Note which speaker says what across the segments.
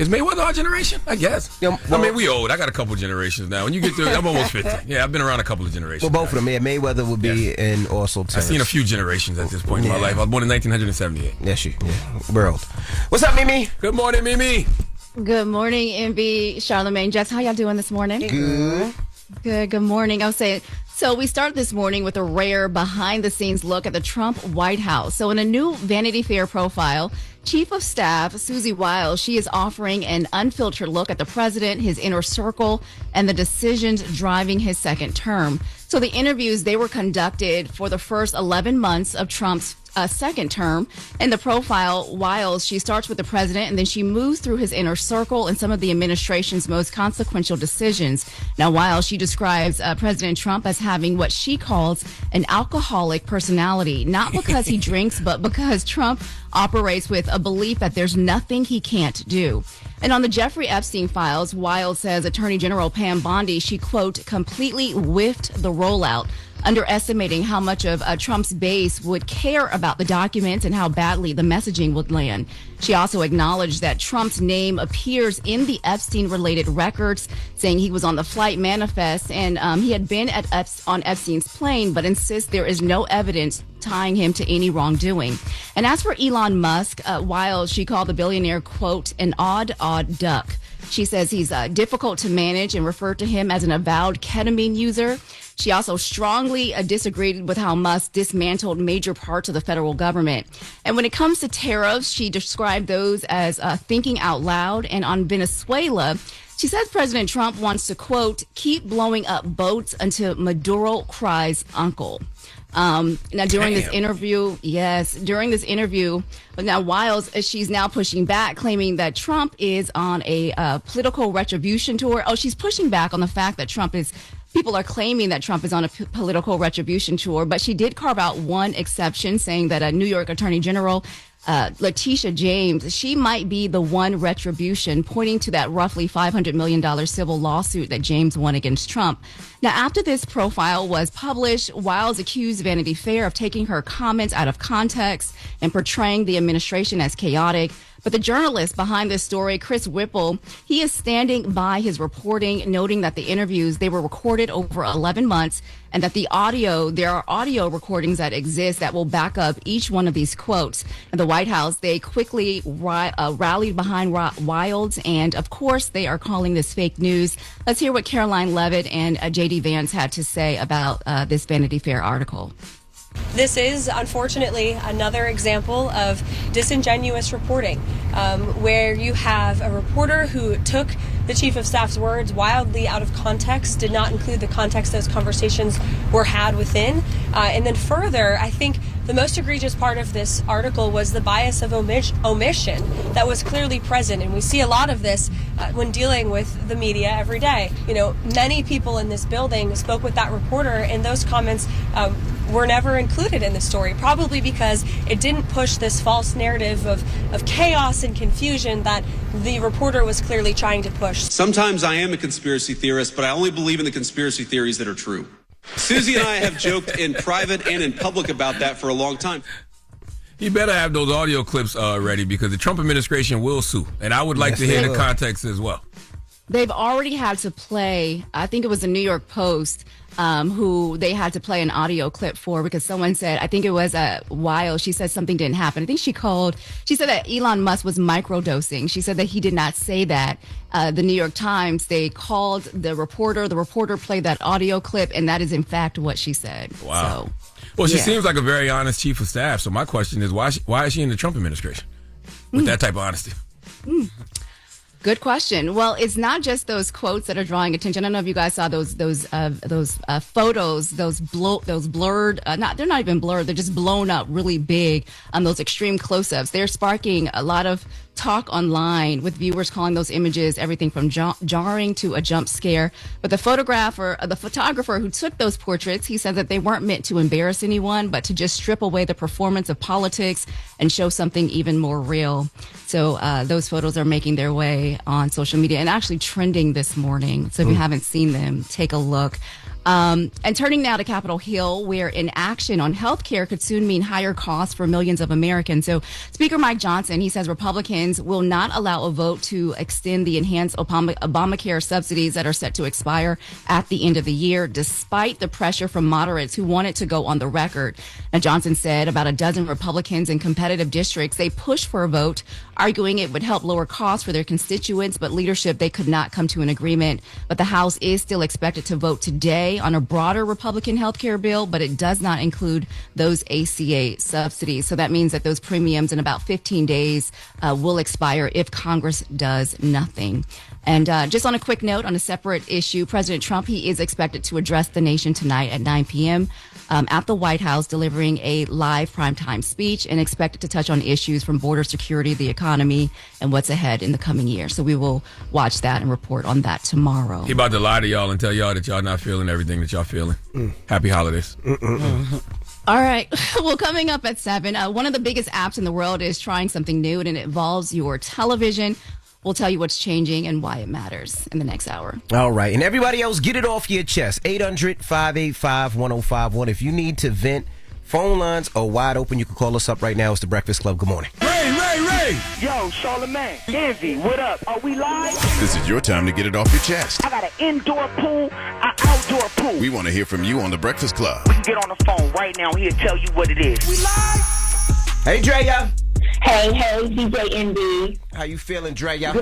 Speaker 1: Is Mayweather our generation? I guess.
Speaker 2: Yeah, well,
Speaker 1: I mean, we old. I got a couple generations now. When you get to, I'm almost 50. Yeah, I've been around a couple of generations.
Speaker 2: Well, both of them. Yeah, Mayweather would be in also Terrence.
Speaker 1: I've seen a few generations at this point in my life. I was born in 1978.
Speaker 2: We're old. What's up, Mimi?
Speaker 1: Good morning, Mimi.
Speaker 3: Good morning, MV, Charlamagne, Jess. How y'all doing this morning? Good morning. I'll say it. So we start this morning with a rare behind-the-scenes look at the Trump White House. So in a new Vanity Fair profile, Chief of Staff Susie Wiles, she is offering an unfiltered look at the president, his inner circle, and the decisions driving his second term. So the interviews, they were conducted for the first 11 months of Trump's second term. In the profile, Wiles, she starts with the president and then she moves through his inner circle and some of the administration's most consequential decisions. Now, Wiles, she describes President Trump as having what she calls an alcoholic personality, not because he drinks, but because Trump operates with a belief that there's nothing he can't do. And on the Jeffrey Epstein files, Wiles says Attorney General Pam Bondi, she, quote, completely whiffed the rollout, underestimating how much of Trump's base would care about the documents and how badly the messaging would land. She also acknowledged that Trump's name appears in the Epstein-related records, saying he was on the flight manifest and he had been on Epstein's plane, but insists there is no evidence tying him to any wrongdoing. And as for Elon Musk, Wiles, she called the billionaire, quote, an odd duck. She says he's difficult to manage and referred to him as an avowed ketamine user. She also strongly disagreed with how Musk dismantled major parts of the federal government. And when it comes to tariffs, she described those as thinking out loud. And on Venezuela, she says President Trump wants to, quote, keep blowing up boats until Maduro cries uncle. Now, during this interview, now Wiles, she's now pushing back, claiming that Trump is on a political retribution tour. Oh, she's pushing back on the fact that people are claiming that Trump is on a political retribution tour, but she did carve out one exception, saying that a New York Attorney General, Letitia James, she might be the one retribution, pointing to that roughly $500 million civil lawsuit that James won against Trump. Now, after this profile was published, Wiles accused Vanity Fair of taking her comments out of context and portraying the administration as chaotic. But the journalist behind this story, Chris Whipple, he is standing by his reporting, noting that the interviews, they were recorded over 11 months and that there are audio recordings that exist that will back up each one of these quotes. And the White House, they quickly rallied behind Wiles, and of course, they are calling this fake news. Let's hear what Caroline Levitt and J.D. Vance had to say about this Vanity Fair article.
Speaker 4: This is, unfortunately, another example of disingenuous reporting, where you have a reporter who took the chief of staff's words wildly out of context, did not include the context those conversations were had within. And then further, I think the most egregious part of this article was the bias of omission that was clearly present. And we see a lot of this when dealing with the media every day. You know, many people in this building spoke with that reporter, and those comments were never included in the story, probably because it didn't push this false narrative of chaos and confusion that the reporter was clearly trying to push.
Speaker 5: Sometimes I am a conspiracy theorist, but I only believe in the conspiracy theories that are true. Susie and I have joked in private and in public about that for a long time.
Speaker 1: You better have those audio clips ready, because the Trump administration will sue. And I would like to hear the context as well.
Speaker 3: They've already had to play, I think it was the New York Post, who they had to play an audio clip for, because someone said, I think it was Wiles, she said something didn't happen. I think she said that Elon Musk was microdosing. She said that he did not say that. The New York Times, they called the reporter played that audio clip, and that is in fact what she said.
Speaker 1: Wow.
Speaker 3: So,
Speaker 1: well, she seems like a very honest chief of staff. So my question is, why is she in the Trump administration with that type of honesty?
Speaker 3: Good question. Well, it's not just those quotes that are drawing attention. I don't know if you guys saw those photos, those blurred. They're not even blurred. They're just blown up really big. Those extreme close-ups. They're sparking a lot of talk online, with viewers calling those images everything from jarring to a jump scare. But the photographer who took those portraits, he said that they weren't meant to embarrass anyone, but to just strip away the performance of politics and show something even more real. So those photos are making their way on social media and actually trending this morning. So if you haven't seen them, take a look. And turning now to Capitol Hill, where inaction on health care could soon mean higher costs for millions of Americans. So Speaker Mike Johnson, he says Republicans will not allow a vote to extend the enhanced Obamacare subsidies that are set to expire at the end of the year, despite the pressure from moderates who want it to go on the record. Now, Johnson said about a dozen Republicans in competitive districts, they pushed for a vote, arguing it would help lower costs for their constituents, but leadership, they could not come to an agreement. But the House is still expected to vote today on a broader Republican health care bill, but it does not include those ACA subsidies. So that means that those premiums in about 15 days will expire if Congress does nothing. And just on a quick note, on a separate issue, President Trump, he is expected to address the nation tonight at 9 p.m. At the White House, delivering a live primetime speech and expected to touch on issues from border security, the economy, and what's ahead in the coming year. So we will watch that and report on that tomorrow.
Speaker 1: He about to lie to y'all and tell y'all that y'all not feeling everything that y'all feeling. Happy holidays.
Speaker 3: All right. Well, coming up at 7, one of the biggest apps in the world is trying something new, and it involves your television. We'll tell you what's changing and why it matters in the next hour.
Speaker 2: All right. And everybody else, get it off your chest. 800-585-1051. If you need to vent, phone lines are wide open. You can call us up right now. It's the Breakfast Club. Good morning.
Speaker 6: Ray! Yo, Charlamagne, Envy, what up? Are we live?
Speaker 7: This is your time to get it off your chest.
Speaker 6: I got an indoor pool, an outdoor pool.
Speaker 7: We want to hear from you on the Breakfast Club.
Speaker 6: We can get on the phone right now. He'll tell you what it is. We live?
Speaker 2: Hey, Drea.
Speaker 8: Hey, DJ Envy.
Speaker 2: How you feeling, Drea?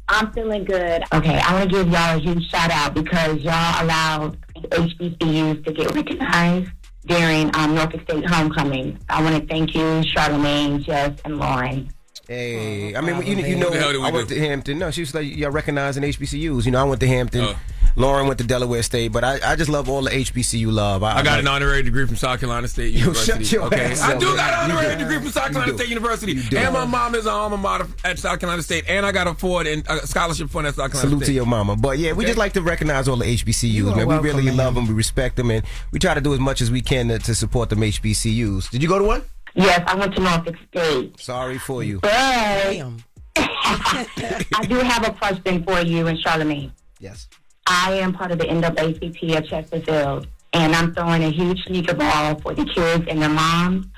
Speaker 8: I'm feeling good. Okay, I want to give y'all a huge shout out because y'all allowed HBCUs to get recognized during Norfolk State homecoming. I want to thank you, Charlamagne, Jess, and Loren.
Speaker 2: Hey, I mean, you know, I went to Hampton. No, she was like, y'all recognizing HBCUs. You know, I went to Hampton. Lauren went to Delaware State, but I just love all the HBCU love.
Speaker 1: I got an honorary degree from South Carolina State University.
Speaker 2: Shut your ass
Speaker 1: I
Speaker 2: up,
Speaker 1: do
Speaker 2: man.
Speaker 1: got an honorary degree from South Carolina State University. And my mom is an alma mater at South Carolina State, and I got a Ford and a scholarship fund at South Carolina
Speaker 2: Salute
Speaker 1: State.
Speaker 2: to your mama. But yeah, we just like to recognize all the HBCUs, man. We really love them. We respect them, and we try to do as much as we can to support them HBCUs. Did you go to one?
Speaker 8: Yes, I went to Norfolk State.
Speaker 2: Sorry for you.
Speaker 8: But I do have a question for you and Charlamagne.
Speaker 2: Yes.
Speaker 8: I am part of the NAACP at Chesterfield, and I'm throwing a huge sneaker ball for the kids and their moms.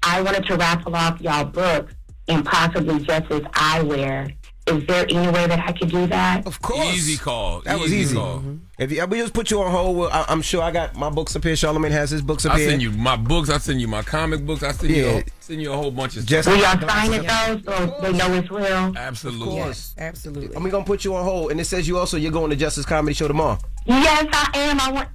Speaker 8: I wanted to raffle off y'all books and possibly Jess's eyewear. Is there any way that I could do that?
Speaker 2: Of course.
Speaker 1: Easy call.
Speaker 2: That was easy. If we just put you on hold, I'm sure I got my books up here. Charlamagne has his books up here.
Speaker 1: I send you my books. I send you my comic books. I send you a whole bunch of stuff.
Speaker 8: Will y'all sign it though so they know it's real?
Speaker 1: Absolutely.
Speaker 2: Yes,
Speaker 9: absolutely.
Speaker 2: And we're going to put you on hold. And it says you're going to Justice Comedy Show tomorrow.
Speaker 8: Yes, I am. I want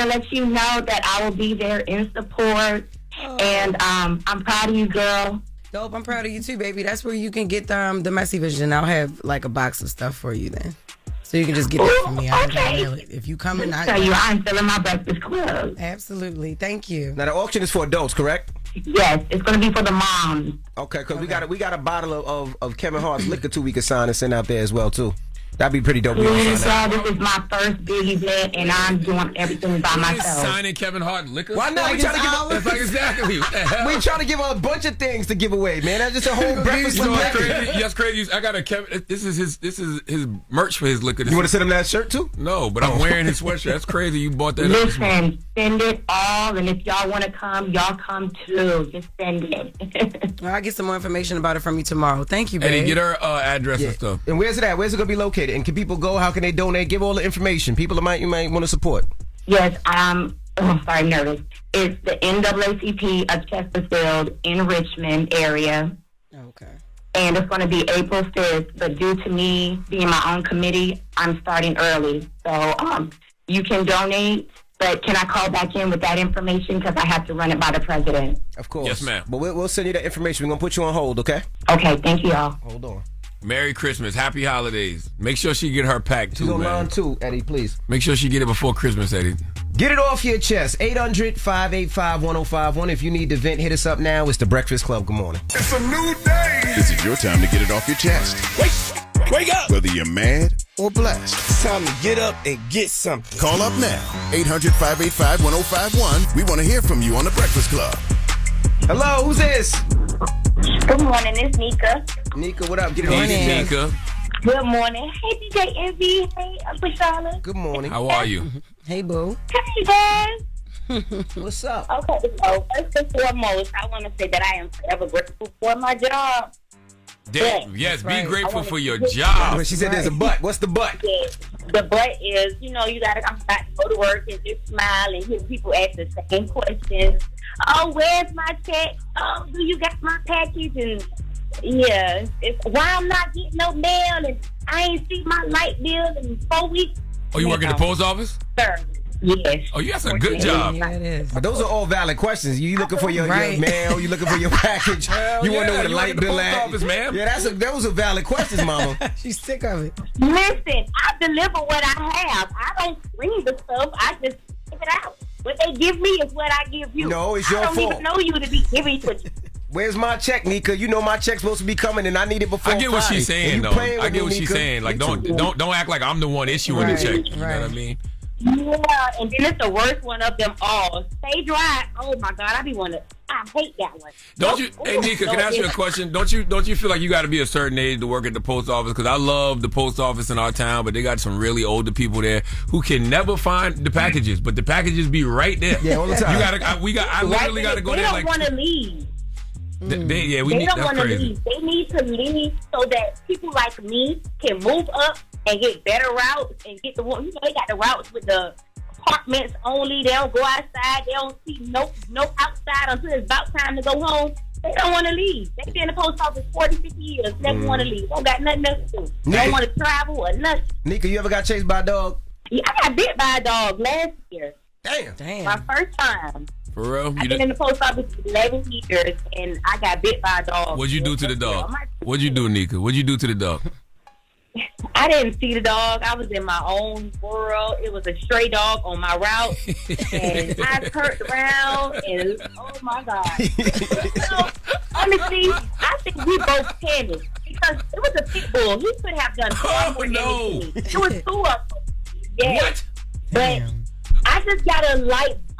Speaker 8: to let you know that I will be there in support. And I'm proud of you, girl.
Speaker 9: Dope, I'm proud of you too, baby. That's where you can get the messy vision. I'll have like a box of stuff for you then. So you can just get that from me.
Speaker 8: Okay.
Speaker 9: If you come in,
Speaker 8: I'm still in my Breakfast Club.
Speaker 9: Absolutely. Thank you.
Speaker 2: Now the auction is for adults, correct?
Speaker 8: Yes, it's going to be for the moms.
Speaker 2: Okay, because we got a bottle of Kevin Hart's liquor too we can sign and send out there as well too. That'd be pretty dope.
Speaker 8: Please, y'all, this is my first big event, and I'm doing everything by myself.
Speaker 1: Signing Kevin Hart liquor?
Speaker 2: Why not? We trying to give
Speaker 1: That's like exactly. What the hell?
Speaker 2: We trying to give a bunch of things to give away, man. That's just a whole breakfast.
Speaker 1: You know what's crazy? That's crazy. I got a Kevin. This is his merch for his liquor.
Speaker 2: You want to send him that shirt too?
Speaker 1: No, but I'm wearing his sweatshirt. That's crazy. You bought that.
Speaker 8: Listen, send it all, and if y'all want to come, y'all come too. Just send it.
Speaker 9: Well, I'll get some more information about it from you tomorrow. Thank you, babe.
Speaker 1: And get her address and stuff.
Speaker 2: And where's it at? Where's it gonna be located? And can people go? How can they donate? Give all the information. People you might want to support.
Speaker 8: Yes, I'm nervous. It's the NAACP of Chesterfield in Richmond area.
Speaker 9: Okay.
Speaker 8: And it's going to be April 5th, but due to me being my own committee, I'm starting early. So you can donate, but can I call back in with that information because I have to run it by the president?
Speaker 2: Of course.
Speaker 1: Yes, ma'am.
Speaker 2: But we'll send you that information. We're going to put you on hold, okay?
Speaker 8: Okay, thank you, y'all.
Speaker 2: Hold on.
Speaker 1: Merry Christmas. Happy holidays. Make sure she get her pack too,
Speaker 2: She's on
Speaker 1: man.
Speaker 2: line too, Eddie, please.
Speaker 1: Make sure she get it before Christmas, Eddie.
Speaker 2: Get it off your chest. 800-585-1051. If you need to vent, hit us up now. It's the Breakfast Club. Good morning.
Speaker 7: It's a new day. This is your time to get it off your chest. Wake up. Whether you're mad or blessed.
Speaker 10: It's time to get up and get something.
Speaker 7: Call up now. 800-585-1051. We want to hear from you on the Breakfast Club.
Speaker 2: Hello, who's this?
Speaker 8: Good morning, it's Nika.
Speaker 2: Nika, what up? Get it
Speaker 1: Easy,
Speaker 2: on.
Speaker 1: Nika.
Speaker 8: Good morning. Hey, DJ Envy. Hey, Uncle Charlotte.
Speaker 2: Good morning.
Speaker 1: How are you?
Speaker 9: Hey, boo.
Speaker 11: Hey, guys.
Speaker 2: What's up?
Speaker 11: Okay, so first and foremost, I want to say that I am forever grateful for my job.
Speaker 1: Yes, be
Speaker 9: right.
Speaker 1: grateful for your job.
Speaker 2: But she said there's a but. What's the but?
Speaker 11: Yeah, the but is, you gotta come back to go to work and just smile and hear people ask the same questions. Oh, where's my check? Oh, do you got my package? And yeah, it's why I'm not getting no mail and I ain't seen my light bill in 4 weeks.
Speaker 1: Oh, you work at the post office?
Speaker 11: Sir. Yes.
Speaker 1: Oh, that's a good job.
Speaker 9: Yeah, it is.
Speaker 2: But those are all valid questions. You looking for your mail? You looking for your package? You want to know where the light bill at?
Speaker 1: Office, ma'am.
Speaker 2: Yeah, those are valid questions, Mama.
Speaker 9: She's sick of it.
Speaker 11: Listen, I deliver what I have. I don't screen the stuff. I just give it out. What they give me is what I give you.
Speaker 2: No, it's your
Speaker 11: fault. I don't even know you to be giving to you.
Speaker 2: Where's my check, Nika? You know my check's supposed to be coming, and I need it before.
Speaker 1: I get what
Speaker 2: Friday.
Speaker 1: she's saying, though. I get what she's saying. Like, don't act like I'm the one issuing the check. You know what I mean?
Speaker 11: Yeah, and then it's the worst one of them all. Stay dry. Oh my God, I hate that one.
Speaker 1: Hey Nika, can I ask you a question? Don't you feel like you got to be a certain age to work at the post office? Because I love the post office in our town, but they got some really older people there who can never find the packages, but the packages be right there.
Speaker 2: Yeah, all the time.
Speaker 1: I literally got to go there.
Speaker 11: They don't want to leave.
Speaker 1: They
Speaker 11: don't want to leave. They need to leave so that people like me can move up and get better routes and get they got the routes with the apartments only. They don't go outside. They don't see no outside until it's about time to go home. They don't want to leave. They've been in the post office 40, 50 years. Never want to leave. Don't got nothing else to do. They don't want to travel or nothing.
Speaker 2: Nika, you ever got chased by a dog?
Speaker 11: Yeah, I got bit by a dog last year.
Speaker 2: Damn.
Speaker 11: My first time.
Speaker 1: For real?
Speaker 11: I've been in the post office for 11 years, and I got bit by a dog.
Speaker 1: What'd you do to the dog? What'd you do, Nika? What'd you do to the dog?
Speaker 11: I didn't see the dog. I was in my own world. It was a stray dog on my route, and I turned around, and oh my God. Honestly, I think we both panicked because it was a pit bull. He could have done far more damage to me. It was 2 of them. Yeah. What? But I just got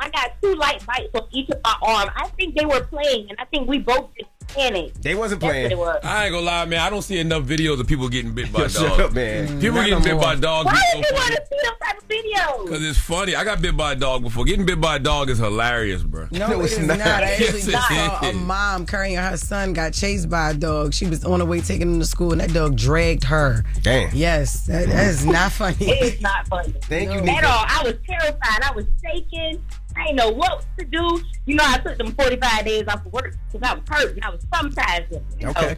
Speaker 11: I got 2 light bites on each of my arm. I think they were playing, and I think we both just panicked.
Speaker 2: They wasn't playing.
Speaker 11: That's what it was.
Speaker 1: I ain't gonna lie, man. I don't see enough videos of people getting bit by dogs.
Speaker 2: Shut up, man.
Speaker 1: People getting bit by dogs.
Speaker 11: Why would you want to see those type of videos?
Speaker 1: Because it's funny. I got bit by a dog before. Getting bit by a dog is hilarious, bro.
Speaker 9: No, it's not. I actually
Speaker 1: Yes,
Speaker 9: saw a mom carrying her son got chased by a dog. She was on her way taking him to school, and that dog dragged her.
Speaker 2: Damn.
Speaker 9: Yes, that is not funny.
Speaker 11: It is not funny.
Speaker 2: Thank you,
Speaker 11: At
Speaker 2: Nika.
Speaker 11: all. I was terrified. I was shaking. I didn't know what to do. I took them 45 days off of work because I was hurt and I was traumatized.
Speaker 2: Okay.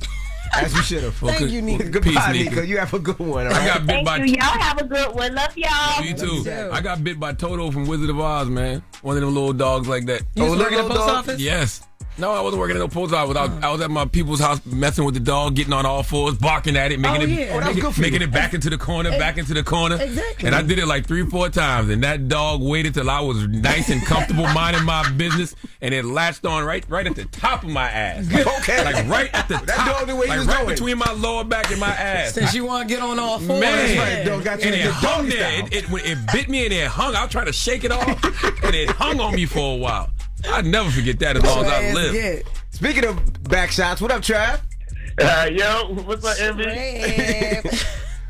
Speaker 2: As you should have.
Speaker 9: Thank you, Nika.
Speaker 2: Goodbye,
Speaker 1: Peace,
Speaker 2: Nika. You have a good one. All right?
Speaker 1: I got bit by.
Speaker 11: Thank you. Y'all have a good one. Love y'all.
Speaker 1: You too. I got bit by Toto from Wizard of Oz, man. One of them little dogs like that.
Speaker 9: You was working at the post office?
Speaker 1: Yes. No, I wasn't working at no post office. I was at my people's house messing with the dog, getting on all fours, barking at it, making it back into the corner, back into the corner.
Speaker 9: Exactly.
Speaker 1: And I did it like 3-4 times. And that dog waited till I was nice and comfortable minding my business, and it latched on right at the top of my ass.
Speaker 2: Okay.
Speaker 1: Like right at the top.
Speaker 2: That dog knew where he
Speaker 1: like
Speaker 2: was
Speaker 1: right
Speaker 2: going.
Speaker 1: between my lower back and my ass.
Speaker 9: Since you want to get on all fours.
Speaker 1: Man,
Speaker 2: right, dog got you
Speaker 1: and
Speaker 2: in
Speaker 1: it
Speaker 2: the
Speaker 1: hung
Speaker 2: doggy
Speaker 1: there.
Speaker 2: style.
Speaker 1: It bit me and it hung. I was trying to shake it off, and it hung on me for a while. I'd never forget that as long as I live.
Speaker 9: Yeah.
Speaker 2: Speaking of back shots, what up, Trav?
Speaker 6: Yo, what's up, Envy?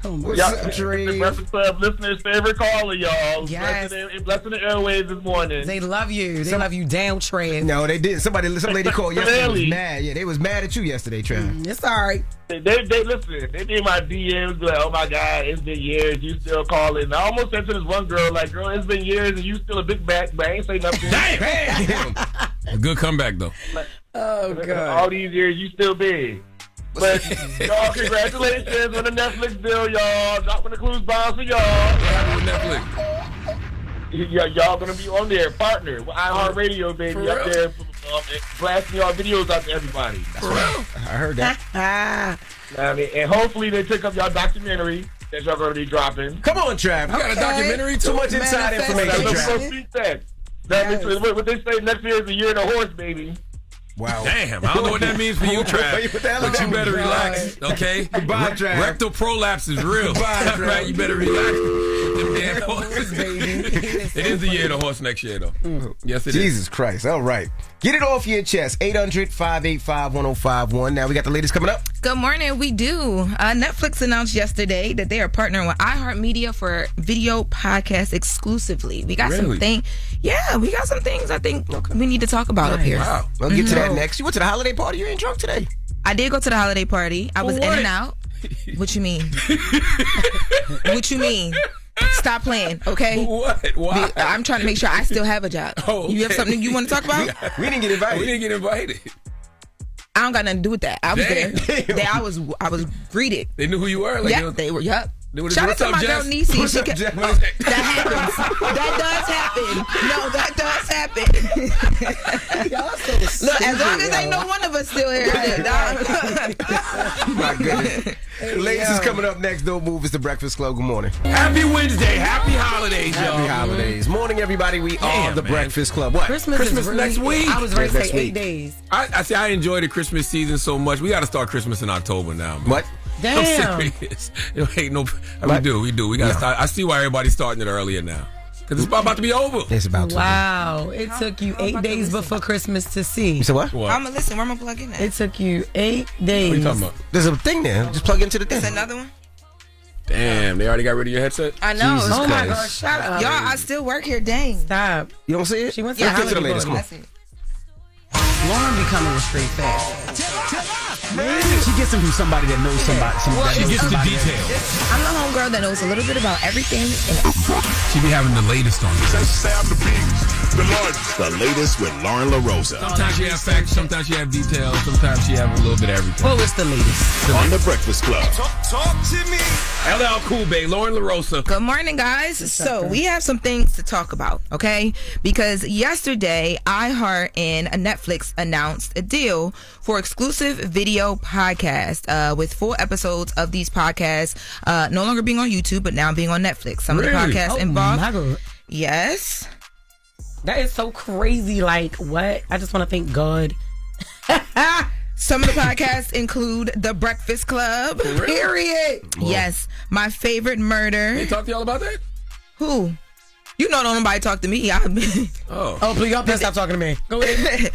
Speaker 2: What's up, Trey?
Speaker 6: Breakfast Club listeners' favorite caller, y'all.
Speaker 9: Yes.
Speaker 6: Blessing the airways this morning.
Speaker 9: They love you. They love you down, Trev.
Speaker 2: No, they didn't. Some lady called yesterday. Was mad. Yeah, they was mad at you yesterday, Trav.
Speaker 9: It's all right.
Speaker 6: They listen. They did my DMs like, oh my God, it's been years. You still calling? And I almost said to this one girl, like, girl, it's been years and you still a big back, but I ain't say nothing.
Speaker 1: Damn. A good comeback though.
Speaker 9: Oh God.
Speaker 6: All these years, you still big. But y'all, congratulations on the Netflix deal, y'all. Dropping the cruise bonds for y'all.
Speaker 1: Netflix.
Speaker 6: Y'all gonna be on there, partner with iHeartRadio, baby, up there, blasting y'all videos out to everybody.
Speaker 1: For real?
Speaker 2: I heard that.
Speaker 6: I mean, and hopefully they pick up y'all documentary that y'all gonna be dropping.
Speaker 2: Come on, Trav.
Speaker 1: You got a documentary too?
Speaker 2: Too much inside information, Trav.
Speaker 6: That means what they say next year is the year of the horse, baby.
Speaker 2: Wow.
Speaker 1: Damn, I don't know what that means for you, Trav. But you better relax, okay?
Speaker 2: Goodbye, Trav.
Speaker 1: Rectal prolapse is real.
Speaker 2: Goodbye, Trav.
Speaker 1: Right, you better relax. Them damn horses, baby. It is the year of the horse next year, though. Yes, it is.
Speaker 2: Jesus Christ. All right. Get it off your chest. 800-585-1051. Now we got the latest coming up.
Speaker 12: Good morning. We do. Netflix announced yesterday that they are partnering with iHeartMedia for video podcast exclusively. We got some things. Yeah, we got some things I think we need to talk about up here.
Speaker 2: Wow. We'll get to that next. You went to the holiday party? You ain't drunk today?
Speaker 12: I did go to the holiday party. I was in and out. What you mean? What you mean? Stop playing, okay?
Speaker 1: What? Why?
Speaker 12: I'm trying to make sure I still have a job.
Speaker 1: Oh, okay.
Speaker 12: You have something you want to talk about?
Speaker 2: We didn't get invited.
Speaker 1: We didn't get invited.
Speaker 12: I don't got nothing to do with that. I was there. I was greeted.
Speaker 1: They knew who you were? Like,
Speaker 12: Yep, they were. Yep. Shout out
Speaker 1: What's
Speaker 12: to
Speaker 1: up,
Speaker 12: my
Speaker 1: Jess?
Speaker 12: girl Niecy.
Speaker 1: What's up, Jess?
Speaker 12: That happens. That does happen. No, that does happen.
Speaker 9: Y'all so
Speaker 12: Look, as long as ain't no one of us still here.
Speaker 2: My goodness. Latest is coming up next. Don't move. It's the Breakfast Club. Good morning.
Speaker 1: Happy Wednesday. Happy holidays, y'all.
Speaker 2: Happy holidays. Morning, everybody. We are the Breakfast Club. What?
Speaker 9: Christmas
Speaker 1: next week.
Speaker 9: I was ready to
Speaker 2: Next
Speaker 9: say 8
Speaker 2: week.
Speaker 9: days.
Speaker 1: I see. I enjoy the Christmas season so much. We got to start Christmas in October now. Man.
Speaker 2: What?
Speaker 9: Damn.
Speaker 1: I'm serious. It ain't no. We do. We got to start. I see why everybody's starting it earlier now. Because it's about to be over.
Speaker 2: It's about to
Speaker 9: Wow. It took you 8 days before Christmas to see.
Speaker 2: You said what?
Speaker 1: What?
Speaker 12: I'm going to listen. Where am I plugging in?
Speaker 9: It took you 8 days.
Speaker 1: What are you talking about?
Speaker 2: There's a thing there. Just plug into the thing.
Speaker 12: Is another one?
Speaker 1: Damn, they already got rid of your headset?
Speaker 12: I know.
Speaker 2: Jesus
Speaker 9: Oh my
Speaker 2: Christ.
Speaker 9: gosh, shut up.
Speaker 12: Y'all, I still work here. Dang.
Speaker 9: Stop.
Speaker 2: You don't see it?
Speaker 9: She went to
Speaker 2: Let's
Speaker 9: the
Speaker 2: get to the
Speaker 9: holiday
Speaker 2: latest. Come on.
Speaker 9: party. Lauren be coming with straight facts.
Speaker 13: She gets them from somebody that knows somebody.
Speaker 1: She gets the details.
Speaker 12: I'm the homegirl that knows a little bit about everything.
Speaker 1: She be having the latest on this.
Speaker 7: The latest with Loren LoRosa.
Speaker 1: Sometimes she have facts, sometimes she have details, sometimes she have a little bit of everything.
Speaker 9: What was the latest?
Speaker 7: On the Breakfast Club.
Speaker 14: Talk to me.
Speaker 1: LL Cool Bay, Loren LoRosa.
Speaker 12: Good morning, guys. So we have some things to talk about, okay? Because yesterday, iHeart and Netflix announced a deal for exclusive video podcast with 4 episodes of these podcasts no longer being on YouTube, but now being on Netflix. Some of the podcasts involved.
Speaker 9: My God.
Speaker 12: Yes.
Speaker 9: That is so crazy. Like, what? I just want to thank God.
Speaker 12: Some of the podcasts include The Breakfast Club.
Speaker 1: Really?
Speaker 9: Period.
Speaker 12: Yes. My Favorite Murder.
Speaker 1: They talk to y'all about that?
Speaker 12: Who? You know, don't nobody talk to me.
Speaker 9: Oh, please, y'all stop talking to me. Go ahead.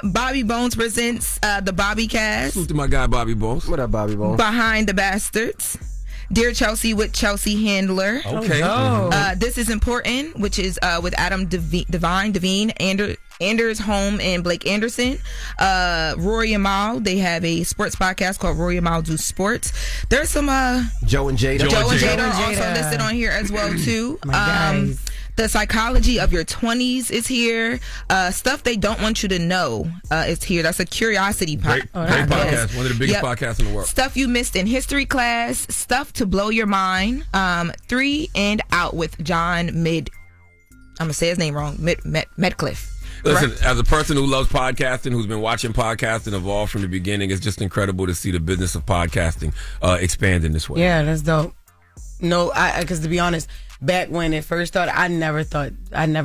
Speaker 12: Bobby Bones presents the Bobby Cast.
Speaker 1: Salute to my guy Bobby Bones.
Speaker 2: What up, Bobby Bones?
Speaker 12: Behind the Bastards. Dear Chelsea with Chelsea Handler.
Speaker 1: Okay.
Speaker 12: This is Important, which is with Adam Devine, Anders Holm, and Blake Anderson. Rory and Mal, they have a sports podcast called Rory and Mal Do Sports. There's some
Speaker 2: Joe and Jada.
Speaker 12: Joe and Jada are also listed on here as well too.
Speaker 9: My guys.
Speaker 12: The Psychology of Your 20s is here. Stuff They Don't Want You to Know is here. That's a curiosity
Speaker 1: Great
Speaker 12: podcast.
Speaker 1: podcast. One of the biggest podcasts in the world.
Speaker 12: Stuff You Missed in History Class. Stuff to Blow Your Mind. 3 and Out with John I'm going to say his name wrong. Medcliffe.
Speaker 1: Listen, as a person who loves podcasting, who's been watching podcasting evolve from the beginning, it's just incredible to see the business of podcasting expand in this way.
Speaker 9: Yeah, that's dope. No, because to be honest, back when it first started, I never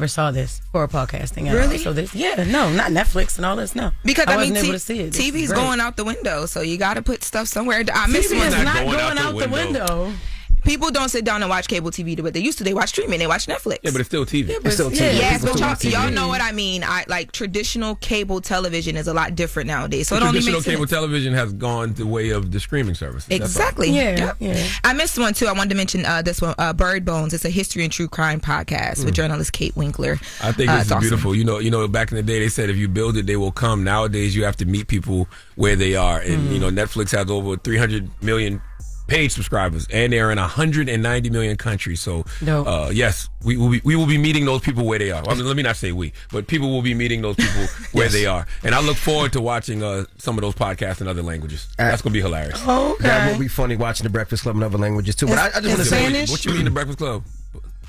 Speaker 9: saw this for podcasting.
Speaker 12: Really?
Speaker 9: So this, not Netflix and all this. No,
Speaker 12: Because
Speaker 9: I wasn't able to see it. This
Speaker 12: TV's
Speaker 9: is great.
Speaker 12: going out the window, so you got to put stuff somewhere. I miss
Speaker 9: TV
Speaker 12: one.
Speaker 9: is not going out the window.
Speaker 12: People don't sit down and watch cable TV the way they used to. They watch streaming. They watch Netflix.
Speaker 1: Yeah, but it's still TV.
Speaker 2: It's still TV.
Speaker 12: Yes,
Speaker 2: It's
Speaker 12: but
Speaker 2: still
Speaker 12: y'all
Speaker 2: TV.
Speaker 12: know what I mean. Like traditional cable television is a lot different nowadays. So it only
Speaker 1: Traditional
Speaker 12: makes
Speaker 1: cable
Speaker 12: sense.
Speaker 1: television has gone the way of the streaming services. That's all.
Speaker 12: Exactly.
Speaker 9: Yeah.
Speaker 12: I missed one too. I wanted to mention this one, Bird Bones. It's a history and true crime podcast with journalist Kate Winkler.
Speaker 1: I think this is
Speaker 12: awesome.
Speaker 1: beautiful. You know, back in the day they said if you build it, they will come. Nowadays you have to meet people where they are, and Netflix has over 300 million paid subscribers, and they're in 190 million countries. So, yes, we will be meeting those people where they are. Well, let me not say we, but people will be meeting those people where they are. And I look forward to watching some of those podcasts in other languages. That's gonna be hilarious.
Speaker 9: Okay.
Speaker 2: That will be funny watching the Breakfast Club in other languages too. But I just want to say,
Speaker 1: What you mean the Breakfast Club?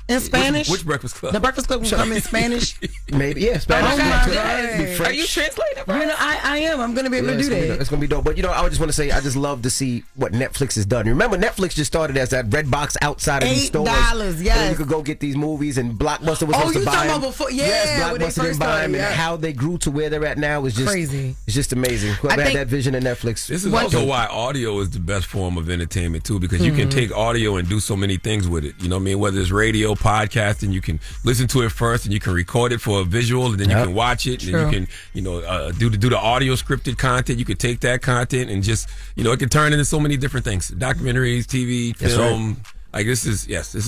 Speaker 9: in Spanish?
Speaker 1: Which Breakfast Club?
Speaker 9: The Breakfast Club will come in Spanish.
Speaker 2: Maybe, yeah, Spanish.
Speaker 9: Oh my God.
Speaker 12: Are you translating?
Speaker 9: I am. I'm going to be able to do that.
Speaker 2: It's going to be dope. But, I just want to say, I just love to see what Netflix has done. Remember, Netflix just started as that red box outside of these stores.
Speaker 9: $8, yes.
Speaker 2: So you could go get these movies, and Blockbuster was supposed to buy them.
Speaker 9: Oh, you talking about before? Yeah,
Speaker 2: yes,
Speaker 9: when they
Speaker 2: Blockbuster
Speaker 9: first
Speaker 2: didn't buy them,
Speaker 9: started,
Speaker 2: and how they grew to where they're at now is just
Speaker 9: crazy.
Speaker 2: It's just amazing. Whoever had that vision in Netflix.
Speaker 1: This is also why audio is the best form of entertainment, too, because you can take audio and do so many things with it. You know what I mean? Whether it's radio, podcasting, you can listen to it first, and you can record it for a visual, and then you can watch it, and then you can, do the audio scripted content. You could take that content and just, it can turn into so many different things: documentaries, TV, film. Right. Like this is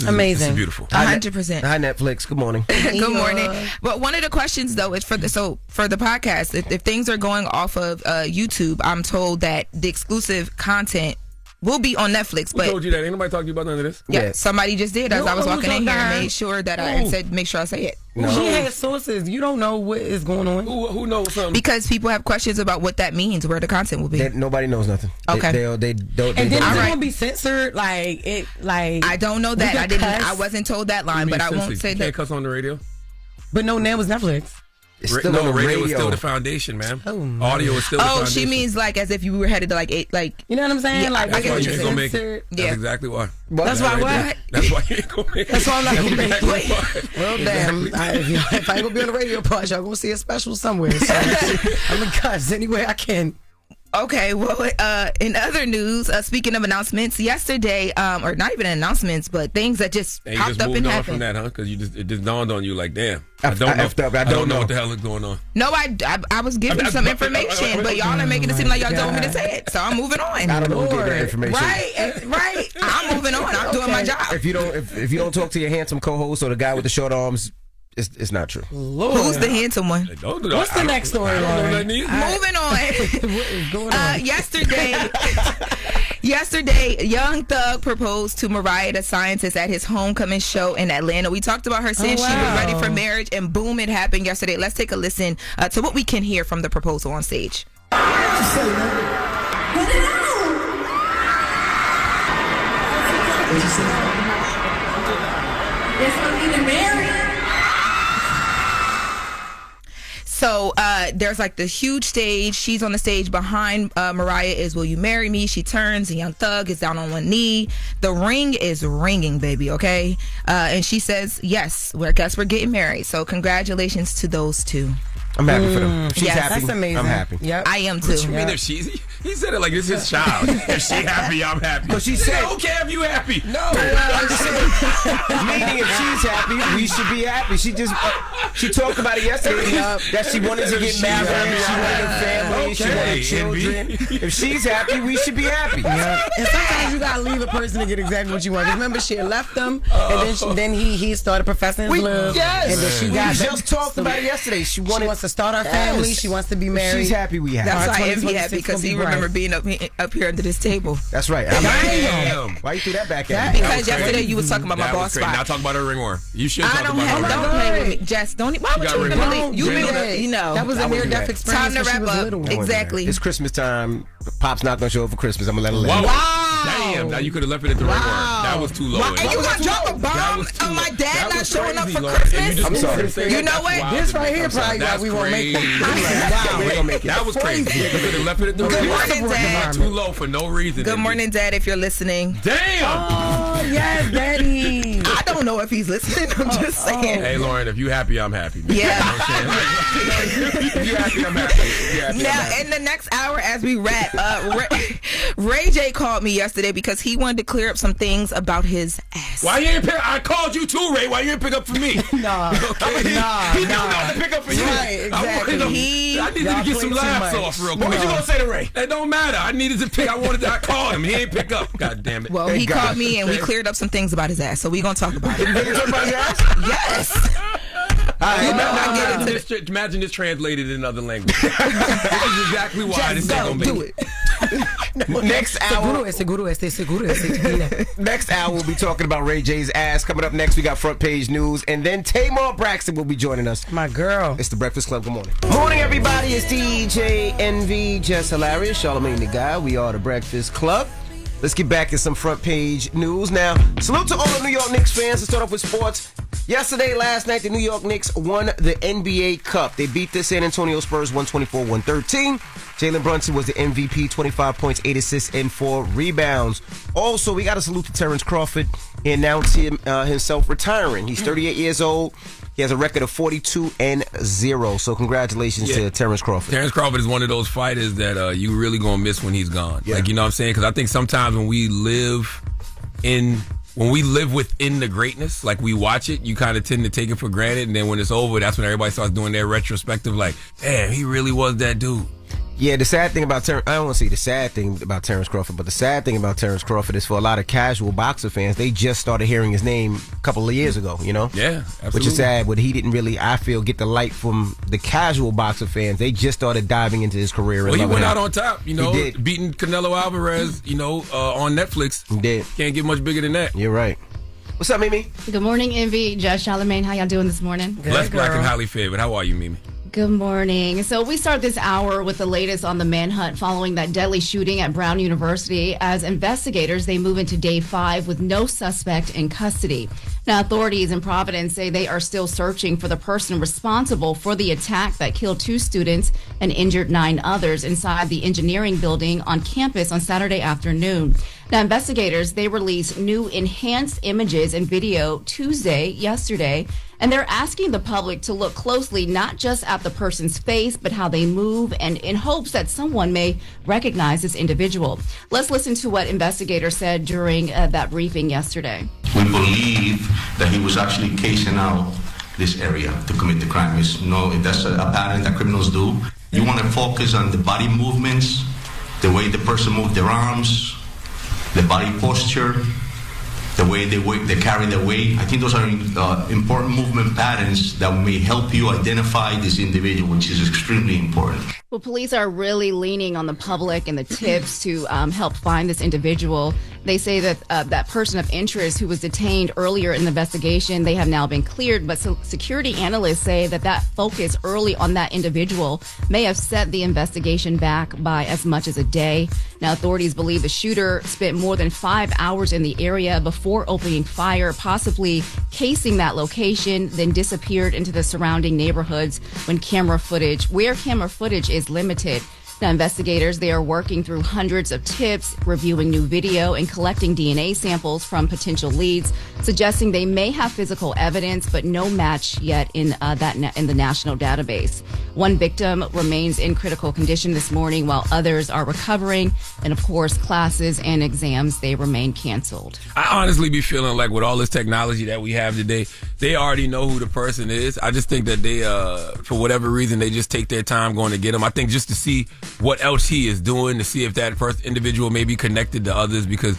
Speaker 1: amazing. This is beautiful.
Speaker 12: 100%.
Speaker 2: Hi Netflix. Good morning.
Speaker 12: Good morning. But one of the questions though is for the podcast. If things are going off of YouTube, I'm told that the exclusive content will be on Netflix.
Speaker 1: Who told you that? Ain't nobody talked to you about none of this?
Speaker 12: Yeah, somebody just did as I was walking in here and made sure that I said, make sure I say it.
Speaker 9: No. She has sources. You don't know what is going on.
Speaker 1: Who knows something?
Speaker 12: Because people have questions about what that means, where the content will be.
Speaker 2: Nobody knows nothing.
Speaker 12: Okay.
Speaker 2: They don't.
Speaker 9: And then is it gonna be censored? I
Speaker 12: don't know that. I wasn't told that line, but I won't say
Speaker 1: that. You can't cuss on the radio.
Speaker 9: But no, now it's Netflix.
Speaker 1: No, radio is still the foundation, man. Audio is still the foundation.
Speaker 12: She means like as if you were headed to like
Speaker 9: you know what I'm saying?
Speaker 12: Yeah,
Speaker 9: like
Speaker 1: that's why you ain't gonna make it. That's exactly why.
Speaker 9: That's why what?
Speaker 1: That's why you ain't gonna make it.
Speaker 9: That's why I'm not gonna make it. Well, damn. If I ain't gonna be on the radio part, y'all gonna see a special somewhere. So I'm gonna cuss any way I can.
Speaker 12: Okay, well, in other news, speaking of announcements, yesterday, or not even announcements, but things that just popped up and happened. You just moved on from that, huh? Because it just dawned on you like, damn, I don't know what the hell is going on. No, I was giving some information, but y'all are making it seem like y'all don't want me to say it, so I'm moving on.
Speaker 2: I don't know who gave that information.
Speaker 12: Right. I'm moving on. I'm doing my job.
Speaker 2: If you don't talk to your handsome co-host or the guy with the short arms, it's not true.
Speaker 12: Lord. Who's the handsome one?
Speaker 9: What's the next story, Lauren?
Speaker 12: Moving on.
Speaker 9: What is going on?
Speaker 12: Yesterday, Young Thug proposed to Mariah the Scientist at his homecoming show in Atlanta. We talked about her saying she was ready for marriage, and boom, it happened yesterday. Let's take a listen to what we can hear from the proposal on stage. So there's like the huge stage. She's on the stage. Behind Mariah is "Will You Marry Me?" She turns, and Young Thug is down on one knee. The ring is ringing, baby, okay? And she says, yes, I guess we're getting married. So congratulations to those two.
Speaker 2: I'm happy for them. She's happy.
Speaker 9: That's amazing.
Speaker 2: I'm happy.
Speaker 9: Yep.
Speaker 12: I am too.
Speaker 1: What you mean if she's... He said it like it's his child. If she happy, I'm happy.
Speaker 2: But she said,
Speaker 1: okay, if you happy.
Speaker 2: No. Meaning if she's happy, we should be happy. She just, she talked about it yesterday, that she wanted to get married, she wanted a family, she wanted children. If she's happy, we should be happy.
Speaker 9: And sometimes you gotta leave a person to get exactly what you want. Remember, she had left them, and then he started professing his love.
Speaker 2: Yes.
Speaker 9: And then she got
Speaker 2: just talked about it yesterday. She
Speaker 9: wants to start our family. She wants to be married.
Speaker 2: She's happy, we happy.
Speaker 12: That's why Envy happy, because he remember being up here under this table.
Speaker 2: That's right. Damn. Why you threw that back at me?
Speaker 12: Because yesterday you was talking about my boss spot.
Speaker 1: Now talk about her ringworm. You should talk about
Speaker 12: her ringworm. Don't play with me, Jess. Why would you really? You know.
Speaker 9: That was a near-death experience.
Speaker 12: Time to wrap up. Exactly.
Speaker 2: It's Christmas time. Pop's not gonna show up for Christmas. I'm gonna let her live.
Speaker 1: Wow. Damn. Now you could have left it at the ringworm. That was too low.
Speaker 12: And you gonna drop a bomb on my dad not showing up for Christmas?
Speaker 2: I'm sorry.
Speaker 12: You know what?
Speaker 9: This right here probably why we won't make it.
Speaker 2: Wow. We gonna make it.
Speaker 1: That was crazy. You could have left it at the ringworm.
Speaker 12: Good morning, Dad.
Speaker 1: Too low for no reason.
Speaker 12: Good morning, Dad, if you're listening.
Speaker 1: Damn!
Speaker 9: Oh, yes, Daddy.
Speaker 12: I don't know if he's listening. I'm just saying.
Speaker 1: Hey, Lauren, if you happy, I'm happy. Man.
Speaker 12: Yeah.
Speaker 1: If you happy, I'm happy.
Speaker 12: Now, in the next hour, as we wrap, Ray J called me yesterday because he wanted to clear up some things about his ass.
Speaker 1: Why you ain't pick? I called you too, Ray. Why you ain't pick up for me?
Speaker 9: Nah.
Speaker 1: He didn't know to pick up for you.
Speaker 9: Right, exactly.
Speaker 1: I needed to get some laughs off real quick. What you gonna say to Ray? It don't matter. I needed to pick. I called him. He ain't pick up. God damn it.
Speaker 12: Well, he called me and we cleared up some things about his ass, so we gonna talk about it.
Speaker 2: You talk about his ass?
Speaker 12: Yes.
Speaker 1: Imagine this translated in another language. This is exactly why this ain't gonna make
Speaker 9: do it.
Speaker 2: Next hour. Next hour, we'll be talking about Ray J's ass. Coming up next, we got front page news, and then Tamar Braxton will be joining us.
Speaker 9: My girl.
Speaker 2: It's the Breakfast Club. Good morning. Morning, everybody. It's DJ NV, Jess Hilarious, Charlamagne the Guy. We are the Breakfast Club. Let's get back to some front page news. Now, salute to all the New York Knicks fans. Let's start off with sports. Last night, the New York Knicks won the NBA Cup. They beat the San Antonio Spurs 124-113. Jalen Brunson was the MVP, 25 points, 8 assists, and 4 rebounds. Also, we got to salute to Terrence Crawford. He announced himself retiring. He's 38 years old. He has a record of 42-0. So congratulations to Terrence Crawford.
Speaker 1: Terrence Crawford is one of those fighters that you really gonna miss when he's gone. Yeah. Like, you know what I'm saying? Because I think sometimes when we live within the greatness, like we watch it, you kind of tend to take it for granted. And then when it's over, that's when everybody starts doing their retrospective. Like, damn, he really was that dude.
Speaker 2: Yeah, the sad thing about I don't want to say the sad thing about Terrence Crawford, but the sad thing about Terrence Crawford is for a lot of casual boxer fans, they just started hearing his name a couple of years ago, you know?
Speaker 1: Yeah, absolutely.
Speaker 2: Which is sad, but he didn't really, I feel, get the light from the casual boxer fans. They just started diving into his career.
Speaker 1: Well, he went out on top, you know, beating Canelo Alvarez, you know, on Netflix.
Speaker 2: He did.
Speaker 1: Can't get much bigger than that.
Speaker 2: You're right. What's up, Mimi?
Speaker 3: Good morning, Envy. Jess, Charlamagne, how y'all doing this morning?
Speaker 1: Blessed, black, and highly favored. How are you, Mimi?
Speaker 3: Good morning. So we start this hour with the latest on the manhunt following that deadly shooting at Brown University. As investigators, they move into day 5 with no suspect in custody. Now, authorities in Providence say they are still searching for the person responsible for the attack that killed 2 students and injured 9 others inside the engineering building on campus on Saturday afternoon. Now, investigators, they released new enhanced images and video yesterday, and they're asking the public to look closely not just at the person's face, but how they move, and in hopes that someone may recognize this individual. Let's listen to what investigators said during that briefing yesterday.
Speaker 15: We believe that he was actually casing out this area to commit the crime. That's a pattern that criminals do. You want to focus on the body movements, the way the person moved their arms, the body posture, the way they carry their weight. I think those are important movement patterns that may help you identify this individual, which is extremely important.
Speaker 3: Well, police are really leaning on the public and the tips to help find this individual. They say that that person of interest who was detained earlier in the investigation, they have now been cleared. But security analysts say that focus early on that individual may have set the investigation back by as much as a day. Now, authorities believe the shooter spent more than 5 hours in the area before opening fire, possibly casing that location, then disappeared into the surrounding neighborhoods where camera footage is limited. Now, investigators, they are working through hundreds of tips, reviewing new video, and collecting DNA samples from potential leads, suggesting they may have physical evidence, but no match yet in the national database. One victim remains in critical condition this morning, while others are recovering. And of course, classes and exams, they remain canceled.
Speaker 1: I honestly be feeling like with all this technology that we have today, they already know who the person is. I just think that they, for whatever reason, they just take their time going to get him. I think just to see what else he is doing, to see if that first individual may be connected to others, because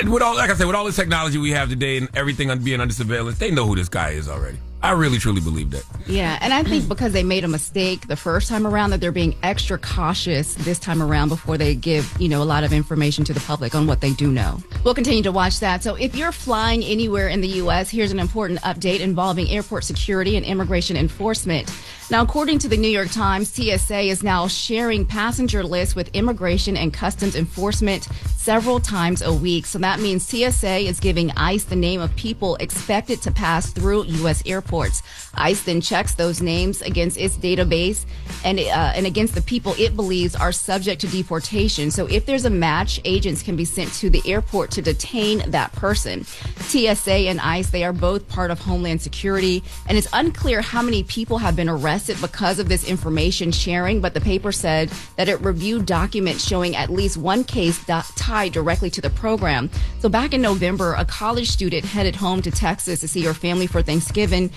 Speaker 1: with all this technology we have today and everything being under surveillance, they know who this guy is already. I really, truly believe that.
Speaker 3: Yeah, and I think because they made a mistake the first time around, that they're being extra cautious this time around before they give, a lot of information to the public on what they do know. We'll continue to watch that. So if you're flying anywhere in the U.S., here's an important update involving airport security and immigration enforcement. Now, according to the New York Times, TSA is now sharing passenger lists with Immigration and Customs Enforcement several times a week. So that means TSA is giving ICE the name of people expected to pass through U.S. airports. ICE then checks those names against its database and against the people it believes are subject to deportation. So if there's a match, agents can be sent to the airport to detain that person. TSA and ICE, they are both part of Homeland Security, and it's unclear how many people have been arrested because of this information sharing, but the paper said that it reviewed documents showing at least one case tied directly to the program. So back in November, a college student headed home to Texas to see her family for Thanksgiving.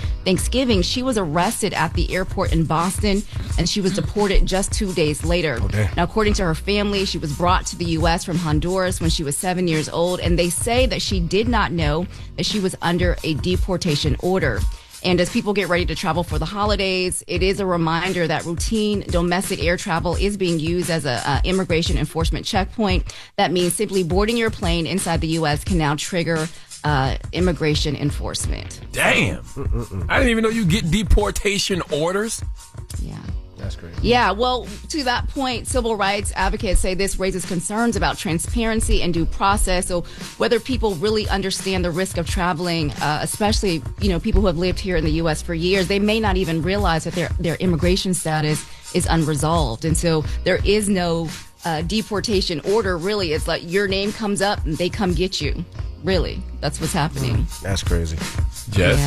Speaker 3: She was arrested at the airport in Boston, and she was deported just 2 days later. Okay. Now, according to her family, she was brought to the U.S. from Honduras when she was 7 years old, and they say that she did not know that she was under a deportation order. And as people get ready to travel for the holidays, it is a reminder that routine domestic air travel is being used as a immigration enforcement checkpoint. That means simply boarding your plane inside the U.S. can now trigger immigration enforcement.
Speaker 1: Damn. I didn't even know you get deportation orders.
Speaker 3: Yeah.
Speaker 2: That's crazy.
Speaker 3: Yeah, well, to that point, civil rights advocates say this raises concerns about transparency and due process. So whether people really understand the risk of traveling, especially, people who have lived here in the U.S. for years, they may not even realize that their immigration status is unresolved. And so there is no deportation order, really. It's like your name comes up and they come get you. Really, that's what's happening.
Speaker 2: That's crazy.
Speaker 1: Jess?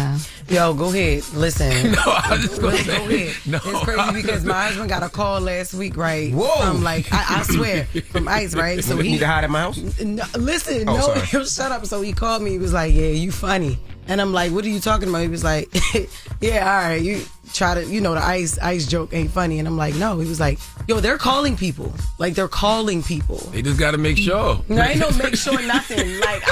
Speaker 3: Yeah.
Speaker 9: Yo, go ahead. Listen.
Speaker 1: No, I was just going to
Speaker 9: Go
Speaker 1: say.
Speaker 9: ahead.
Speaker 1: No,
Speaker 9: it's crazy because my husband got a call last week, right?
Speaker 2: Whoa.
Speaker 9: From I swear, from ICE, right?
Speaker 2: So he need to hide at my house?
Speaker 9: No, listen,
Speaker 2: sorry.
Speaker 9: Shut up. So he called me. He was like, yeah, you funny. And I'm like, what are you talking about? He was like, yeah, all right. You try to, the ICE joke ain't funny. And I'm like, no. He was like, yo, they're calling people. Like, they're calling people.
Speaker 1: They just got to make sure.
Speaker 9: No, ain't no make sure nothing. Like,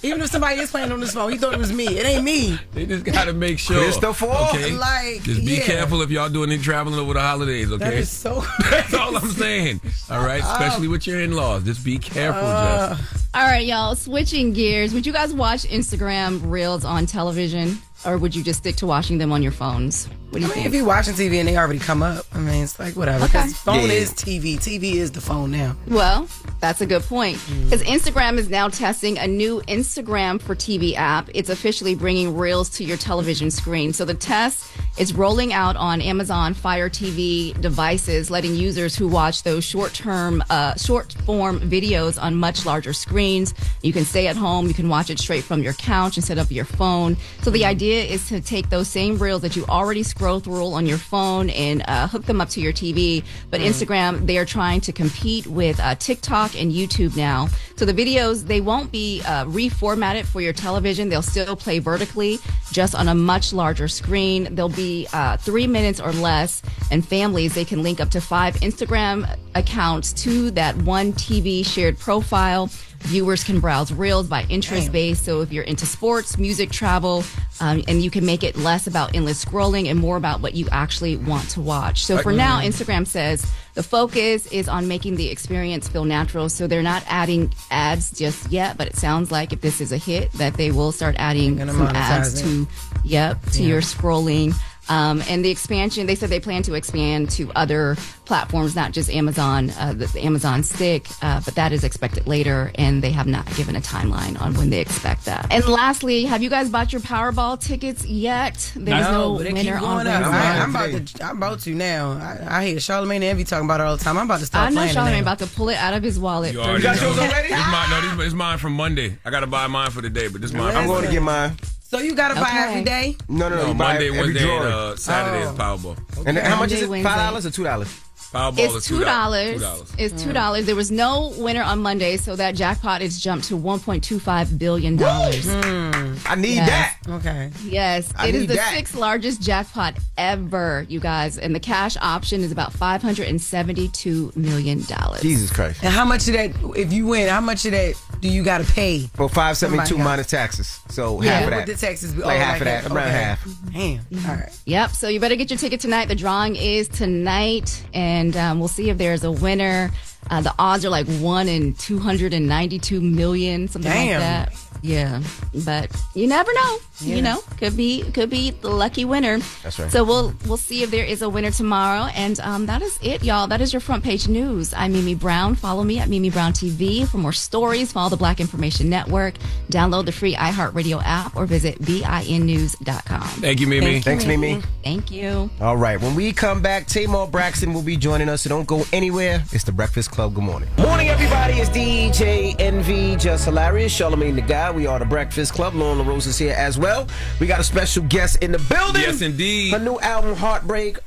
Speaker 9: even if somebody is playing on this phone, he thought it was me. It ain't me.
Speaker 1: They just got to make sure.
Speaker 2: Clear stuff off.
Speaker 1: Okay?
Speaker 9: Like,
Speaker 1: just be careful if y'all doing any traveling over the holidays, okay?
Speaker 9: That is so
Speaker 1: That's all I'm saying. All right? Especially with your in-laws. Just be careful, Jess.
Speaker 3: All right, y'all, switching gears. Would you guys watch Instagram Reels on television, or would you just stick to watching them on your phones? What do you think?
Speaker 9: If you're watching TV and they already come up, it's like whatever. Because phone is TV. TV is the phone now.
Speaker 3: Well, that's a good point. Because Instagram is now testing a new Instagram for TV app. It's officially bringing Reels to your television screen. So the test is rolling out on Amazon Fire TV devices, letting users who watch those short-form videos on much larger screens. You can stay at home. You can watch it straight from your couch instead of your phone. So the idea is to take those same Reels that you already scroll through on your phone and hook them up to your TV. But Instagram, they are trying to compete with TikTok and YouTube now. So the videos, they won't be reformatted for your television. They'll still play vertically, just on a much larger screen. They'll be 3 minutes or less. And families, they can link up to 5 Instagram accounts to that one TV shared profile. Viewers can browse Reels by interest based. So if you're into sports, music, travel, and you can make it less about endless scrolling and more about what you actually want to watch. So for now, Instagram says the focus is on making the experience feel natural. So they're not adding ads just yet, but it sounds like if this is a hit, that they will start adding some ads to your scrolling. And the expansion, they said they plan to expand to other platforms, not just Amazon, the Amazon Stick, but that is expected later, and they have not given a timeline on when they expect that. And lastly, have you guys bought your Powerball tickets yet? There's no winner on Wednesday.
Speaker 9: I'm about to now. I hear Charlamagne and Envy talking about it all the time. I'm about to start playing.
Speaker 3: I know Charlamagne about to pull it out of his wallet.
Speaker 1: You got yours already? It's mine from Monday. I got to buy mine for the day, but this mine.
Speaker 2: I'm going to get mine.
Speaker 9: So you gotta buy every day?
Speaker 2: No.
Speaker 1: Monday, Wednesday, and Saturday is Powerball.
Speaker 2: Okay. And how much is it? $5 or $2?
Speaker 1: Powerball
Speaker 3: is $2. It's $2. There was no winner on Monday, so that jackpot is jumped to $1.25 billion.
Speaker 2: I need that.
Speaker 9: Okay.
Speaker 3: Yes. It is the 6th largest jackpot ever, you guys. And the cash option is about $572 million.
Speaker 2: Jesus Christ.
Speaker 9: And how much of that, if you win, how much of that do you got to pay?
Speaker 2: For $572 minus taxes. So half of that.
Speaker 9: What the taxes be?
Speaker 2: Like half of that. Around half.
Speaker 9: Damn. All right.
Speaker 3: Yep. So you better get your ticket tonight. The drawing is tonight. And we'll see if there's a winner. The odds are like 1 in 292 million, something like that. Yeah, but you never know. Yeah. You know, could be the lucky winner.
Speaker 2: That's right.
Speaker 3: So we'll see if there is a winner tomorrow. And that is it, y'all. That is your front page news. I'm Mimi Brown. Follow me at Mimi Brown TV for more stories. Follow the Black Information Network. Download the free iHeartRadio app or visit BINnews.com.
Speaker 1: Thank you, Mimi.
Speaker 2: Thanks, Mimi.
Speaker 3: Thank you.
Speaker 2: All right. When we come back, Tamar Braxton will be joining us. So don't go anywhere. It's the Breakfast Club. Good morning. Morning, everybody. It's DJ NV, Jess Hilarious, Charlamagne the Guy. We are the Breakfast Club. Loren LoRosa is here as well. We got a special guest in the building.
Speaker 1: Yes, indeed.
Speaker 2: Her new album, Heartbreak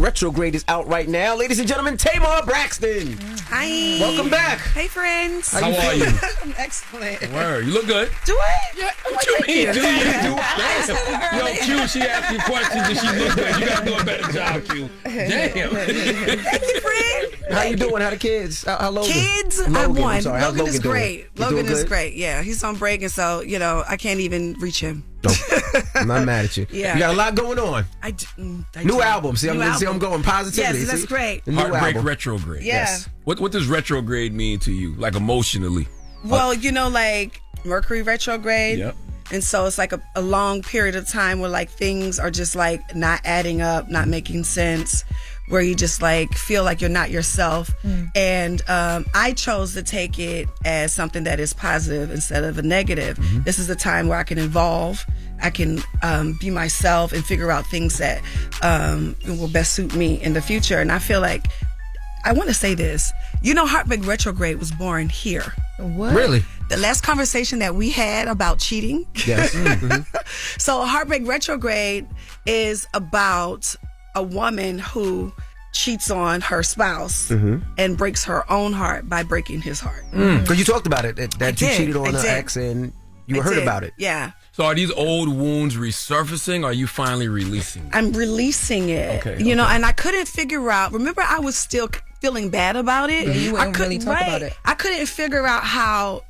Speaker 2: Retrograde, is out right now. Ladies and gentlemen, Tamar Braxton.
Speaker 16: Hi.
Speaker 2: Welcome back.
Speaker 16: Hey, friends.
Speaker 1: How are you?
Speaker 16: I'm excellent.
Speaker 1: Word. You look good.
Speaker 16: Do I?
Speaker 1: Yeah. What you mean? Do you? Yo, Q, she asked you questions and she looked good. You got to do a better job, Q. Damn.
Speaker 16: Thank you, friend.
Speaker 2: How you doing? How the kids? How Logan?
Speaker 16: Kids? I won.
Speaker 2: Logan
Speaker 16: is great. Logan is great. Yeah, he's on break, and so, I can't even reach him.
Speaker 2: No, I'm not mad at you.
Speaker 16: Yeah.
Speaker 2: You got a lot going on.
Speaker 16: I
Speaker 2: new album. See, I'm going positivity.
Speaker 16: Yes, that's great.
Speaker 1: Heartbreak Retrograde.
Speaker 16: Yeah.
Speaker 1: Yes. What does retrograde mean to you, like emotionally?
Speaker 16: Well, like Mercury retrograde.
Speaker 1: Yep.
Speaker 16: And so it's like a long period of time where like things are just like not adding up, not making sense, where you just like feel like you're not yourself. And I chose to take it as something that is positive instead of a negative. This is a time where I can evolve. I can be myself and figure out things that will best suit me in the future. And I feel like, I want to say this. You know, Heartbreak Retrograde was born here.
Speaker 2: What? Really?
Speaker 16: The last conversation that we had about cheating.
Speaker 2: Yes.
Speaker 16: So Heartbreak Retrograde is about a woman who cheats on her spouse and breaks her own heart by breaking his heart.
Speaker 2: Because you talked about it, that you cheated on an
Speaker 16: did.
Speaker 2: ex and you heard about it.
Speaker 16: Yeah.
Speaker 1: So are these old wounds resurfacing, or are you finally releasing them?
Speaker 16: I'm releasing it.
Speaker 1: Okay,
Speaker 16: you know, and I couldn't figure out, remember I was still feeling bad about it.
Speaker 12: Yeah, you wouldn't really talk about it.
Speaker 16: I couldn't figure out how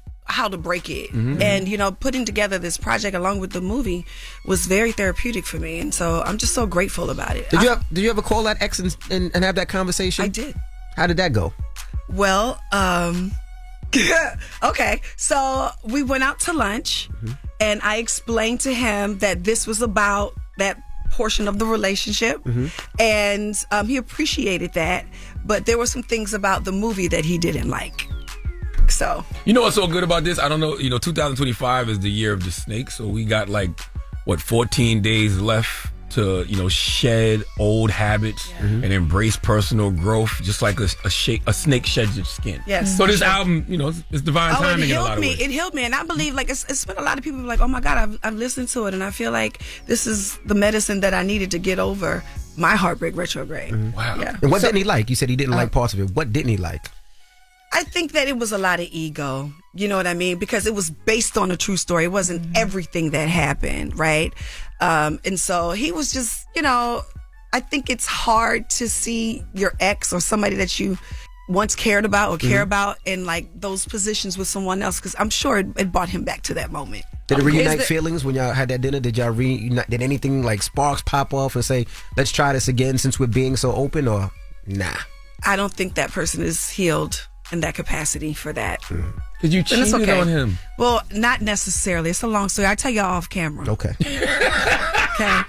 Speaker 16: to break it. And, you know, putting together this project along with the movie was very therapeutic for me. And so I'm just so grateful about it.
Speaker 2: Did you ever call that ex and have that conversation?
Speaker 16: I did.
Speaker 2: How did that go?
Speaker 16: Well, okay. So we went out to lunch and I explained to him that this was about that portion of the relationship. And he appreciated that. But there were some things about the movie that he didn't like. So,
Speaker 1: you know what's so good about this? I don't know. 2025 is the year of the snake. So we got 14 days left to, shed old habits and embrace personal growth, just like a snake sheds its skin.
Speaker 16: Yes.
Speaker 1: So this album, it's divine timing in a lot of ways.
Speaker 16: It healed me. And I believe it's been a lot of people like, oh my God, I've listened to it. And I feel like this is the medicine that I needed to get over my Heartbreak Retrograde.
Speaker 1: Wow.
Speaker 16: Yeah.
Speaker 2: And what didn't he like? You said he didn't like parts of it. What didn't he like?
Speaker 16: I think that it was a lot of ego. You know what I mean? Because it was based on a true story. It wasn't everything that happened, right? And so he was just, I think it's hard to see your ex or somebody that you once cared about or care about in those positions with someone else, because I'm sure it brought him back to that moment.
Speaker 2: Did it reunite feelings when y'all had that dinner? Did y'all did anything like sparks pop off and say, let's try this again since we're being so open, or nah?
Speaker 16: I don't think that person is healed in that capacity for that.
Speaker 1: Did you cheat on him?
Speaker 16: Well, not necessarily. It's a long story. I'll tell y'all off camera.
Speaker 2: Okay.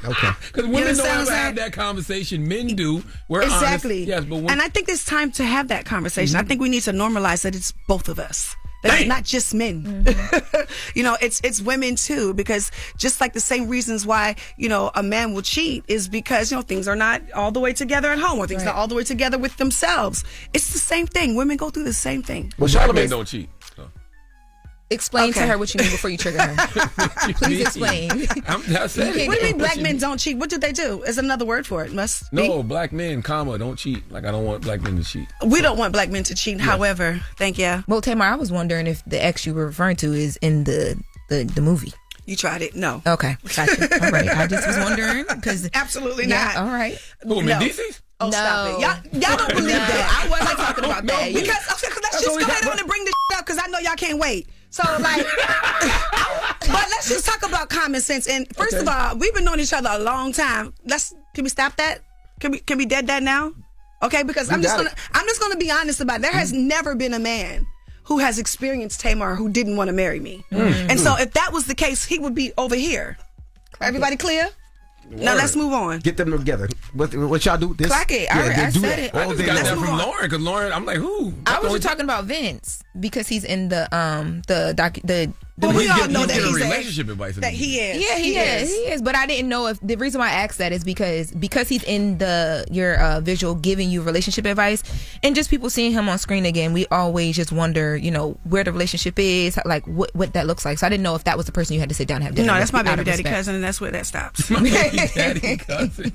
Speaker 16: Okay.
Speaker 1: Because women don't ever have that conversation. Men do. We're
Speaker 16: exactly.
Speaker 1: honest. Yes, but
Speaker 16: and I think it's time to have that conversation. I think we need to normalize that it's both of us. That it's not just men. It's women too, because just like the same reasons why, a man will cheat is because, things are not all the way together at home, or things not all the way together with themselves. It's the same thing. Women go through the same thing.
Speaker 1: Well, Charlamagne don't cheat. So.
Speaker 12: Explain to her what you mean before you trigger her. Please explain.
Speaker 1: I said
Speaker 16: what do you mean black men don't cheat? What do they do? Is another word for it.
Speaker 1: No, black men, don't cheat. I don't want black men to cheat.
Speaker 16: We don't want black men to cheat. Yes. However, thank you.
Speaker 12: Well, Tamar, I was wondering if the ex you were referring to is in the movie.
Speaker 16: You tried it? No.
Speaker 12: Okay. Gotcha. All right. I just was wondering because
Speaker 16: absolutely not.
Speaker 12: All right.
Speaker 1: Who, Medicis?
Speaker 16: Oh,
Speaker 12: no.
Speaker 16: Stop it. Y'all don't believe that.
Speaker 12: I wasn't talking about that.
Speaker 16: Because let's just go ahead on and bring this up, because I know y'all can't wait. So but let's just talk about common sense. And first of all, we've been knowing each other a long time. Can we stop that? Can we dead that now? Okay, because I'm just gonna be honest about it. There has never been a man who has experienced Tamar who didn't want to marry me. And so if that was the case, he would be over here. Everybody clear? Now let's move on.
Speaker 2: Get them together. What y'all do? This?
Speaker 12: Clock it. I said it.
Speaker 1: I just got that from Loren, because Loren, I'm like, who?
Speaker 12: I was just talking about Vince because he's in the
Speaker 16: well, we all know that
Speaker 1: he's
Speaker 16: he's
Speaker 1: relationship advice.
Speaker 16: That he is.
Speaker 12: Yeah, he is. But I didn't know if the reason why I asked that is because he's in your visual giving you relationship advice, and just people seeing him on screen again, we always just wonder, where the relationship is, like what that looks like. So I didn't know if that was the person you had to sit down and have dinner.
Speaker 16: No, that's my baby daddy
Speaker 12: respect.
Speaker 16: cousin, and that's where that stops.
Speaker 1: My baby daddy cousin.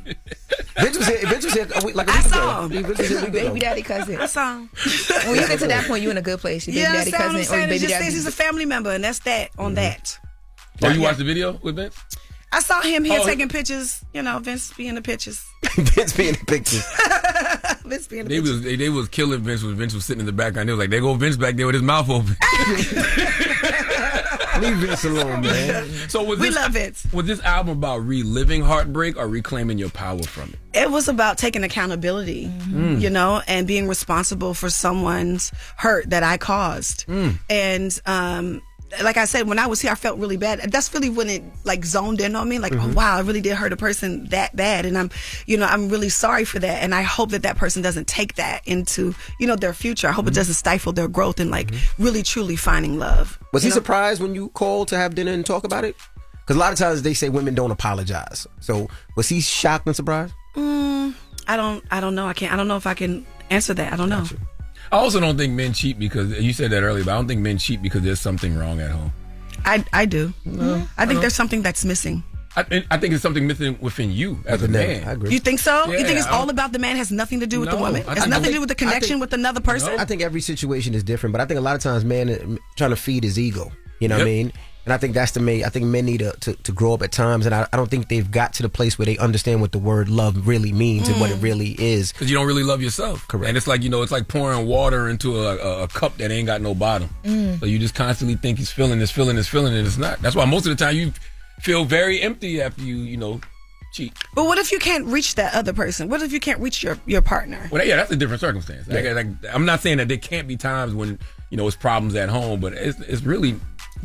Speaker 2: Vince was here like a
Speaker 16: I
Speaker 2: week
Speaker 16: saw
Speaker 2: ago.
Speaker 16: him.
Speaker 12: Baby daddy cousin.
Speaker 16: I saw him.
Speaker 12: When you get to that point, you in a good place. Your baby daddy cousin or your baby
Speaker 16: just
Speaker 12: daddy.
Speaker 16: says he's a family member, and that's that on that.
Speaker 1: Oh, you watched the video with Vince?
Speaker 16: I saw him here taking pictures. Vince being the pictures.
Speaker 2: Vince being the pictures.
Speaker 16: Vince being the pictures.
Speaker 1: They was killing Vince when Vince was sitting in the background. They was like, there go Vince back there with his mouth open.
Speaker 2: Leave Vince alone, man.
Speaker 1: So
Speaker 16: we love Vince.
Speaker 1: Was this album about reliving heartbreak or reclaiming your power from it?
Speaker 16: It was about taking accountability, and being responsible for someone's hurt that I caused. And like I said, when I was here, I felt really bad. That's really when it like zoned in on me. Like, oh wow, I really did hurt a person that bad, and I'm really sorry for that. And I hope that person doesn't take that into their future. I hope it doesn't stifle their growth and like really truly finding love.
Speaker 2: Was he surprised when you called to have dinner and talk about it? Because a lot of times they say women don't apologize. So was he shocked and surprised?
Speaker 16: I don't know. I don't know if I can answer that. I don't know.
Speaker 1: I also don't think men cheat because you said that earlier, but I don't think men cheat because there's something wrong at home.
Speaker 16: I do. I think there's something that's missing.
Speaker 1: I think it's something missing within you as a man.
Speaker 2: I agree.
Speaker 16: You think so?
Speaker 1: Yeah,
Speaker 16: you think it's all about the man, has nothing to do with the woman? It has nothing to do with the connection with another person?
Speaker 2: I think every situation is different, but I think a lot of times man trying to feed his ego. You know what I mean? And I think that's the main. I think men need to grow up at times, and I don't think they've got to the place where they understand what the word love really means and what it really is.
Speaker 1: Because you don't really love yourself.
Speaker 2: Correct.
Speaker 1: And it's like it's like pouring water into a cup that ain't got no bottom. So you just constantly think he's filling this, and it's not. That's why most of the time you feel very empty after you cheat.
Speaker 16: But what if you can't reach that other person? What if you can't reach your partner?
Speaker 1: Well, yeah, that's a different circumstance.
Speaker 2: Yeah.
Speaker 1: Like, I'm not saying that there can't be times when it's problems at home, but it's really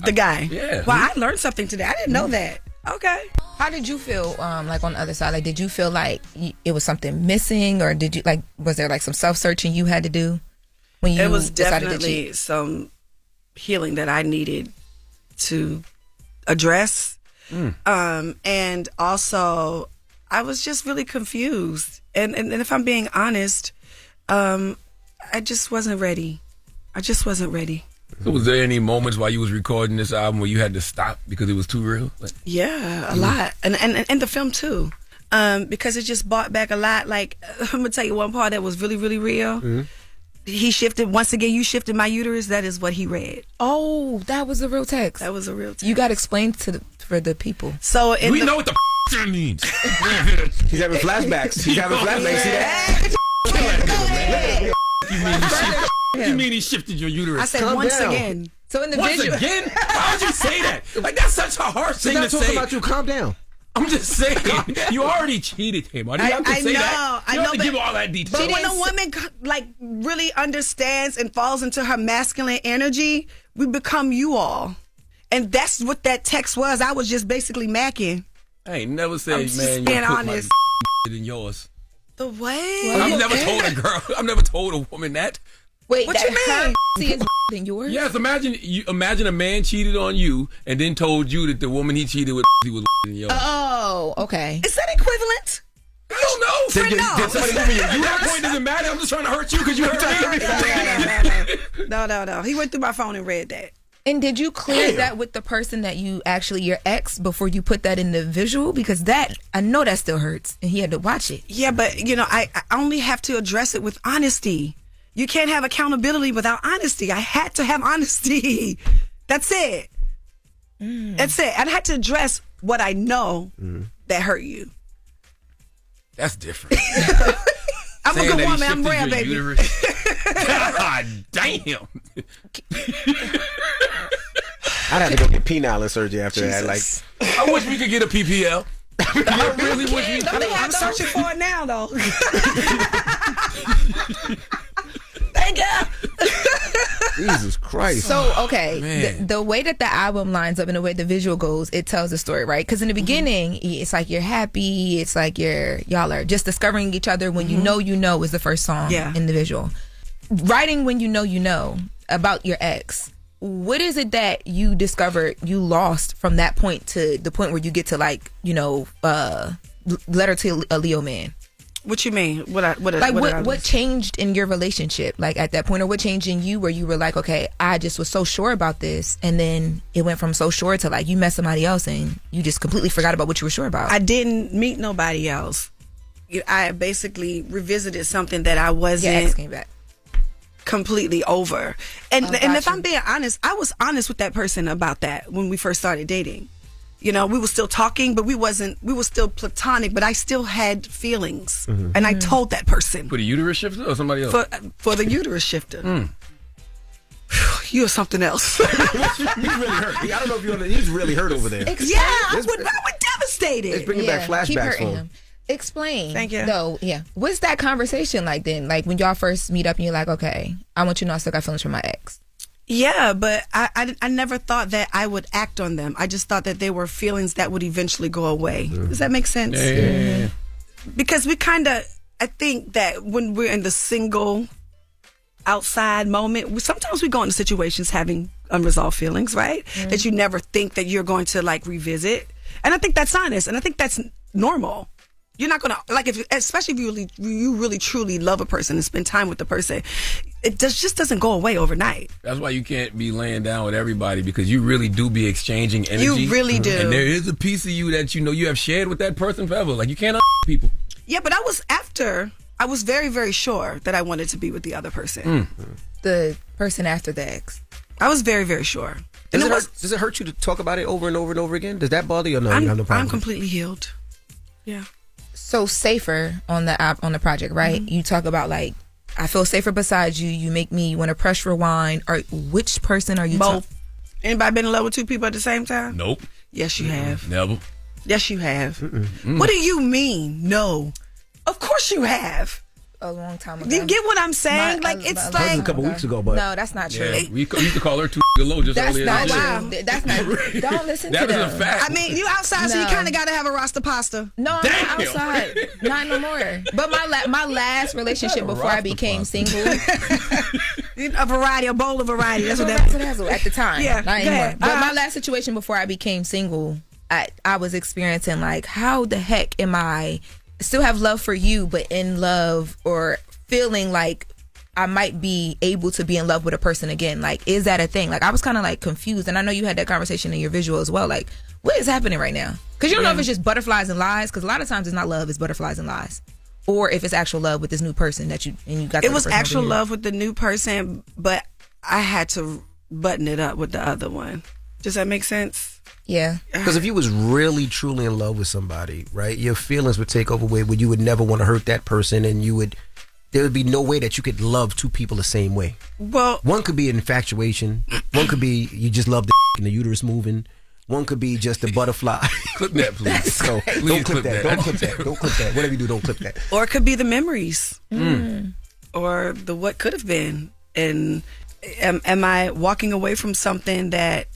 Speaker 16: the guy.
Speaker 1: Yeah.
Speaker 16: Well, I learned something today. I didn't know that. Okay.
Speaker 12: How did you feel, like on the other side? Like, did you feel like it was something missing, or did you was there like some self-searching you had to do when you
Speaker 16: It was
Speaker 12: decided to
Speaker 16: definitely
Speaker 12: cheat?
Speaker 16: some healing that I needed to address. And also, I was just really confused. And if I'm being honest, I just wasn't ready.
Speaker 1: So was there any moments while you was recording this album where you had to stop because it was too real?
Speaker 16: Yeah, a lot. And the film too. Because it just brought back a lot. Like, I'm gonna tell you one part that was really, really real. He shifted, once again, you shifted my uterus. That is what he read.
Speaker 12: Oh, that was a real text.
Speaker 16: That was a real text.
Speaker 12: You got to explain for the people.
Speaker 16: So
Speaker 1: we know what the that means.
Speaker 2: He's having flashbacks. See that?
Speaker 1: You mean he shifted your uterus?
Speaker 16: I said once again.
Speaker 12: So in the
Speaker 1: Once
Speaker 12: visual,
Speaker 1: again? Why would you say that? Like, that's such a harsh thing to
Speaker 2: He's not talking
Speaker 1: say.
Speaker 2: about you. Calm down.
Speaker 1: I'm just saying, you already cheated him. You have to say that. You have to give all that detail.
Speaker 16: But when a woman really understands and falls into her masculine energy, we become you all. And that's what that text was. I was just basically macking.
Speaker 1: I ain't never said,
Speaker 16: I'm just
Speaker 1: man, you
Speaker 16: being
Speaker 1: put
Speaker 16: honest.
Speaker 1: my in yours.
Speaker 16: The what?
Speaker 1: I've never told a girl. I've never told a woman that.
Speaker 12: wait,
Speaker 16: What you mean?
Speaker 12: Is than yours?
Speaker 1: Yes, imagine a man cheated on you and then told you that the woman he cheated with was in yours.
Speaker 12: Oh, okay.
Speaker 16: Is that equivalent?
Speaker 1: I don't know.
Speaker 2: Did somebody move in your
Speaker 1: That
Speaker 2: uterus?
Speaker 1: point doesn't matter. I'm just trying to hurt you because you hurt me.
Speaker 16: No. He went through my phone and read that.
Speaker 12: And did you clear that with the person that you actually, your ex, before you put that in the visual? Because that, I know that still hurts, and he had to watch it.
Speaker 16: Yeah, but I only have to address it with honesty. You can't have accountability without honesty. I had to have honesty. That's it. That's it. I had to address what I know that hurt you.
Speaker 1: That's different.
Speaker 16: I'm a
Speaker 1: Saying
Speaker 16: good
Speaker 1: that he
Speaker 16: woman. I'm
Speaker 1: shifted
Speaker 16: rare,
Speaker 1: your
Speaker 16: baby.
Speaker 1: uterus. God damn.
Speaker 2: I'd have to go get penile surgery after that. Like,
Speaker 1: I wish we could get a PPL. I really wish we could.
Speaker 16: I'm searching for it now, though. Thank you.
Speaker 2: Jesus Christ.
Speaker 12: So, okay, the way that the album lines up and the way the visual goes, it tells the story, right? Because in the beginning, it's like you're happy. It's like y'all are just discovering each other. When you know is the first song in the visual. Writing when you know about your ex. What is it that you discovered you lost from that point to the point where you get to Letter to a Leo Man?
Speaker 16: What you mean?
Speaker 12: What changed in your relationship at that point, or what changed in you where you were like, okay, I just was so sure about this, and then it went from so sure to you met somebody else and you just completely forgot about what you were sure about?
Speaker 16: I didn't meet nobody else. I basically revisited something that I wasn't.
Speaker 12: Your ex came back.
Speaker 16: Completely over. And if
Speaker 12: gotcha.
Speaker 16: I'm being honest, I was honest with that person about that when we first started dating. We were still talking, but we were still platonic, but I still had feelings. And I told that person.
Speaker 1: For the uterus shifter or somebody else?
Speaker 16: For the uterus shifter. You're something else.
Speaker 2: He's really hurt. I don't know if you know. He's really hurt over there.
Speaker 16: I would devastated.
Speaker 2: It's bringing back
Speaker 12: keep
Speaker 2: flashbacks
Speaker 12: hurting
Speaker 2: for him.
Speaker 12: him. Explain.
Speaker 16: Thank you.
Speaker 12: Though, what's that conversation like then? Like when y'all first meet up and you're like, okay, I want you to know I still got feelings for my ex.
Speaker 16: Yeah, but I never thought that I would act on them. I just thought that they were feelings that would eventually go away. Does that make sense?
Speaker 1: Yeah.
Speaker 16: Because I think that when we're in the single outside moment, sometimes we go into situations having unresolved feelings, right? That you never think that you're going to like revisit. And I think that's honest. And I think that's normal. You're not going to, like, especially if you really truly love a person and spend time with the person, it just doesn't go away overnight.
Speaker 1: That's why you can't be laying down with everybody, because you really do be exchanging energy.
Speaker 16: You really do.
Speaker 1: And there is a piece of you that you have shared with that person forever. Like, you can't people.
Speaker 16: Yeah, but I was very, very sure that I wanted to be with the other person.
Speaker 12: The person after the ex.
Speaker 16: I was very, very sure.
Speaker 2: Does it hurt you to talk about it over and over and over again? Does that bother you or no? You have no problem?
Speaker 16: I'm completely healed. Yeah.
Speaker 12: So safer on the project, right? You talk about like, I feel safer beside you. You make me want to press rewind. Or which person are you?
Speaker 16: Both. Anybody been in love with two people at the same time?
Speaker 1: Nope.
Speaker 16: Yes, you have.
Speaker 1: Never.
Speaker 16: Yes, you have. What do you mean? No. Of course you have.
Speaker 12: A long time ago.
Speaker 16: You get what I'm saying? It's like
Speaker 2: a couple weeks ago, but
Speaker 12: no, that's not true.
Speaker 1: Yeah, we used to call her too low just
Speaker 12: that's
Speaker 1: earlier.
Speaker 12: Not
Speaker 1: this
Speaker 12: true.
Speaker 1: year.
Speaker 12: That's not. Don't listen
Speaker 1: that
Speaker 12: to
Speaker 1: them.
Speaker 12: them.
Speaker 1: That is a fact.
Speaker 16: I mean, you outside, so you kind of got to have a Rasta pasta.
Speaker 12: No, I'm not outside. Not no more. But my last relationship before I became single,
Speaker 16: a bowl of variety. That's what
Speaker 12: that was at the time.
Speaker 16: Yeah,
Speaker 12: not anymore. But my last situation before I became single, I was experiencing like, how the heck am I still have love for you, but in love or feeling like I might be able to be in love with a person again? Like, is that a thing? Like, I was kind of like confused, and I know you had that conversation in your visual as well. Like, what is happening right now? Because you don't know if it's just butterflies and lies. Because a lot of times it's not love; it's butterflies and lies. Or if it's actual love with this new person that you got.
Speaker 16: It was actual love with the new person, but I had to button it up with the other one. Does that make sense?
Speaker 12: Yeah.
Speaker 2: Because if you was really truly in love with somebody, right, your feelings would take over where you would never want to hurt that person, and there would be no way that you could love two people the same way.
Speaker 16: Well,
Speaker 2: one could be an infatuation. One could be you just love the and the uterus moving. One could be just a butterfly.
Speaker 1: Clip that, please.
Speaker 2: So don't clip that. Don't clip that. Don't clip that. Whatever you do, don't clip that.
Speaker 16: Or it could be the memories. Or the what could have been. And am I walking away from something that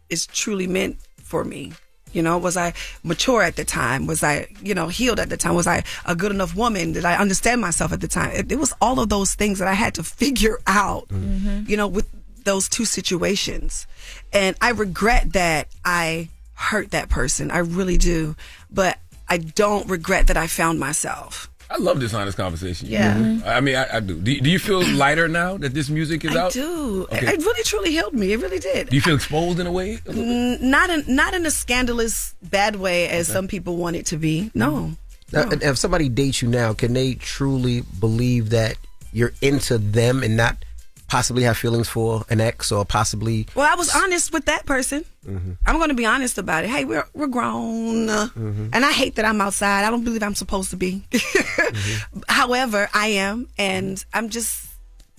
Speaker 16: is truly meant for me? You know, was I mature at the time? Was I, healed at the time? Was I a good enough woman? Did I understand myself at the time? It was all of those things that I had to figure out, with those two situations. And I regret that I hurt that person. I really do. But I don't regret that I found myself.
Speaker 1: I love this honest conversation.
Speaker 16: Yeah.
Speaker 1: I mean, I do. Do you feel lighter now that this music is out?
Speaker 16: I do.
Speaker 1: Okay.
Speaker 16: It really, truly helped me. It really did.
Speaker 1: Do you feel exposed in a way?
Speaker 16: Not in a scandalous, bad way as some people want it to be. No.
Speaker 2: Now, if somebody dates you now, can they truly believe that you're into them and not possibly have feelings for an ex or possibly?
Speaker 16: Well, I was honest with that person. I'm going to be honest about it. Hey, we're grown, and I hate that I'm outside. I don't believe I'm supposed to be. However, I am, and I'm just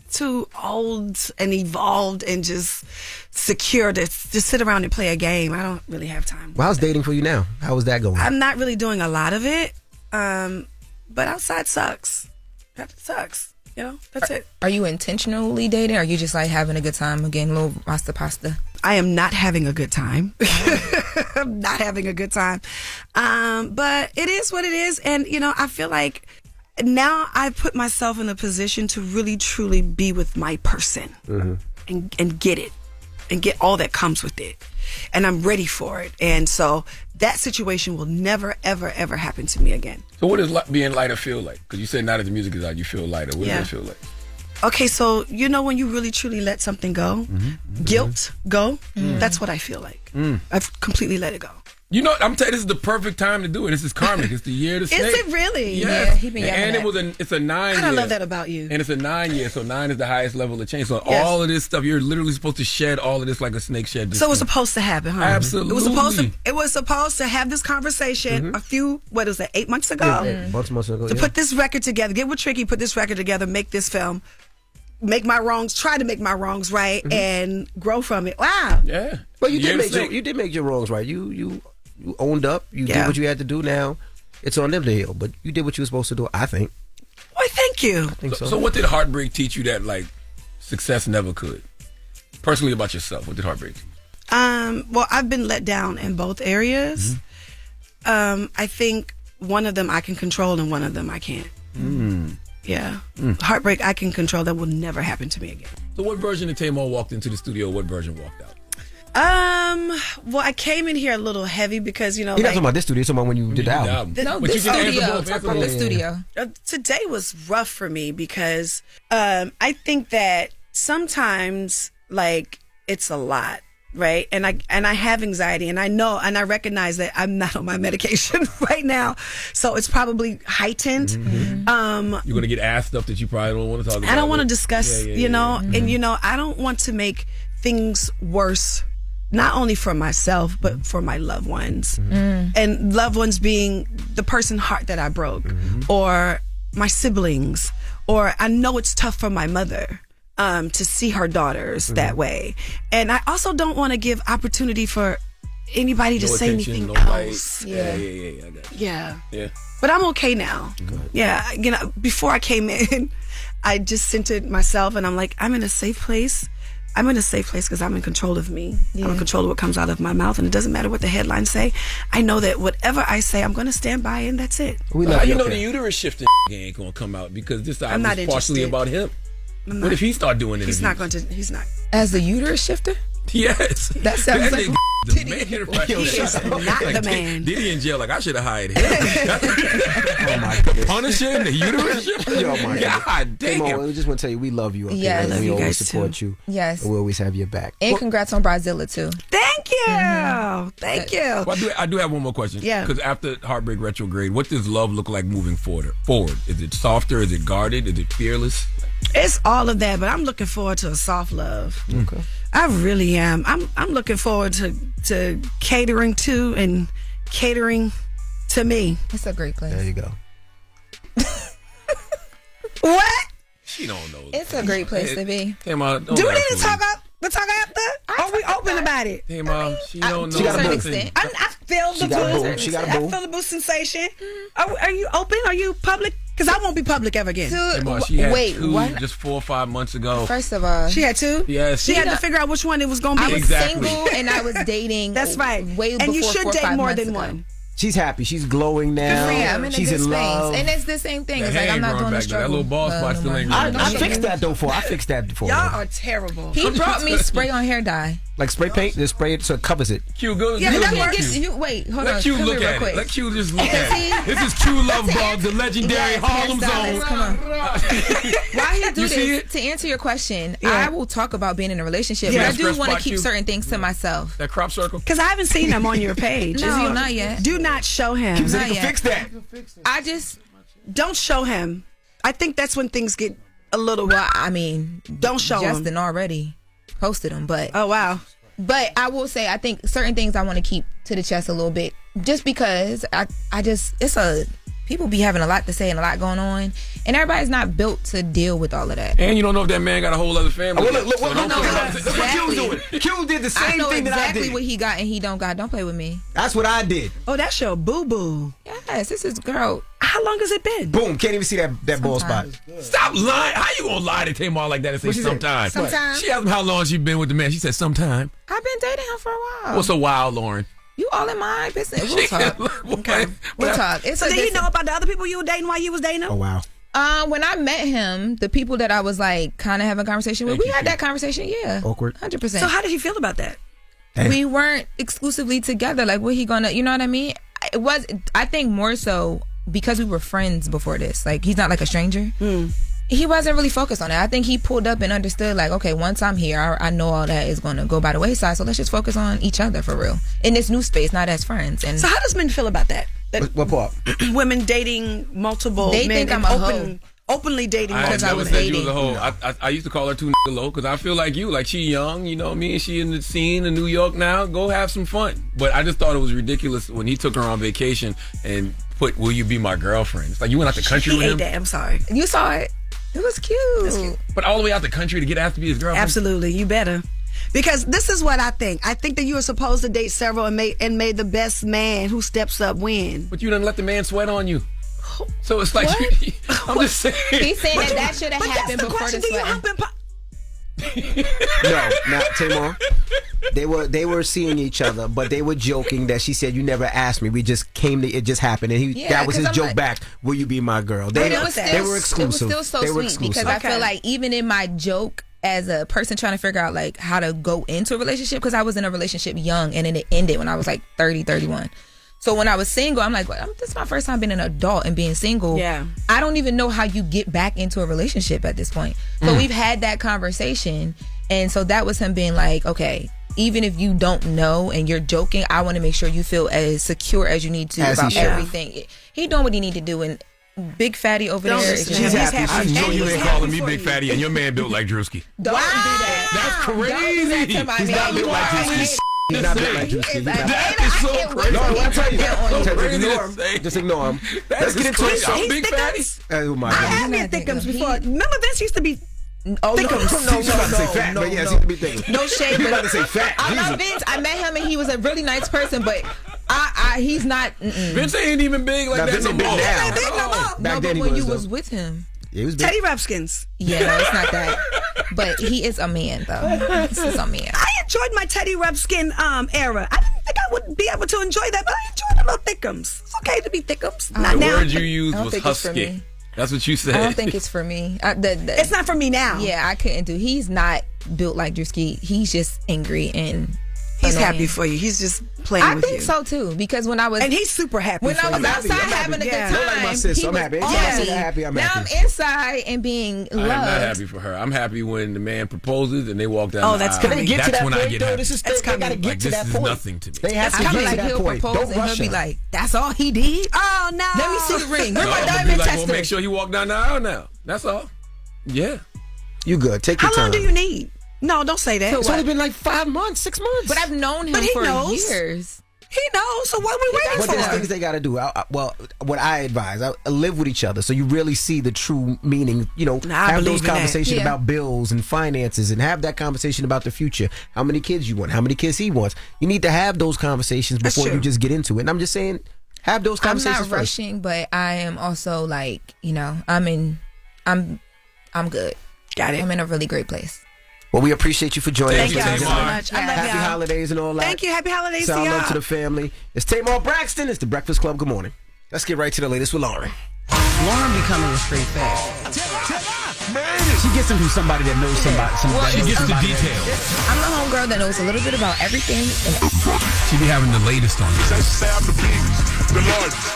Speaker 16: too old and evolved and just secure to just sit around and play a game. I don't really have time.
Speaker 2: Well, how's dating for you now? How is that going?
Speaker 16: I'm not really doing a lot of it, but outside sucks. That sucks. That's it.
Speaker 12: Are you intentionally dating, or are you just like having a good time again, a little Rasta pasta?
Speaker 16: I am not having a good time. I'm not having a good time. But it is what it is. And, I feel like now I put myself in a position to really, truly be with my person and get it and get all that comes with it. And I'm ready for it. And so that situation will never, ever, ever happen to me again.
Speaker 1: So what does being lighter feel like? Because you said now that the music is out, you feel lighter. What does that feel like?
Speaker 16: Okay, so when you really, truly let something go, guilt go, that's what I feel like. I've completely let it go.
Speaker 1: I'm telling you, this is the perfect time to do it. This is karmic. It's the year to snake.
Speaker 16: Is it really?
Speaker 1: Yes.
Speaker 12: Yeah, he been
Speaker 1: and it's a 9 year.
Speaker 16: I love that about you.
Speaker 1: And it's a 9 year, so 9 is the highest level of change. So
Speaker 16: Yes.
Speaker 1: all of this stuff, you're literally supposed to shed all of this like a snake shed.
Speaker 16: So it was supposed to happen, huh?
Speaker 1: Absolutely.
Speaker 16: It was supposed to have this conversation a few, 8 months ago?
Speaker 2: Months ago.
Speaker 16: To put this record together, get with Tricky, put this record together, make this film, try to make my wrongs right, and grow from it. Wow.
Speaker 1: Yeah.
Speaker 2: Well, you did make your wrongs right. You owned up. You did what you had to do. Now it's on them to heal. But you did what you were supposed to do, I think.
Speaker 16: Why, thank you.
Speaker 2: I think so.
Speaker 1: So what did heartbreak teach you that like success never could? Personally, about yourself, what did heartbreak you?
Speaker 16: Well, I've been let down in both areas. I think one of them I can control and one of them I can't. Yeah. Heartbreak I can control. That will never happen to me again.
Speaker 1: So what version of Tamar walked into the studio? What version walked out?
Speaker 16: Well, I came in here a little heavy because,
Speaker 2: You're not talking about this studio. You're talking about when you did the album.
Speaker 12: No, this studio. Talk about the studio.
Speaker 16: Today was rough for me because I think that sometimes, like, it's a lot. Right. And I have anxiety, and I know, and I recognize that I'm not on my medication right now. So it's probably heightened.
Speaker 1: You're going to get asked stuff that you probably don't want to talk about.
Speaker 16: I don't want to discuss, and I don't want to make things worse, not only for myself, but for my loved ones. And loved ones being the person's heart that I broke, or my siblings, or I know it's tough for my mother. To see her daughters that way. And I also don't want to give opportunity for anybody to say anything else. Yeah. But I'm okay now. Yeah. Before I came in, I just centered myself and I'm like, I'm in a safe place. I'm in a safe place because I'm in control of me. I'm in control of what comes out of my mouth, and it doesn't matter what the headlines say. I know that whatever I say, I'm going to stand by, and that's it.
Speaker 1: The uterus shifting ain't going to come out because this album is partially about him. What if he start doing it?
Speaker 16: He's not going to. He's not.
Speaker 12: As the uterus shifter?
Speaker 1: Yes.
Speaker 12: That sounds like
Speaker 1: the man.
Speaker 16: He is not the man.
Speaker 1: Diddy in jail. Like, I should have hired him. Oh my God. The Punisher and the uterus shifter.
Speaker 2: Oh my
Speaker 1: God damn.
Speaker 2: Come on, we just want to tell you we love you. Okay?
Speaker 12: Yes.
Speaker 2: We
Speaker 16: you
Speaker 2: always
Speaker 16: guys
Speaker 2: support
Speaker 16: too.
Speaker 2: you.
Speaker 12: Yes.
Speaker 2: And we always have your back.
Speaker 12: And congrats on Brazilla too.
Speaker 16: Thank you. Thank you.
Speaker 1: Well, I do have one more question.
Speaker 16: Yeah.
Speaker 1: Because after Heartbreak Retrograde, what does love look like moving forward? Is it softer? Is it guarded? Is it fearless?
Speaker 16: It's all of that, but I'm looking forward to a soft love.
Speaker 2: Okay.
Speaker 16: I really am. I'm looking forward to catering to and catering to me.
Speaker 12: It's a great place.
Speaker 2: There you go.
Speaker 16: What?
Speaker 1: She don't know.
Speaker 12: It's a great place to be.
Speaker 1: Hey, Ma,
Speaker 16: Do we need to talk after? Are we open about it?
Speaker 1: Hey, Ma, she don't know.
Speaker 2: She got a
Speaker 1: nothing.
Speaker 16: I feel the boo.
Speaker 2: She got a boo.
Speaker 16: I feel the boo sensation. Are you open? Are you public? Because I won't be public ever again.
Speaker 1: Hey, Ma, she had two
Speaker 12: what?
Speaker 1: just 4 or 5 months ago.
Speaker 12: First of all,
Speaker 16: She had two?
Speaker 1: Yes.
Speaker 16: She had to figure out which one it was going to be.
Speaker 12: I was single and I was dating.
Speaker 16: That's right.
Speaker 12: Way
Speaker 16: and you
Speaker 12: before
Speaker 16: should
Speaker 12: 4 or
Speaker 16: date
Speaker 12: 5
Speaker 16: more
Speaker 12: months
Speaker 16: than
Speaker 12: ago.
Speaker 16: one.
Speaker 2: She's happy. She's glowing now.
Speaker 12: Yeah, I'm in a
Speaker 2: She's
Speaker 12: good
Speaker 2: in
Speaker 12: space.
Speaker 2: love.
Speaker 12: And it's the same thing. It's
Speaker 1: That
Speaker 12: like I'm
Speaker 1: ain't
Speaker 12: not
Speaker 1: growing
Speaker 12: doing the
Speaker 1: back there. That
Speaker 12: struggle.
Speaker 1: little bald spot
Speaker 12: no
Speaker 1: still
Speaker 12: more.
Speaker 1: ain't
Speaker 2: I
Speaker 1: growing.
Speaker 2: fixed that though I fixed that for
Speaker 16: Y'all
Speaker 2: her.
Speaker 16: are terrible.
Speaker 12: He brought me spray on hair dye.
Speaker 2: Like spray paint, just spray it so it covers it.
Speaker 1: Q, go.
Speaker 16: Yeah,
Speaker 1: go
Speaker 16: that
Speaker 1: look
Speaker 16: works.
Speaker 1: at Q.
Speaker 12: Wait, hold
Speaker 1: Let
Speaker 12: on.
Speaker 1: Q
Speaker 12: Come
Speaker 1: look
Speaker 12: here real
Speaker 1: at
Speaker 12: quick.
Speaker 1: it. Let Q just look at
Speaker 12: See?
Speaker 1: it. This is Q Love Blog, the legendary
Speaker 12: Yes,
Speaker 1: Harlem
Speaker 12: hairstylist.
Speaker 1: Zone.
Speaker 12: Come on. While he do
Speaker 1: You see
Speaker 12: this,
Speaker 1: it?
Speaker 12: to answer your question, I will talk about being in a relationship,
Speaker 1: Yeah.
Speaker 12: but I do
Speaker 1: Stress
Speaker 12: want to
Speaker 1: spot
Speaker 12: keep
Speaker 1: Q.
Speaker 12: certain things to myself.
Speaker 1: That crop circle.
Speaker 16: Because I haven't seen him on your page.
Speaker 12: No,
Speaker 16: Is he
Speaker 12: not yet.
Speaker 16: Do not show him.
Speaker 12: Not yet.
Speaker 2: Fix that.
Speaker 12: I just
Speaker 16: Don't show him. I think that's when things get a little.
Speaker 12: Well, I mean,
Speaker 16: don't show him.
Speaker 12: Justin already posted them, but
Speaker 16: oh wow.
Speaker 12: But I will say, I think certain things I want to keep to the chest a little bit, just because I just people be having a lot to say and a lot going on, and everybody's not built to deal with all of that.
Speaker 1: And you don't know if that man got a whole other family.
Speaker 2: Look what
Speaker 1: Q
Speaker 2: doing. Q did the same thing that I
Speaker 12: exactly
Speaker 2: did.
Speaker 12: what he got and he don't got. Don't play with me.
Speaker 2: That's what I did.
Speaker 16: Oh, that's your boo boo.
Speaker 12: Yes, this is girl.
Speaker 16: How long has it been?
Speaker 2: Boom, can't even see that bald spot.
Speaker 1: Stop lying. How you gonna lie to Tamar like that and say sometime?
Speaker 12: Sometime.
Speaker 1: She asked him how long she been with the man. She said sometime.
Speaker 12: I've been dating him for a while.
Speaker 1: What's a while, Loren?
Speaker 12: You all in my business. We'll talk.
Speaker 1: Okay.
Speaker 12: We'll talk.
Speaker 16: So did he know about the other people you were dating while you was dating him?
Speaker 2: Oh wow.
Speaker 12: When I met him, the people that I was like kind of having a conversation with, we had that conversation. Yeah,
Speaker 2: awkward.
Speaker 12: 100%.
Speaker 16: So how did he feel about that?
Speaker 12: We weren't exclusively together. Like, what he gonna? You know what I mean? It was. I think more so because we were friends before this. Like, he's not like a stranger. He wasn't really focused on it. I think he pulled up and understood, like, okay, once I'm here, I know all that is going to go by the wayside, so let's just focus on each other for real. In this new space, not as friends. And
Speaker 16: so how does men feel about that?
Speaker 2: What part?
Speaker 16: Women dating multiple
Speaker 12: they
Speaker 16: men
Speaker 12: think I'm
Speaker 16: and
Speaker 12: a hoe.
Speaker 16: Openly dating
Speaker 1: I
Speaker 16: multiple
Speaker 1: never
Speaker 16: men.
Speaker 1: said you was a hoe. I used to call her too low because I feel like you. Like, she young, you know what I mean? She in the scene in New York now. Go have some fun. But I just thought it was ridiculous when he took her on vacation and put, will you be my girlfriend? It's like, you went out the country
Speaker 16: He
Speaker 1: with
Speaker 16: ate
Speaker 1: him?
Speaker 16: that. I'm sorry.
Speaker 12: You saw it. It was cute.
Speaker 16: That's cute.
Speaker 1: But all the way out the country to get asked to be his girlfriend?
Speaker 16: Absolutely. You better. Because this is what I think. I think that you are supposed to date several and may the best man who steps up win.
Speaker 1: But you didn't let the man sweat on you. So it's like, I'm just saying.
Speaker 12: He's saying that should have happened before the sweating.
Speaker 2: No, not Tamar. They were seeing each other, but they were joking that she said, "You never asked me. We just came to. It just happened." And that was his joke back. Will you be my girl? They were exclusive.
Speaker 12: It was still so sweet because I feel like even in my joke, as a person trying to figure out like how to go into a relationship, because I was in a relationship young and then it ended when I was like 30, 31. So when I was single, I'm like, well, this is my first time being an adult and being single.
Speaker 16: Yeah.
Speaker 12: I don't even know how you get back into a relationship at this point. So we've had that conversation. And so that was him being like, okay, even if you don't know and you're joking, I want to make sure you feel as secure as you need to about everything. He doing what he need to do. And Big Fatty over there.
Speaker 1: He's happy. I know you ain't calling me Big Fatty, and your man built like Drewski.
Speaker 12: Don't do that.
Speaker 1: That's crazy.
Speaker 12: He's not
Speaker 2: built like Drewski. He's not built like Drewski.
Speaker 1: That is so crazy.
Speaker 2: No, I'll tell you. Just ignore him. Let's get into it.
Speaker 1: I'm Big Fatty.
Speaker 2: Oh my
Speaker 16: I
Speaker 2: God.
Speaker 16: had me at Thickums before. Remember Vince used to be Thickums.
Speaker 2: No, you about to say fat, but yes, he could be Thickums.
Speaker 12: No shade.
Speaker 2: You about to say fat.
Speaker 12: I love Vince. I met him and he was a really nice person, but he's not.
Speaker 1: Vince ain't even big like that no more.
Speaker 12: No, but when you was with him.
Speaker 2: Yeah, he was big.
Speaker 16: Teddy Ruxpins.
Speaker 12: Yeah, no, it's not that. But he is a man, though. This is a man.
Speaker 16: I enjoyed my Teddy Ruxpin era. I didn't think I would be able to enjoy that, but I enjoyed a little Thickums. It's okay to be Thickums.
Speaker 1: The word you used was husky. That's what you said.
Speaker 12: I don't think it's for me.
Speaker 16: It's not for me now.
Speaker 12: Yeah, I couldn't do. He's not built like Drewski. He's just angry and
Speaker 16: he's
Speaker 12: annoying.
Speaker 16: happy for you. He's just playing with you.
Speaker 12: I think so too, because when I was
Speaker 16: and he's super happy.
Speaker 12: When I was outside having a good time,
Speaker 2: Don't like my sis, I'm happy. I'm
Speaker 12: now
Speaker 2: happy.
Speaker 12: I'm inside and being loved.
Speaker 1: I'm not happy for her. I'm happy when the man proposes and they walk down.
Speaker 16: Oh, that's coming.
Speaker 1: That's when I get happy.
Speaker 2: This is they gotta get to that point.
Speaker 1: This is nothing to me.
Speaker 2: They have to get to that
Speaker 12: he'll
Speaker 2: point.
Speaker 12: propose and he'll be like, "That's all he did."
Speaker 16: Oh no!
Speaker 12: Let me see the ring. Where's my
Speaker 1: I'm gonna be
Speaker 12: diamond
Speaker 1: like,
Speaker 12: tester?
Speaker 1: well, make sure he walk down the aisle now. That's all. Yeah.
Speaker 2: You good? Take your
Speaker 16: time. How long do you need? No, don't say that.
Speaker 2: It's only been like 5 months, 6 months.
Speaker 12: But I've known him for years.
Speaker 16: He knows. So what are we waiting for?
Speaker 2: There's things they got to do. Well, what I advise, live with each other so you really see the true meaning. You know, have those conversations about bills and finances, and have that conversation about the future. How many kids you want? How many kids he wants? You need to have those conversations before you just get into it. And I'm just saying, have those conversations.
Speaker 12: I'm not rushing, but I am also like, you know, I'm good.
Speaker 16: Got it.
Speaker 12: I'm in a really great place.
Speaker 2: Well, we appreciate you for joining us.
Speaker 16: Thank you so much. I love
Speaker 2: Happy
Speaker 16: y'all.
Speaker 2: holidays and all that.
Speaker 16: Thank you. Happy holidays to
Speaker 2: Sound
Speaker 16: y'all.
Speaker 2: love to the family. It's Tamar Braxton. It's the Breakfast Club. Good morning. Let's get right to the latest with Loren.
Speaker 9: Loren becoming a straight fag.
Speaker 13: She gets them from somebody that knows somebody.
Speaker 1: She gets the details.
Speaker 12: I'm the homegirl that knows a little bit about everything.
Speaker 1: She be having the latest on this.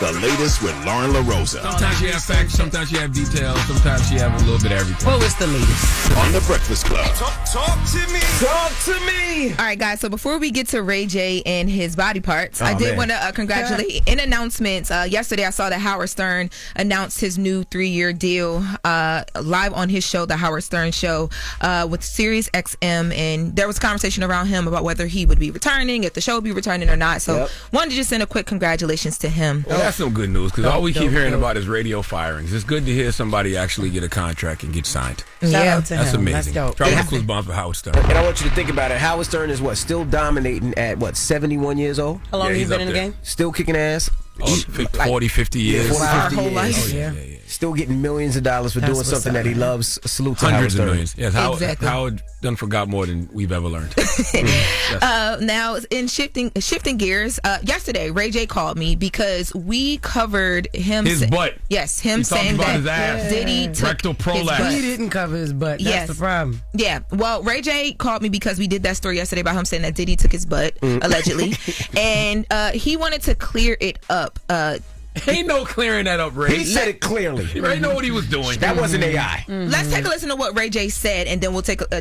Speaker 7: The latest with Loren LoRosa.
Speaker 1: Sometimes she have facts, sometimes she have details, sometimes she have a little bit of everything.
Speaker 9: What was the latest?
Speaker 7: On the Breakfast Club.
Speaker 10: Talk to me.
Speaker 2: Talk to me.
Speaker 12: All right, guys. So before we get to Ray J and his body parts, I did want to congratulate. In announcements, yesterday I saw that Howard Stern announced his new 3-year deal live on his show, The Howard Stern Show, with Sirius XM, and there was conversation around him about whether he would be returning, if the show would be returning or not. So wanted to just send a quick congratulations to him.
Speaker 1: Well, that's some good news, because all we keep hearing about is radio firings. It's good to hear somebody actually get a contract and get signed.
Speaker 9: Shout out to
Speaker 1: that's
Speaker 9: him.
Speaker 1: amazing.
Speaker 9: That's dope.
Speaker 1: Tropical was born for Howard Stern.
Speaker 2: And I want you to think about it. Howard Stern is still dominating at 71 years old?
Speaker 9: How long have you been in the game?
Speaker 2: Still kicking ass.
Speaker 1: 40, 50 years.
Speaker 2: 40, 50
Speaker 9: Our whole
Speaker 2: years.
Speaker 9: life.
Speaker 1: Yeah.
Speaker 2: Still getting millions of dollars for
Speaker 9: That's
Speaker 2: doing
Speaker 9: what's
Speaker 2: something
Speaker 9: up.
Speaker 2: that he loves. Salute to
Speaker 1: Hundreds of
Speaker 2: Howard
Speaker 1: millions. Yes,
Speaker 12: Exactly.
Speaker 1: Howard done forgot more than we've ever learned.
Speaker 12: Now, in shifting gears, yesterday Ray J called me because we covered him.
Speaker 1: His butt.
Speaker 12: Yes, him
Speaker 1: He talked
Speaker 12: saying
Speaker 1: about
Speaker 12: that
Speaker 1: his ass.
Speaker 12: Diddy took
Speaker 1: Rectal
Speaker 12: his
Speaker 1: prolapse.
Speaker 12: butt.
Speaker 9: He didn't cover his butt. That's the problem.
Speaker 12: Yeah. Well, Ray J called me because we did that story yesterday about him saying that Diddy took his butt, allegedly. And he wanted to clear it up.
Speaker 1: Ain't no clearing that up, Ray.
Speaker 2: He said it clearly.
Speaker 1: Ray know what he was doing.
Speaker 2: That wasn't AI.
Speaker 12: Let's take a listen to what Ray J said, and then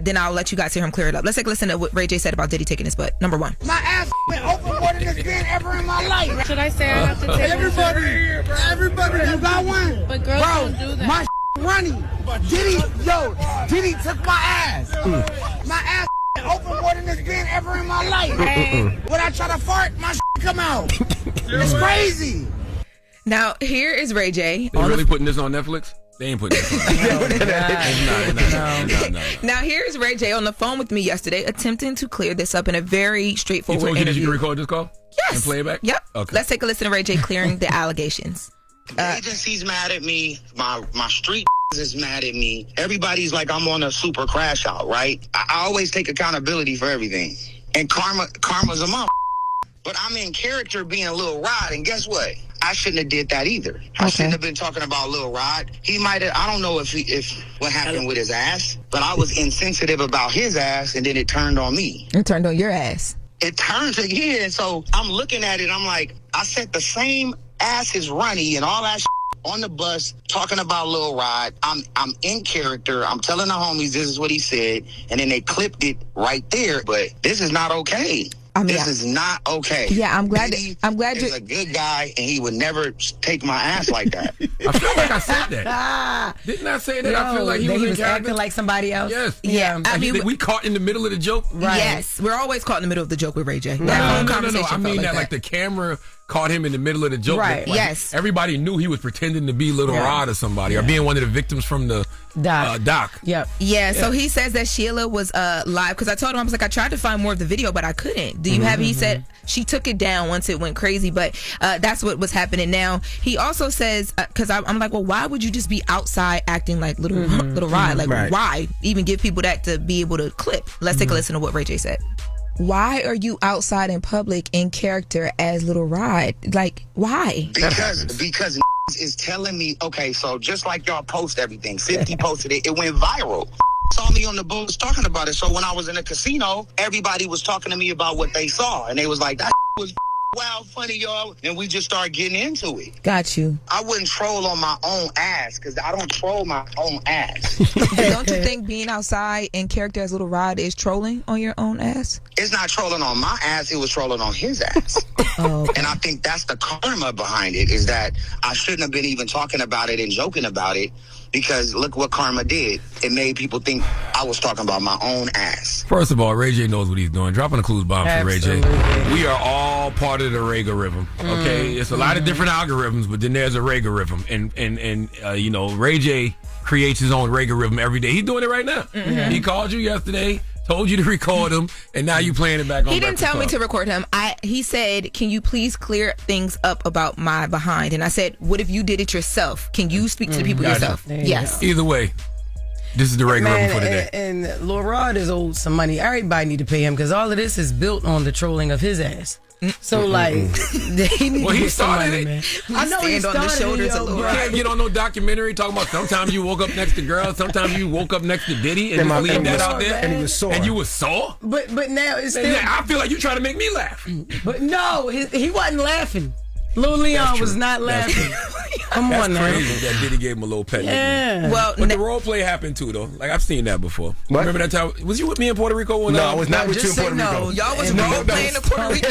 Speaker 12: then I'll let you guys hear him clear it up. Let's take a listen to what Ray J said about Diddy taking his butt. Number one.
Speaker 17: My ass been open more than it's been ever in my life.
Speaker 18: Should I say I have to take
Speaker 17: Everybody, you got one?
Speaker 18: But girls don't do that.
Speaker 17: My running. Diddy took my ass. My ass been open more than it's been ever in my life. When I try to fart, my come out. It's crazy.
Speaker 12: Now, here is Ray J.
Speaker 1: They really putting this on Netflix? They ain't putting this on. No.
Speaker 12: Now, here's Ray J on the phone with me yesterday attempting to clear this up in a very straightforward
Speaker 1: interview. Did you record this call?
Speaker 12: Yes.
Speaker 1: And play it back?
Speaker 12: Yep.
Speaker 1: Okay.
Speaker 12: Let's take a listen to Ray J clearing the allegations.
Speaker 19: The agency's mad at me. My street is mad at me. Everybody's like I'm on a super crash out, right? I always take accountability for everything. And karma's a mother. But I'm in character being Lil Rod, and guess what? I shouldn't have did that either. I shouldn't have been talking about Lil Rod. He might have, I don't know if what happened with his ass, but I was insensitive about his ass, and then it turned on me.
Speaker 12: It turned on your ass.
Speaker 19: It turns again, so I'm looking at it, I'm like, I said the same ass is runny and all that shit on the bus talking about Lil Rod. I'm in character. I'm telling the homies this is what he said, and then they clipped it right there, but this is not okay. This is not okay.
Speaker 12: Yeah, I'm glad
Speaker 19: He's
Speaker 12: you're
Speaker 19: a good guy, and he would never take my ass like that.
Speaker 1: I feel like I said that. Didn't I say that? I feel like he was
Speaker 9: acting like somebody else.
Speaker 1: Yes.
Speaker 12: Yeah.
Speaker 1: I mean, we caught in the middle of the joke.
Speaker 12: Right. Yes, we're always caught in the middle of the joke with Ray J.
Speaker 1: No. I mean that like the camera caught him in the middle of the joke.
Speaker 12: Right.
Speaker 1: Like,
Speaker 12: yes.
Speaker 1: Everybody knew he was pretending to be Little Rod or somebody, or being one of the victims from the doc.
Speaker 9: Yep.
Speaker 12: Yeah. So he says that Sheila was live because I told him, I was like, I tried to find more of the video, but I couldn't. Do you have? He said she took it down once it went crazy, but that's what was happening now. He also says because I'm like, well, why would you just be outside acting like Little Rod? Like, why even give people that to be able to clip? Let's take a listen to what Ray J said. Why are you outside in public in character as Little Rod? Like, why?
Speaker 19: Because is telling me, okay, so just like y'all post everything, 50 posted it, it went viral. Saw me on the bus talking about it. So when I was in the casino, everybody was talking to me about what they saw, and they was like, that was wow, funny, y'all. And we just started getting into it.
Speaker 12: Got you.
Speaker 19: I wouldn't troll on my own ass because I don't troll my own ass.
Speaker 12: Don't you think being outside in character as Little Rod is trolling on your own ass?
Speaker 19: It's not trolling on my ass, it was trolling on his ass.
Speaker 12: Okay.
Speaker 19: And I think that's the karma behind it, is that I shouldn't have been even talking about it and joking about it, because look what karma did. It made people think I was talking about my own ass.
Speaker 1: First of all, Ray J knows what he's doing. Dropping a clues bomb for Ray J. We are all part of the Raygorithm. Okay, it's a lot of different algorithms, but then there's a Raygorithm, and you know, Ray J creates his own Raygorithm every day. He's doing it right now. He called you yesterday, told you to record him, and now you playing it back on.
Speaker 12: He didn't tell me to record him. He said, can you please clear things up about my behind? And I said, what if you did it yourself? Can you speak to the people yourself? Yes.
Speaker 1: Either way, this is the Raygorithm for today.
Speaker 9: And Lil Rod is owed some money. Everybody need to pay him because all of this is built on the trolling of his ass. So like, he need to get some money, man. I know he started
Speaker 12: on the shoulders
Speaker 9: it,
Speaker 12: of Lil
Speaker 1: You
Speaker 12: Rod.
Speaker 1: can't get on no documentary talking about sometimes you woke up next to girls, sometimes you woke up next to Diddy, and just leave that out there.
Speaker 2: And he was sore.
Speaker 1: And you was sore?
Speaker 9: But now it's still.
Speaker 1: Yeah, I feel like you trying to make me laugh.
Speaker 9: But no, he wasn't laughing. Lil Leon was not laughing. Come on now.
Speaker 1: Crazy that Diddy gave him a little pet.
Speaker 9: Yeah.
Speaker 12: Well,
Speaker 1: but the role play happened too, though. Like I've seen that before.
Speaker 2: What?
Speaker 1: Remember that time? Was you with me in Puerto Rico one
Speaker 2: No,
Speaker 1: time?
Speaker 2: I was not with you in Puerto Rico.
Speaker 12: Y'all was role playing in Puerto Rico.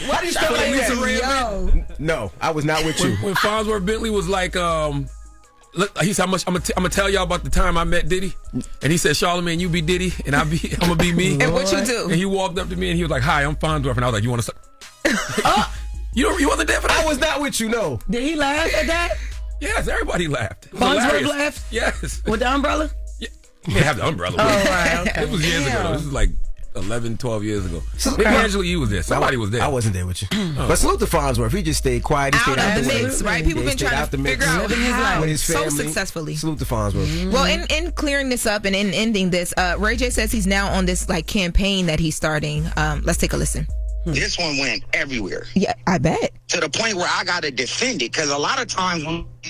Speaker 9: Why do you start like
Speaker 1: Lisa Ray
Speaker 9: that?
Speaker 2: No, I was not with you.
Speaker 1: When Farnsworth Bentley was like, look, he said, I'm gonna tell y'all about the time I met Diddy, and he said, Charlamagne, you be Diddy, and I'm gonna be me.
Speaker 12: And what you do?
Speaker 1: And he walked up to me and he was like, hi, I'm Farnsworth, and I was like, you want to suck? You wasn't there for that?
Speaker 2: I was not with you, no.
Speaker 9: Did he laugh at that?
Speaker 1: Yes, everybody laughed. It was
Speaker 9: Farnsworth
Speaker 1: hilarious.
Speaker 9: laughed?
Speaker 1: Yes.
Speaker 9: With the umbrella?
Speaker 1: Yeah. He didn't have the umbrella.
Speaker 9: Oh, right, okay.
Speaker 1: This was years ago, though. This was like 11, 12 years ago. Maybe Angela, you was there. Somebody was there.
Speaker 2: I wasn't there with you. But salute to Farnsworth. He just stayed quiet. He stayed
Speaker 12: Out
Speaker 2: out
Speaker 12: of the
Speaker 2: way.
Speaker 12: mix, right? People been trying to figure out how
Speaker 2: with his
Speaker 12: so
Speaker 2: family.
Speaker 12: successfully.
Speaker 2: Salute to Farnsworth.
Speaker 12: Well, in clearing this up and in ending this, Ray J says he's now on this like campaign that he's starting. Let's take a listen.
Speaker 19: This one went everywhere.
Speaker 12: Yeah, I bet.
Speaker 19: To the point where I got to defend it, because a lot of times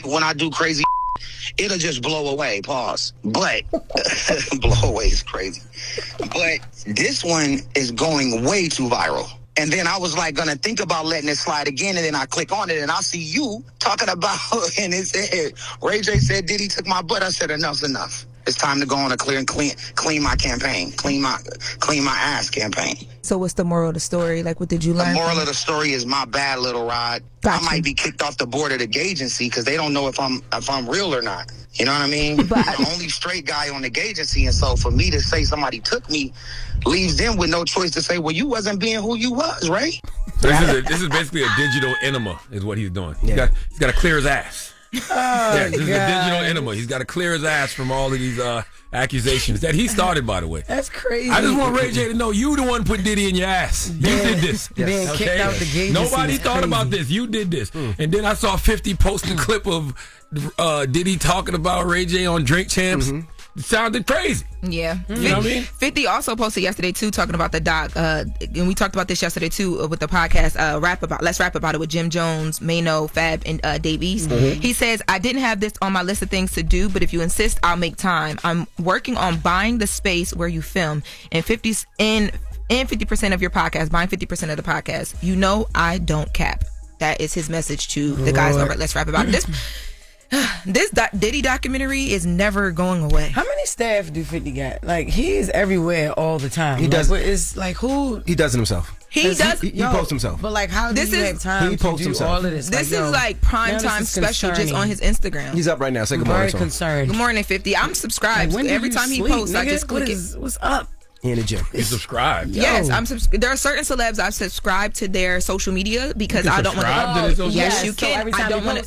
Speaker 19: when I do crazy, it'll just blow away. Pause. But blow away is crazy. But this one is going way too viral. And then I was like gonna think about letting it slide again, and then I click on it and I see you talking about, and it said, Ray J said Diddy took my butt. I said, enough's enough. It's time to go on a clean my campaign, clean my ass campaign.
Speaker 12: So what's the moral of the story? Like, what did you learn?
Speaker 19: The moral of the story is my bad, Little Rod.
Speaker 12: Gotcha.
Speaker 19: I might be kicked off the board of the gay agency because they don't know if I'm real or not. You know what I mean? I'm the only straight guy on the gay agency, and so for me to say somebody took me leaves them with no choice to say, well, you wasn't being who you was, right?
Speaker 1: So this is basically a digital enema, is what he's doing. He's got to clear his ass. Yeah, this is a digital enema. He's got to clear his ass from all of these accusations that he started, by the way.
Speaker 9: That's crazy.
Speaker 1: I just want Ray J to know you the one put Diddy in your ass. You did this.
Speaker 9: Being kicked out the gate.
Speaker 1: Nobody thought about this. You did this. And then I saw 50 post a clip of Diddy talking about Ray J on Drink Champs. It sounded crazy.
Speaker 12: Yeah.
Speaker 1: You know what I mean?
Speaker 12: 50 also posted yesterday, too, talking about the doc. And we talked about this yesterday, too, with the podcast, Let's Rap About It with Jim Jones, Mano, Fab, and Dave East. He says, I didn't have this on my list of things to do, but if you insist, I'll make time. I'm working on buying the space where you film. And 50% of your podcast, buying 50% of the podcast. You know I don't cap. That is his message to the guys over at Let's Rap About It. This Diddy documentary is never going away.
Speaker 9: How many staff do 50 got? Like, he is everywhere all the time.
Speaker 2: He does.
Speaker 9: It's like, who?
Speaker 2: He does it himself.
Speaker 12: He
Speaker 2: posts himself.
Speaker 9: But like, how do you have time to do all of this?
Speaker 12: This is like prime time special just on his Instagram.
Speaker 2: He's up right now. Say good morning.
Speaker 9: Very concerned.
Speaker 12: Good morning, 50. I'm subscribed.
Speaker 9: Like,
Speaker 12: every time he posts, I just click it.
Speaker 9: What's up?
Speaker 2: In the gym.
Speaker 1: He's subscribed.
Speaker 12: Yes, there are certain celebs I've subscribed to their social media because I don't want to. Yes, you can. I don't want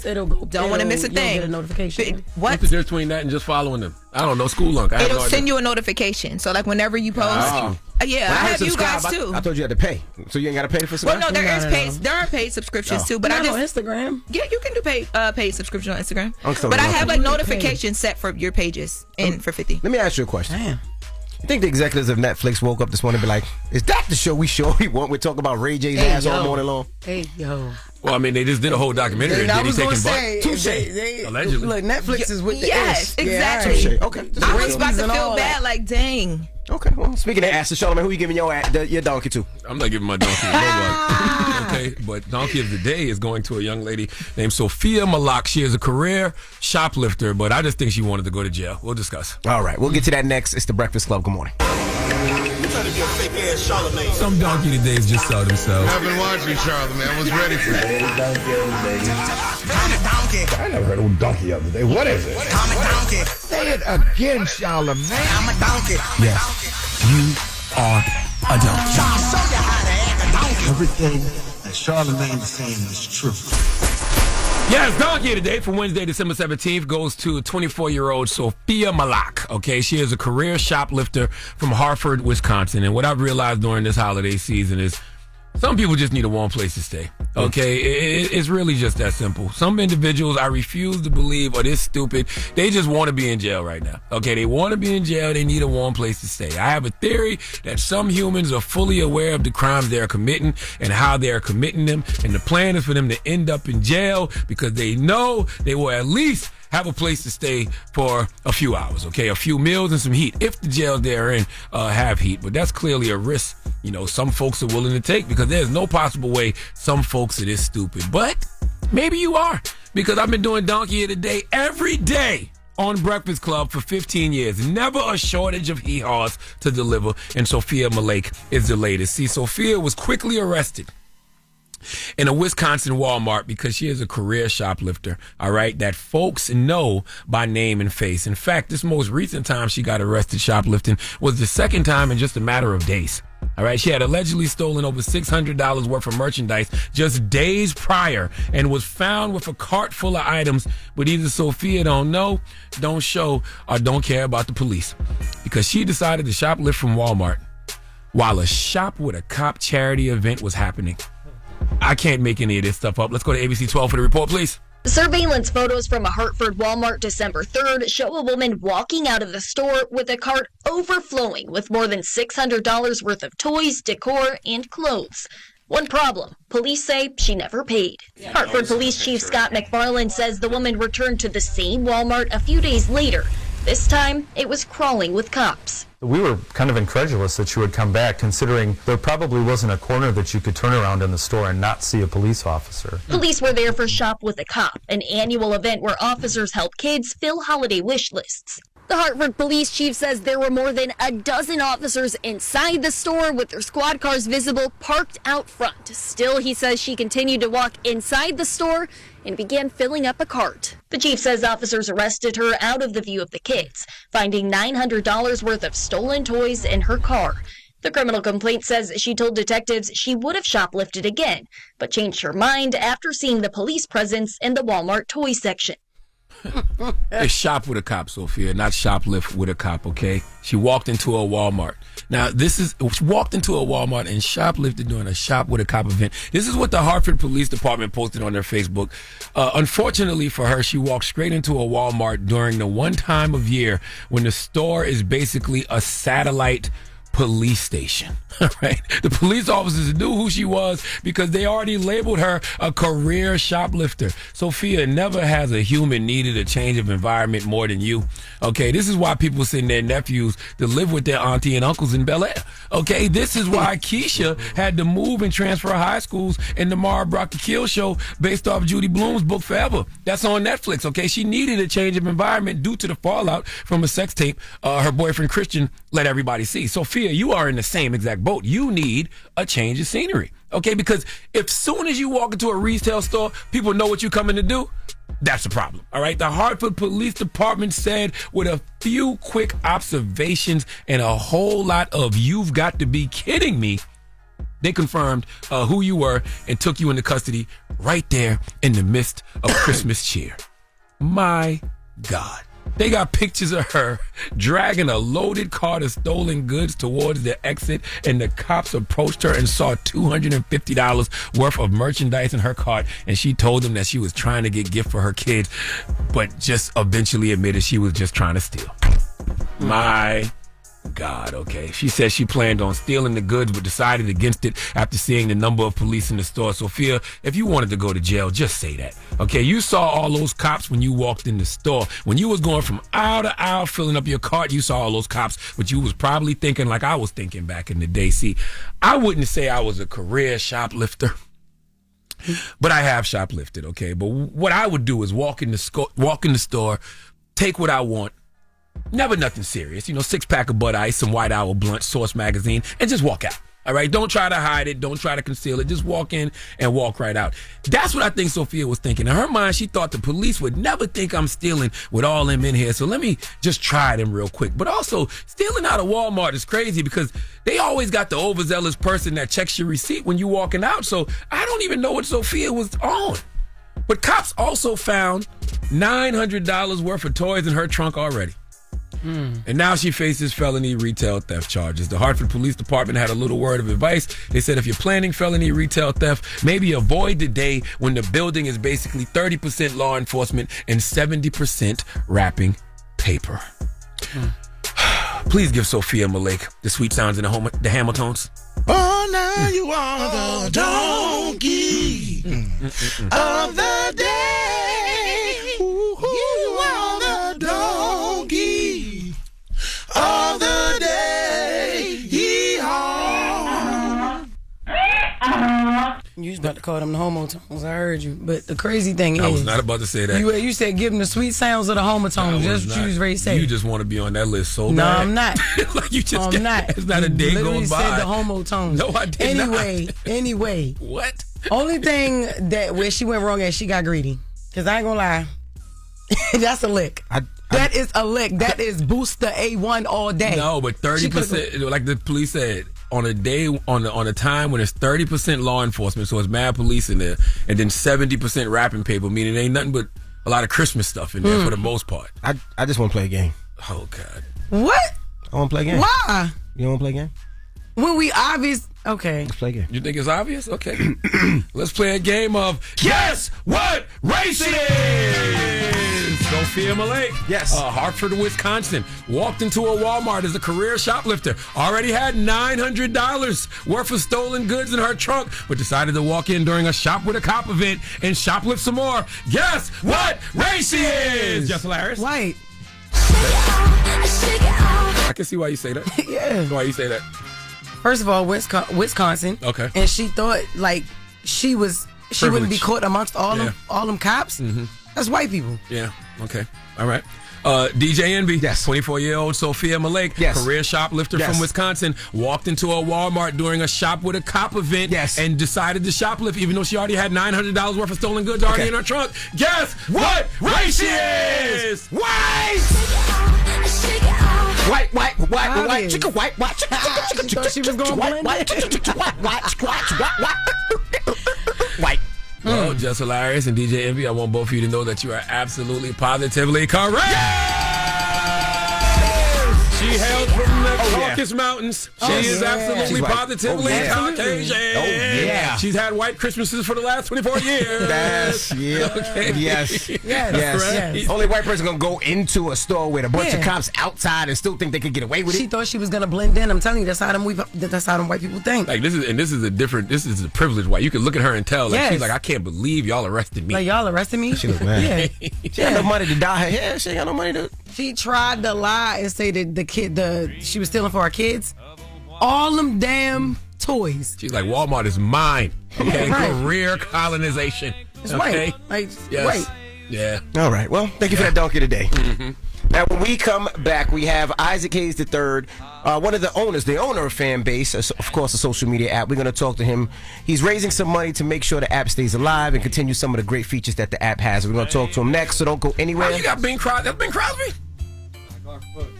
Speaker 12: to miss a thing.
Speaker 9: Get a notification.
Speaker 1: What's the difference between that and just following them? I don't know. School lunk.
Speaker 12: It'll send you a notification. So like whenever you post. Yeah, I have you guys too.
Speaker 2: I thought you had to pay. So you ain't got to pay for some.
Speaker 12: Well, no, there are paid subscriptions too. But I just
Speaker 9: Instagram.
Speaker 12: Yeah, you can do paid subscription on Instagram. But I have like notifications set for your pages and for 50.
Speaker 2: Let me ask you a question. Damn. You think the executives of Netflix woke up this morning and be like, is that the show we want? We're talking about Ray J's ass all morning long.
Speaker 9: Hey, yo.
Speaker 1: Well, I mean, they just did a whole documentary.
Speaker 9: I was
Speaker 1: going
Speaker 9: to say,
Speaker 1: allegedly.
Speaker 9: Look, Netflix is with the
Speaker 12: Yes,
Speaker 9: ish.
Speaker 12: exactly.
Speaker 9: Yeah,
Speaker 2: okay.
Speaker 12: I was about to feel bad, like, dang.
Speaker 2: Okay, well, speaking of asses, Charlamagne, who you giving your donkey to?
Speaker 1: I'm not giving my donkey to nobody. Okay, but donkey of the day is going to a young lady named Sophia Malak. She is a career shoplifter, but I just think she wanted to go to jail. We'll discuss.
Speaker 2: All right, we'll get to that next. It's the Breakfast Club. Good morning.
Speaker 1: Some donkey today is just out himself.
Speaker 7: I've been watching Charlamagne. I was ready for it.
Speaker 17: I never heard of donkey the other day. What is it? I'm a donkey. Say it again, Charlamagne. I'm a donkey.
Speaker 1: Yes, you are a donkey.
Speaker 17: I'll show you how to act a donkey. Everything that Charlamagne is saying is true.
Speaker 1: Yes, donkey today for Wednesday, December 17th goes to 24-year-old Sophia Malak. Okay, she is a career shoplifter from Hartford, Wisconsin. And what I've realized during this holiday season is some people just need a warm place to stay. Okay, it's really just that simple. Some individuals, I refuse to believe, are this stupid. They just want to be in jail right now. Okay, they want to be in jail. They need a warm place to stay. I have a theory that some humans are fully aware of the crimes they are committing and how they are committing them. And the plan is for them to end up in jail because they know they will at least have a place to stay for a few hours, okay? A few meals and some heat, if the jails they're in have heat. But that's clearly a risk, some folks are willing to take because there's no possible way some folks are this stupid. But maybe you are, because I've been doing Donkey of the Day every day on Breakfast Club for 15 years. Never a shortage of hee-haws to deliver, and Sophia Malak is the latest. See, Sophia was quickly arrested in a Wisconsin Walmart because she is a career shoplifter, all right, that folks know by name and face. In fact, this most recent time she got arrested shoplifting was the second time in just a matter of days. All right, she had allegedly stolen over $600 worth of merchandise just days prior and was found with a cart full of items, but either Sophia don't know, don't show, or don't care about the police because she decided to shoplift from Walmart while a Shop with a Cop charity event was happening. I can't make any of this stuff up. Let's go to ABC 12 for the report, please.
Speaker 20: Surveillance photos from a Hartford Walmart December 3rd show a woman walking out of the store with a cart overflowing with more than $600 worth of toys, decor, and clothes. One problem, police say she never paid. Hartford Police Chief Scott McFarland says the woman returned to the same Walmart a few days later. This time, it was crawling with cops.
Speaker 21: We were kind of incredulous that she would come back, considering there probably wasn't a corner that you could turn around in the store and not see a police officer.
Speaker 20: Police were there for Shop with a Cop, an annual event where officers help kids fill holiday wish lists. The Hartford police chief says there were more than a dozen officers inside the store with their squad cars visible parked out front. Still, he says she continued to walk inside the store and began filling up a cart. The chief says officers arrested her out of the view of the kids, finding $900 worth of stolen toys in her car. The criminal complaint says she told detectives she would have shoplifted again, but changed her mind after seeing the police presence in the Walmart toy section.
Speaker 1: It's shop with a cop, Sophia, not shoplift with a cop, okay? She walked into a Walmart. Now, she walked into a Walmart and shoplifted during a shop with a cop event. This is what the Hartford Police Department posted on their Facebook. Unfortunately for her, she walked straight into a Walmart during the one time of year when the store is basically a satellite police station. Right? The police officers knew who she was because they already labeled her a career shoplifter. Sophia, never has a human needed a change of environment more than you. Okay, this is why people send their nephews to live with their auntie and uncles in Bel Air. Okay, this is why Keisha had to move and transfer high schools in the Mara Brock the Kill show based off Judy Blume's book Forever. That's on Netflix. Okay, she needed a change of environment due to the fallout from a sex tape her boyfriend Christian let everybody see. Sophia, you are in the same exact boat. You need a change of scenery. Okay, because if soon as you walk into a retail store, people know what you're coming to do, that's a problem. All right, the Hartford Police Department said with a few quick observations and a whole lot of "you've got to be kidding me," they confirmed who you were and took you into custody right there in the midst of Christmas cheer. My God. They got pictures of her dragging a loaded cart of stolen goods towards the exit, and the cops approached her and saw $250 worth of merchandise in her cart, and she told them that she was trying to get a gift for her kids, but just eventually admitted she was just trying to steal. My God, okay. She said she planned on stealing the goods but decided against it after seeing the number of police in the store. Sophia, if you wanted to go to jail, just say that. Okay, you saw all those cops when you walked in the store. When you was going from aisle to aisle filling up your cart, you saw all those cops, but you was probably thinking like I was thinking back in the day. See, I wouldn't say I was a career shoplifter, but I have shoplifted, okay? But what I would do is walk in the store, take what I want, never nothing serious, 6-pack of Bud Ice, some White Owl blunt, Source magazine, and just walk out. All right, don't try to hide it, don't try to conceal it, just walk in and walk right out. That's what I think Sophia was thinking. In her mind, she thought the police would never think I'm stealing with all them in here, so let me just try them real quick. But also, stealing out of Walmart is crazy because they always got the overzealous person that checks your receipt when you walking out, so I don't even know what Sophia was on. But cops also found $900 worth of toys in her trunk already. And now she faces felony retail theft charges. The Hartford Police Department had a little word of advice. They said if you're planning felony retail theft, maybe avoid the day when the building is basically 30% law enforcement and 70% wrapping paper. Please give Sophia Malik the sweet sounds in the Hamiltons.
Speaker 17: Oh, now you are the donkey of the day. You are the donkey of the day. Yee-haw.
Speaker 9: You was about to call them the homotones. I heard you. But the crazy thing is,
Speaker 1: I was not about to say that.
Speaker 9: You said give them the sweet sounds of the homotones. That's what you was ready to say.
Speaker 1: You just want to be on that list so bad.
Speaker 9: No, I'm not.
Speaker 1: Like you just
Speaker 9: I'm not.
Speaker 1: It's not a day going by.
Speaker 9: Said the homotones.
Speaker 1: No, I did not.
Speaker 9: Anyway.
Speaker 1: What?
Speaker 9: Only thing that where she went wrong at, she got greedy. Because I ain't gonna lie. That's a lick. That is a lick. That is booster A1 all day.
Speaker 1: No, but 30%, like the police said, on a day, on a time when it's 30% law enforcement, so it's mad police in there, and then 70% wrapping paper, meaning it ain't nothing but a lot of Christmas stuff in there for the most part.
Speaker 2: I just want to play a game.
Speaker 1: Oh, God.
Speaker 9: What?
Speaker 2: I want to play a game.
Speaker 9: Why?
Speaker 2: You don't want to play a game?
Speaker 9: When we obvious. Okay.
Speaker 2: Let's play a game.
Speaker 1: You think it's obvious? Okay. Let's play a game of Guess What Race It Is! Sophia Malik.
Speaker 2: Yes.
Speaker 1: Hartford, Wisconsin. Walked into a Walmart as a career shoplifter. Already had $900 worth of stolen goods in her trunk, but decided to walk in during a Shop with a Cop event and shoplift some more. Guess what race she is? Jess Hilarious.
Speaker 9: White.
Speaker 1: I can see why you say that.
Speaker 9: Yeah.
Speaker 1: Why you say that?
Speaker 9: First of all, Wisconsin.
Speaker 1: Okay.
Speaker 9: And she thought like she wouldn't be caught amongst all them cops.
Speaker 1: Mm-hmm.
Speaker 9: That's white people.
Speaker 1: Yeah. Okay. All right. DJ Envy,
Speaker 2: yes.
Speaker 1: 24-year-old Sophia Malik,
Speaker 2: yes.
Speaker 1: career shoplifter from Wisconsin, walked into a Walmart during a Shop with a Cop event and decided to shoplift even though she already had $900 worth of stolen goods already in her trunk. Guess what race she is? White! White, chicken, white, chicken,
Speaker 9: thought she was going
Speaker 1: white. Well, Jess Hilarious and DJ Envy, I want both of you to know that you are absolutely, positively correct. She hails from the Caucasus Mountains. She is absolutely, positively Caucasian.
Speaker 2: Oh, yeah.
Speaker 1: She's had white Christmases for the last 24 years.
Speaker 2: Yes.
Speaker 1: Okay.
Speaker 2: Yes. Only white person gonna go into a store with a bunch of cops outside and still think they could get away with it.
Speaker 9: She thought she was gonna blend in. I'm telling you, that's how them white people think.
Speaker 1: Like this is a privileged white. You can look at her and tell. Like she's like, I can't believe y'all arrested me.
Speaker 9: Like y'all arrested me.
Speaker 2: She look mad. She had no money to dye her hair. She ain't got no money to.
Speaker 9: She tried to lie and say that she was stealing for our kids. All them damn toys.
Speaker 1: She's like, Walmart is mine. Okay,
Speaker 9: Right.
Speaker 1: career colonization.
Speaker 9: It's
Speaker 1: okay?
Speaker 9: white. Like,
Speaker 1: Yes.
Speaker 9: white.
Speaker 1: Yeah.
Speaker 2: All right. Well, thank you for that donkey today. Now, when we come back, we have Isaac Hayes III, one of the owners, the owner of Fanbase, of course, a social media app. We're going to talk to him. He's raising some money to make sure the app stays alive and continue some of the great features that the app has. We're going to talk to him next, so don't go anywhere.
Speaker 1: Oh, you got Bing Crosby? That's Bing Crosby?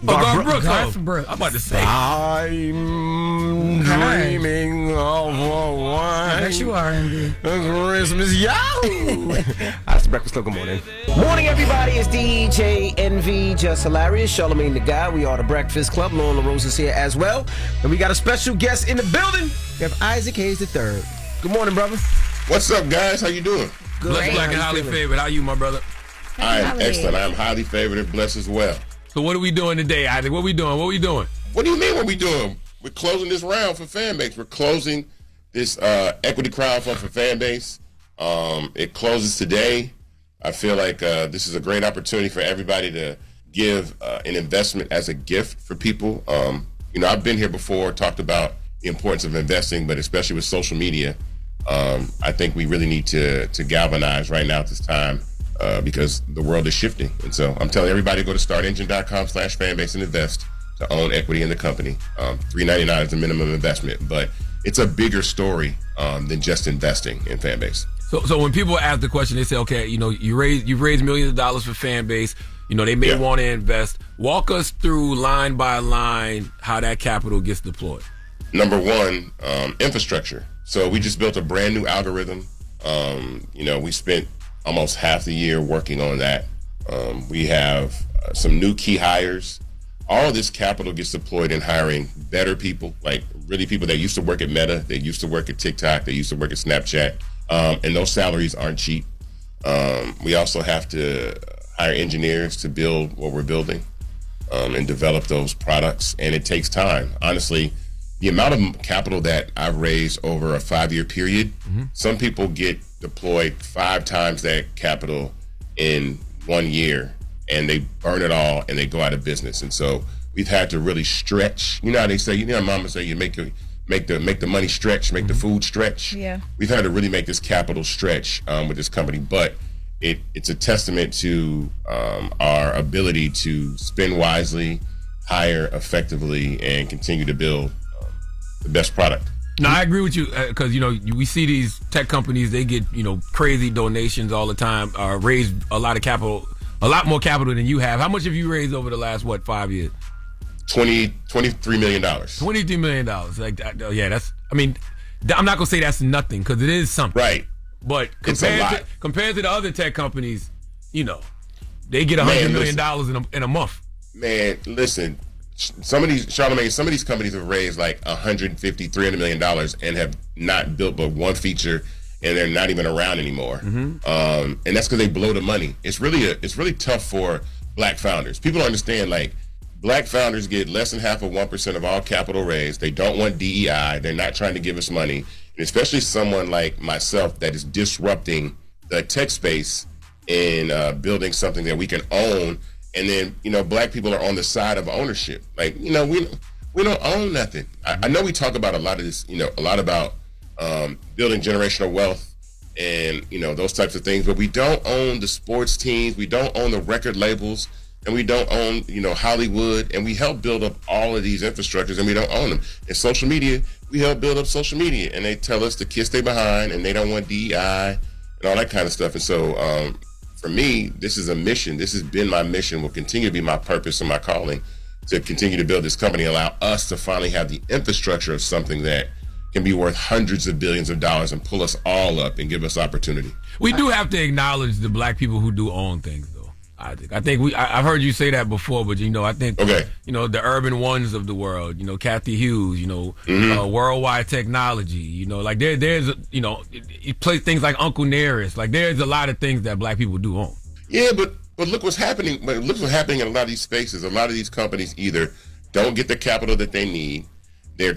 Speaker 2: Garth
Speaker 1: Brooks. I'm about to say.
Speaker 2: I'm dreaming of a white
Speaker 9: Yes, you are, Andy.
Speaker 2: Christmas. Yo! That's the Breakfast Club. Good morning. Morning, everybody. It's DJ NV, Jess Hilarious, Charlamagne the Guy. We are the Breakfast Club. Loren LoRosa is here as well. And we got a special guest in the building. We have Isaac Hayes III. Good morning, brother.
Speaker 4: What's up, guys? How you doing?
Speaker 1: Good. Black and highly favored. How you, my brother?
Speaker 4: I am excellent. I am highly favored and blessed as well.
Speaker 1: So what are we doing today, Isaac? What are we doing?
Speaker 4: What do you mean what we doing? We're closing this round for Fanbase. We're closing this equity crowdfund for Fanbase. It closes today. I feel like this is a great opportunity for everybody to give an investment as a gift for people. I've been here before, talked about the importance of investing, but especially with social media, I think we really need to galvanize right now at this time. Because the world is shifting. And so I'm telling everybody to go to startengine.com/fanbase and invest to own equity in the company. $3.99 is the minimum investment, but it's a bigger story than just investing in Fanbase.
Speaker 1: So when people ask the question, they say, okay, you've raised millions of dollars for Fanbase. They may want to invest. Walk us through line by line how that capital gets deployed.
Speaker 4: Number one, infrastructure. So we just built a brand new algorithm. We spent almost half the year working on that. We have some new key hires. All of this capital gets deployed in hiring better people, like really people that used to work at Meta, they used to work at TikTok, they used to work at Snapchat, and those salaries aren't cheap. We also have to hire engineers to build what we're building and develop those products, and it takes time. Honestly, the amount of capital that I've raised over a 5-year period, some people get deployed 5 times that capital in 1 year, and they burn it all and they go out of business. And so we've had to really stretch. You know how they say, mama say you make the money stretch, make the food stretch.
Speaker 12: Yeah.
Speaker 4: We've had to really make this capital stretch with this company, but it's a testament to our ability to spend wisely, hire effectively, and continue to build the best product.
Speaker 1: No, I agree with you because we see these tech companies, they get crazy donations all the time, raise a lot of capital, a lot more capital than you have. How much have you raised over the last 5 years?
Speaker 4: $23 million.
Speaker 1: $23 million. Like that's. I mean, I'm not gonna say that's nothing because it is something.
Speaker 4: Right.
Speaker 1: But
Speaker 4: It's a lot.
Speaker 1: compared to the other tech companies, they get $100 million in a month.
Speaker 4: Man, listen. Some of these companies have raised like $150, $300 million and have not built but one feature, and they're not even around anymore. And that's because they blow the money. It's really tough for black founders. People don't understand, like, black founders get less than 0.5% of all capital raised. They don't want DEI. They're not trying to give us money. And especially someone like myself that is disrupting the tech space in building something that we can own. And then, black people are on the side of ownership. Like, we don't own nothing. I know we talk about a lot of this, a lot about building generational wealth and, those types of things, but we don't own the sports teams. We don't own the record labels, and we don't own, Hollywood, and we help build up all of these infrastructures, and we don't own them. In social media, we help build up social media, and they tell us to kiss their behind, and they don't want DEI and all that kind of stuff. And so, for me, this is a mission. This has been my mission, will continue to be my purpose and my calling, to continue to build this company, allow us to finally have the infrastructure of something that can be worth hundreds of billions of dollars and pull us all up and give us opportunity.
Speaker 1: We do have to acknowledge the black people who do own things, though. I think I've heard you say that before, but I think the Urban Ones of the world, Kathy Hughes, Worldwide Technology, like there's it plays things like Uncle Nearest, like there's a lot of things that black people do own.
Speaker 4: Yeah, but look what's happening. Look what's happening in a lot of these spaces. A lot of these companies either don't get the capital that they need. They're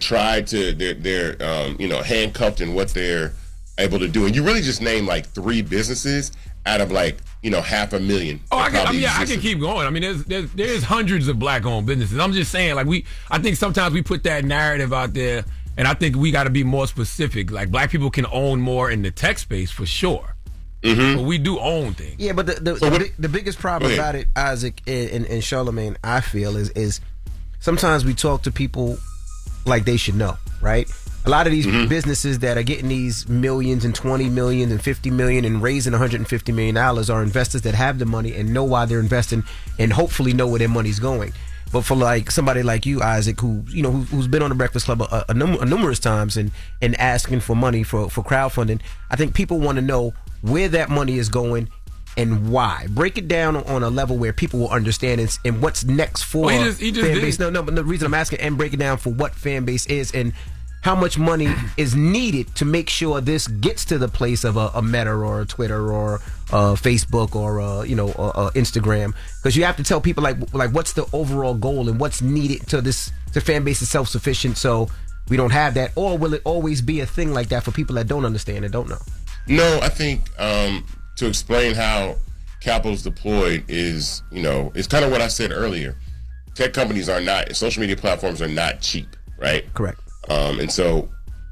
Speaker 4: handcuffed in what they're able to do. And you really just name like 3 businesses out of like, 500,000.
Speaker 1: Oh, I can keep going. I mean, there's hundreds of black-owned businesses. I'm just saying, like I think sometimes we put that narrative out there, and I think we got to be more specific. Like black people can own more in the tech space for sure. Mm-hmm. But we do own things.
Speaker 2: Yeah, but the biggest problem about it, Isaac and Charlamagne, I feel, is sometimes we talk to people like they should know, right? A lot of these businesses that are getting these millions and 20 million and 50 million and raising $150 million are investors that have the money and know why they're investing and hopefully know where their money's going. But for like somebody like you, Isaac, who's been on the Breakfast Club a numerous times and asking for money for crowdfunding, I think people want to know where that money is going and why. Break it down on a level where people will understand and what's next for fan base. No, but the reason I'm asking, and break it down for what fan base is and how much money is needed to make sure this gets to the place of a Meta or a Twitter or Facebook or Instagram, because you have to tell people like what's the overall goal and what's needed to fan base is self-sufficient, so we don't have that, or will it always be a thing like that for people that don't understand and don't know?
Speaker 4: No, I think to explain how capital is deployed is, it's kind of what I said earlier. Tech companies social media platforms are not cheap, right?
Speaker 2: Correct.
Speaker 4: And so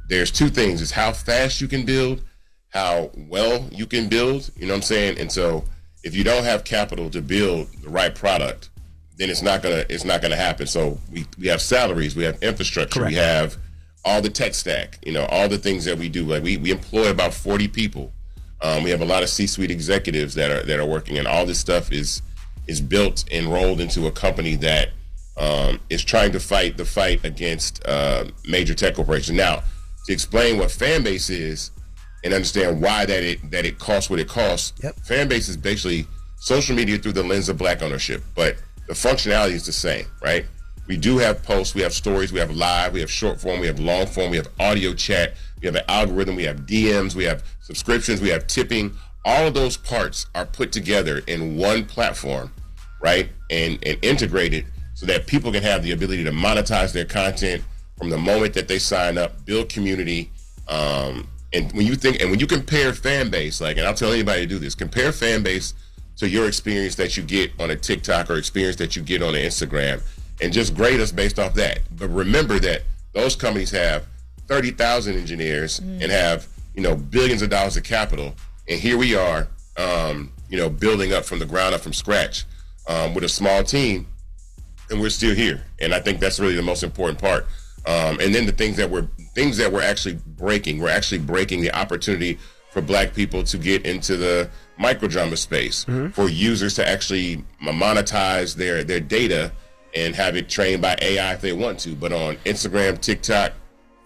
Speaker 4: there's 2 things. It's how fast you can build, how well you can build, you know what I'm saying? And so if you don't have capital to build the right product, then it's not gonna happen. So we have salaries, we have infrastructure,
Speaker 2: Correct.
Speaker 4: We have all the tech stack, all the things that we do. Like we employ about 40 people. We have a lot of C-suite executives that are working, and all this stuff is built and rolled into a company that is trying to fight the fight against major tech corporations. Now, to explain what fan base is and understand why that it costs what it costs, fan base is basically social media through the lens of black ownership, but the functionality is the same, right? We do have posts, we have stories, we have live, we have short form, we have long form, we have audio chat, we have an algorithm, we have DMs, we have subscriptions, we have tipping. All of those parts are put together in one platform, right? And integrated so that people can have the ability to monetize their content from the moment that they sign up, build community. And when you compare fan base, and I'll tell anybody to do this, compare fan base to your experience that you get on a TikTok or experience that you get on an Instagram, and just grade us based off that. But remember that those companies have 30,000 engineers and have, billions of dollars of capital. And here we are, building up from the ground up from scratch with a small team, and we're still here. And I think that's really the most important part. And then the things that we're actually breaking, we're actually breaking the opportunity for black people to get into the microdrama space, for users to actually monetize their data and have it trained by AI if they want to. But on Instagram, TikTok,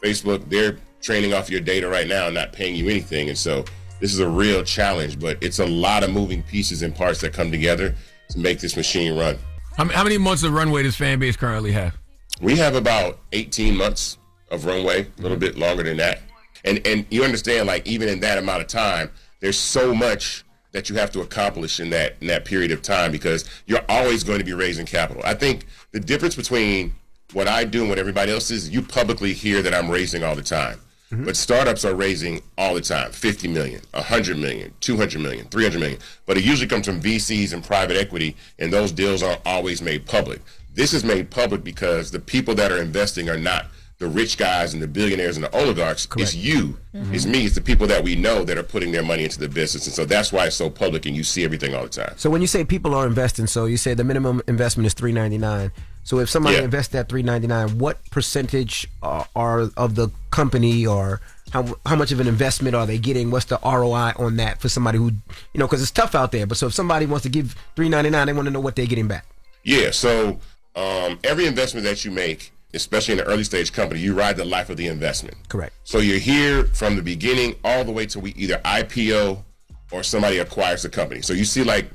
Speaker 4: Facebook, they're training off your data right now and not paying you anything. And so this is a real challenge, but it's a lot of moving pieces and parts that come together to make this machine run.
Speaker 1: How many months of runway does fan base currently have?
Speaker 4: We have about 18 months of runway, a little bit longer than that. And you understand, even in that amount of time, there's so much that you have to accomplish in that period of time, because you're always going to be raising capital. I think the difference between what I do and what everybody else is, you publicly hear that I'm raising all the time. But startups are raising all the time, 50 million, 100 million, 200 million, 300 million. But it usually comes from VCs and private equity, and those deals aren't always made public. This is made public because the people that are investing are not the rich guys and the billionaires and the oligarchs. Correct. It's you, it's me, it's the people that we know that are putting their money into the business. And so that's why it's so public and you see everything all the time.
Speaker 2: So when you say people are investing, so you say the minimum investment is $399. So if somebody invests that $399, what percentage are of the company, or how much of an investment are they getting? What's the ROI on that for somebody who, because it's tough out there. But so if somebody wants to give $399, they want to know what they're getting back.
Speaker 4: Yeah, so every investment that you make, especially in an early stage company, you ride the life of the investment.
Speaker 2: Correct.
Speaker 4: So you're here from the beginning all the way till we either IPO or somebody acquires the company. So you see, like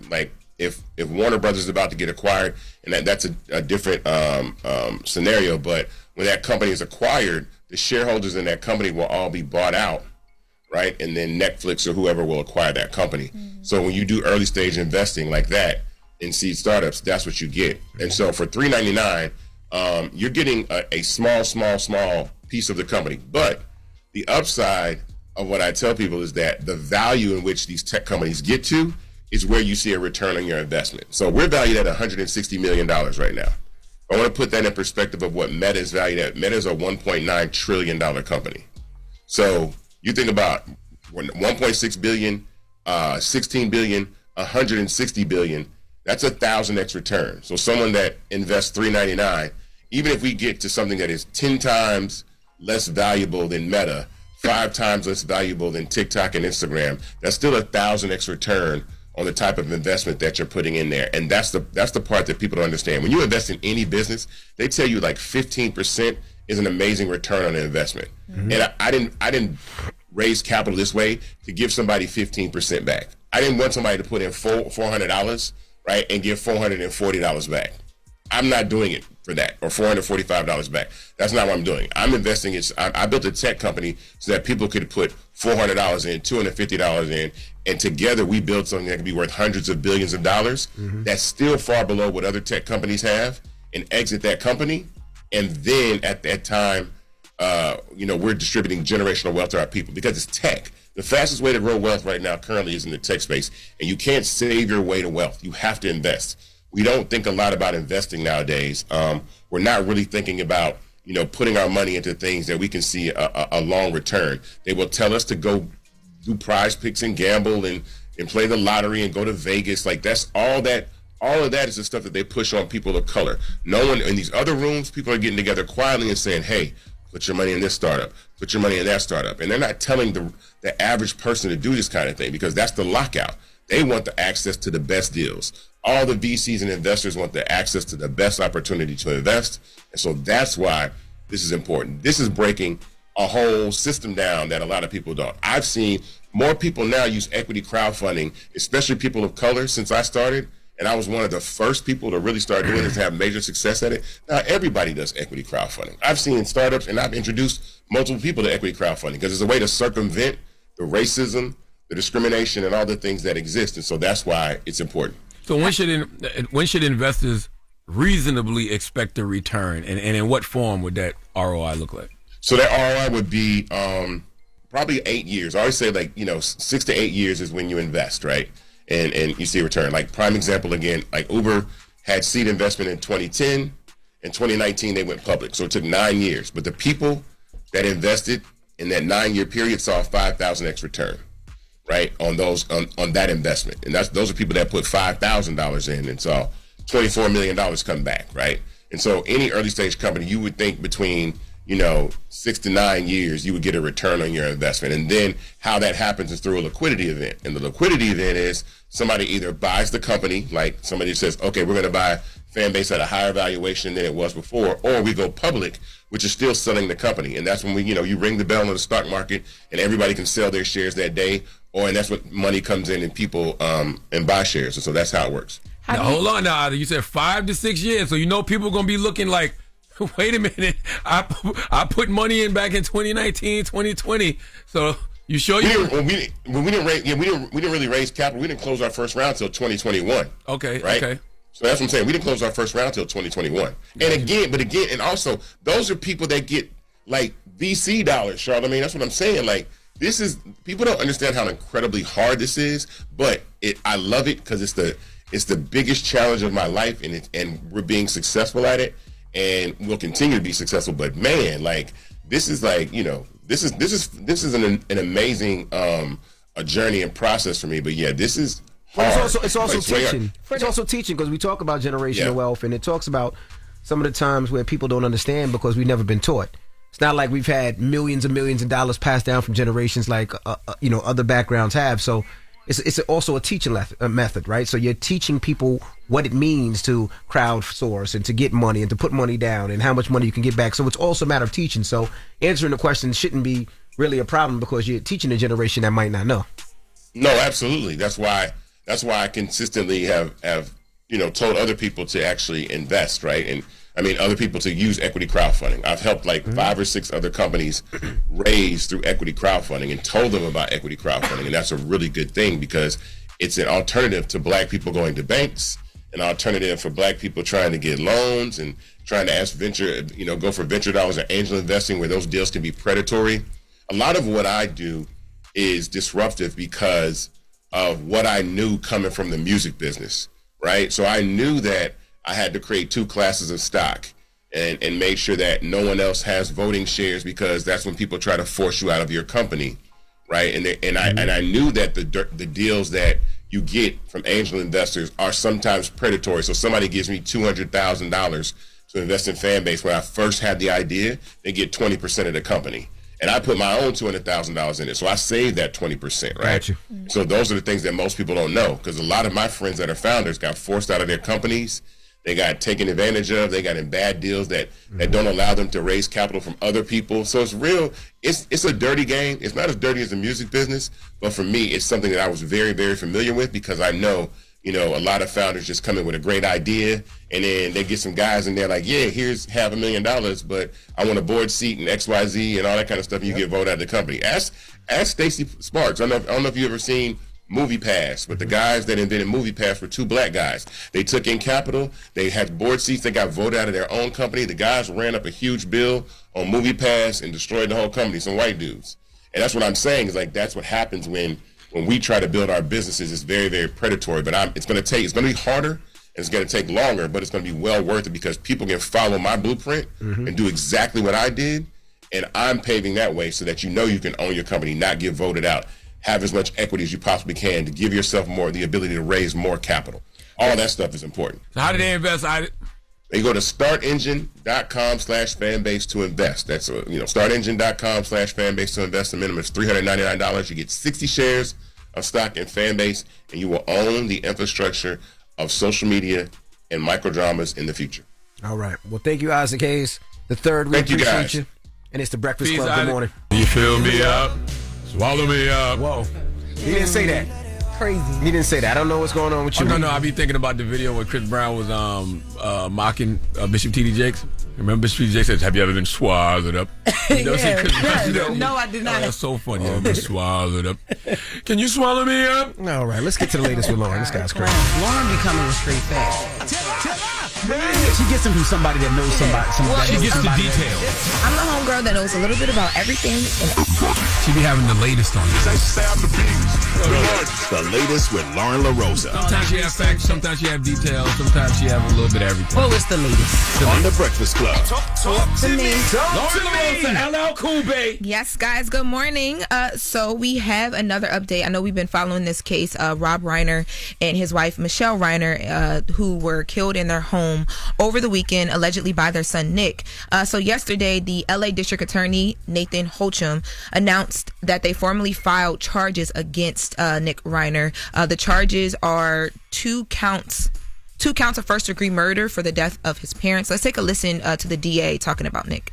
Speaker 4: if Warner Brothers is about to get acquired, and that's a different scenario, but when that company is acquired, the shareholders in that company will all be bought out, right? And then Netflix or whoever will acquire that company. So when you do early stage investing like that in seed startups, that's what you get. And so for $3.99, you're getting a small piece of the company. But the upside of what I tell people is that the value in which these tech companies get to is where you see a return on your investment. So we're valued at $160 million right now. I want to put that in perspective of what Meta is valued at. Meta is a $1.9 trillion company. So you think about 1.6 billion, 16 billion, 160 billion, that's 1,000x return. So someone that invests $3.99, even if we get to something that is 10 times less valuable than Meta, 5 times less valuable than TikTok and Instagram, that's still 1,000x return on the type of investment that you're putting in there. And that's the part that people don't understand. When you invest in any business, they tell you like 15% is an amazing return on an investment. And I didn't raise capital this way to give somebody 15% back. I didn't want somebody to put in $400, right, and give $440 back. I'm not doing it for that, or $445 back. That's not what I'm doing. I'm investing. I built a tech company so that people could put $400 in, $250 in, and together we build something that can be worth hundreds of billions of dollars. That's still far below what other tech companies have, and exit that company. And then at that time, we're distributing generational wealth to our people because it's tech. The fastest way to grow wealth right now currently is in the tech space, and you can't save your way to wealth. You have to invest. We don't think a lot about investing nowadays. We're not really thinking about, putting our money into things that we can see a long return. They will tell us to go do prize picks and gamble and play the lottery and go to Vegas. Like that's all that. All of that is the stuff that they push on people of color. No one in these other rooms, people are getting together quietly and saying, hey, put your money in this startup, put your money in that startup. And they're not telling the average person to do this kind of thing because that's the lockout. They want the access to the best deals. All the VCs and investors want the access to the best opportunity to invest. And so that's why this is important. This is breaking a whole system down that a lot of people don't. I've seen more people now use equity crowdfunding, especially people of color, since I started. And I was one of the first people to really start doing this to have major success at it. Now everybody does equity crowdfunding. I've seen startups, and I've introduced multiple people to equity crowdfunding because it's a way to circumvent the racism, the discrimination, and all the things that exist. And so that's why it's important.
Speaker 1: So when should investors reasonably expect a return, and in what form would that ROI look like?
Speaker 4: So that ROI would be probably 8 years. I always say 6 to 8 years is when you invest, right? And you see a return. Like prime example again, like Uber had seed investment in 2010. In 2019, they went public. So it took 9 years. But the people that invested in that 9-year period saw a 5,000x return, right, on that investment. And those are people that put $5,000 in and saw $24 million come back, right? And so any early stage company, you would think between 6 to 9 years, you would get a return on your investment. And then how that happens is through a liquidity event. And the liquidity event is somebody either buys the company, like somebody says, okay, we're going to buy fan base at a higher valuation than it was before, or we go public, which is still selling the company. And that's when you ring the bell on the stock market and everybody can sell their shares that day, and that's when money comes in and people and buy shares. And so that's how it works.
Speaker 1: Now, hold on now. You said 5 to 6 years. So people are going to be looking like, wait a minute, I put money in back in 2019, 2020. So you sure you?
Speaker 4: We didn't really raise capital. We didn't close our first round till 2021.
Speaker 1: Okay.
Speaker 4: Right?
Speaker 1: Okay.
Speaker 4: So that's what I'm saying. We didn't close our first round till 2021. And also those are people that get like VC dollars, Charlamagne. That's what I'm saying. Like people don't understand how incredibly hard this is, but I love it because it's the biggest challenge of my life, and we're being successful at it. And we'll continue to be successful, but man, like this is this is an amazing a journey and process for me. But yeah, this is hard.
Speaker 2: It's also teaching. It's also teaching because we talk about generational wealth, and it talks about some of the times where people don't understand because we've never been taught. It's not like we've had millions and millions of dollars passed down from generations like other backgrounds have. So it's also a teaching method, right? So you're teaching people what it means to crowdsource and to get money and to put money down and how much money you can get back. So it's also a matter of teaching. So answering the question shouldn't be really a problem because you're teaching a generation that might not know.
Speaker 4: No, absolutely. That's why I consistently have told other people to actually invest, right? And I mean, other people to use equity crowdfunding. I've helped like 5 or 6 other companies raise through equity crowdfunding and told them about equity crowdfunding. And that's a really good thing because it's an alternative to black people going to banks, an alternative for black people trying to get loans and trying to ask go for venture dollars or angel investing where those deals can be predatory. A lot of what I do is disruptive because of what I knew coming from the music business, right? So I knew that I had to create 2 classes of stock and make sure that no one else has voting shares because that's when people try to force you out of your company, right? And I knew that the deals that you get from angel investors are sometimes predatory. So somebody gives me $200,000 to invest in fan base when I first had the idea, they get 20% of the company. And I put my own $200,000 in it. So I saved that 20%, right? Gotcha. So those are the things that most people don't know because a lot of my friends that are founders got forced out of their companies. They got taken advantage of. They got in bad deals that don't allow them to raise capital from other people. So it's real. It's a dirty game. It's not as dirty as the music business, but for me, it's something that I was very, very familiar with because I know, a lot of founders just come in with a great idea and then they get some guys in there like, yeah, here's $500,000, but I want a board seat and XYZ and all that kind of stuff. And you get voted out of the company. Ask Stacey Sparks. I don't know if you've ever seen MoviePass, but the guys that invented MoviePass were 2 black guys. They took in capital. They had board seats. They got voted out of their own company. The guys ran up a huge bill on MoviePass and destroyed the whole company. Some white dudes. And that's what I'm saying is like that's what happens when we try to build our businesses. It's very, very predatory. But it's going to be harder and it's going to take longer, but it's going to be well worth it because people can follow my blueprint and do exactly what I did. And I'm paving that way so that you can own your company, not get voted out. Have as much equity as you possibly can to give yourself the ability to raise more capital. All that stuff is important.
Speaker 1: So how do they invest?
Speaker 4: They go to startengine.com/fanbase to invest. That's startengine.com/fanbase to invest. The minimum is $399. You get 60 shares of stock in Fanbase, and you will own the infrastructure of social media and microdramas in the future.
Speaker 2: All right. Well, thank you, Isaac Hayes. The third, we appreciate you. And it's the Breakfast Club. Good morning.
Speaker 1: You fill me up. Swallow me up.
Speaker 2: Whoa. He didn't say that.
Speaker 9: Crazy.
Speaker 2: He didn't say that. I don't know what's going on with you.
Speaker 1: No. I be thinking about the video where Chris Brown was mocking Bishop T.D. Jakes. Remember Bishop T.D. Jakes says, "Have you ever been swallowed up?" You know,
Speaker 9: No, I did not.
Speaker 1: That's so funny. Have you been swallowed up? Can you swallow me up?
Speaker 2: All right, let's get to the latest with Loren. This guy's crazy.
Speaker 9: Loren becoming a straight fact.
Speaker 13: She gets them from somebody that knows somebody.
Speaker 1: She gets the details.
Speaker 12: I'm the homegirl that knows a little bit about everything.
Speaker 1: She be having the latest on this.
Speaker 7: The latest with Loren LoRosa.
Speaker 1: Sometimes she have facts, sometimes she have details, sometimes she have a little bit of everything.
Speaker 9: Well, it's the latest.
Speaker 7: On the Breakfast Club.
Speaker 1: Talk to me.
Speaker 13: Loren LoRosa, LL Cool J.
Speaker 12: Yes, guys, good morning. So we have another update. I know we've been following this case, Rob Reiner and his wife, Michelle Reiner, who were killed in their home over the weekend, allegedly by their son, Nick. So yesterday, the LA District Attorney, Nathan Holcomb, announced that they formally filed charges against Nick Reiner. The charges are 2 counts of first-degree murder for the death of his parents. Let's take a listen to the DA talking about Nick.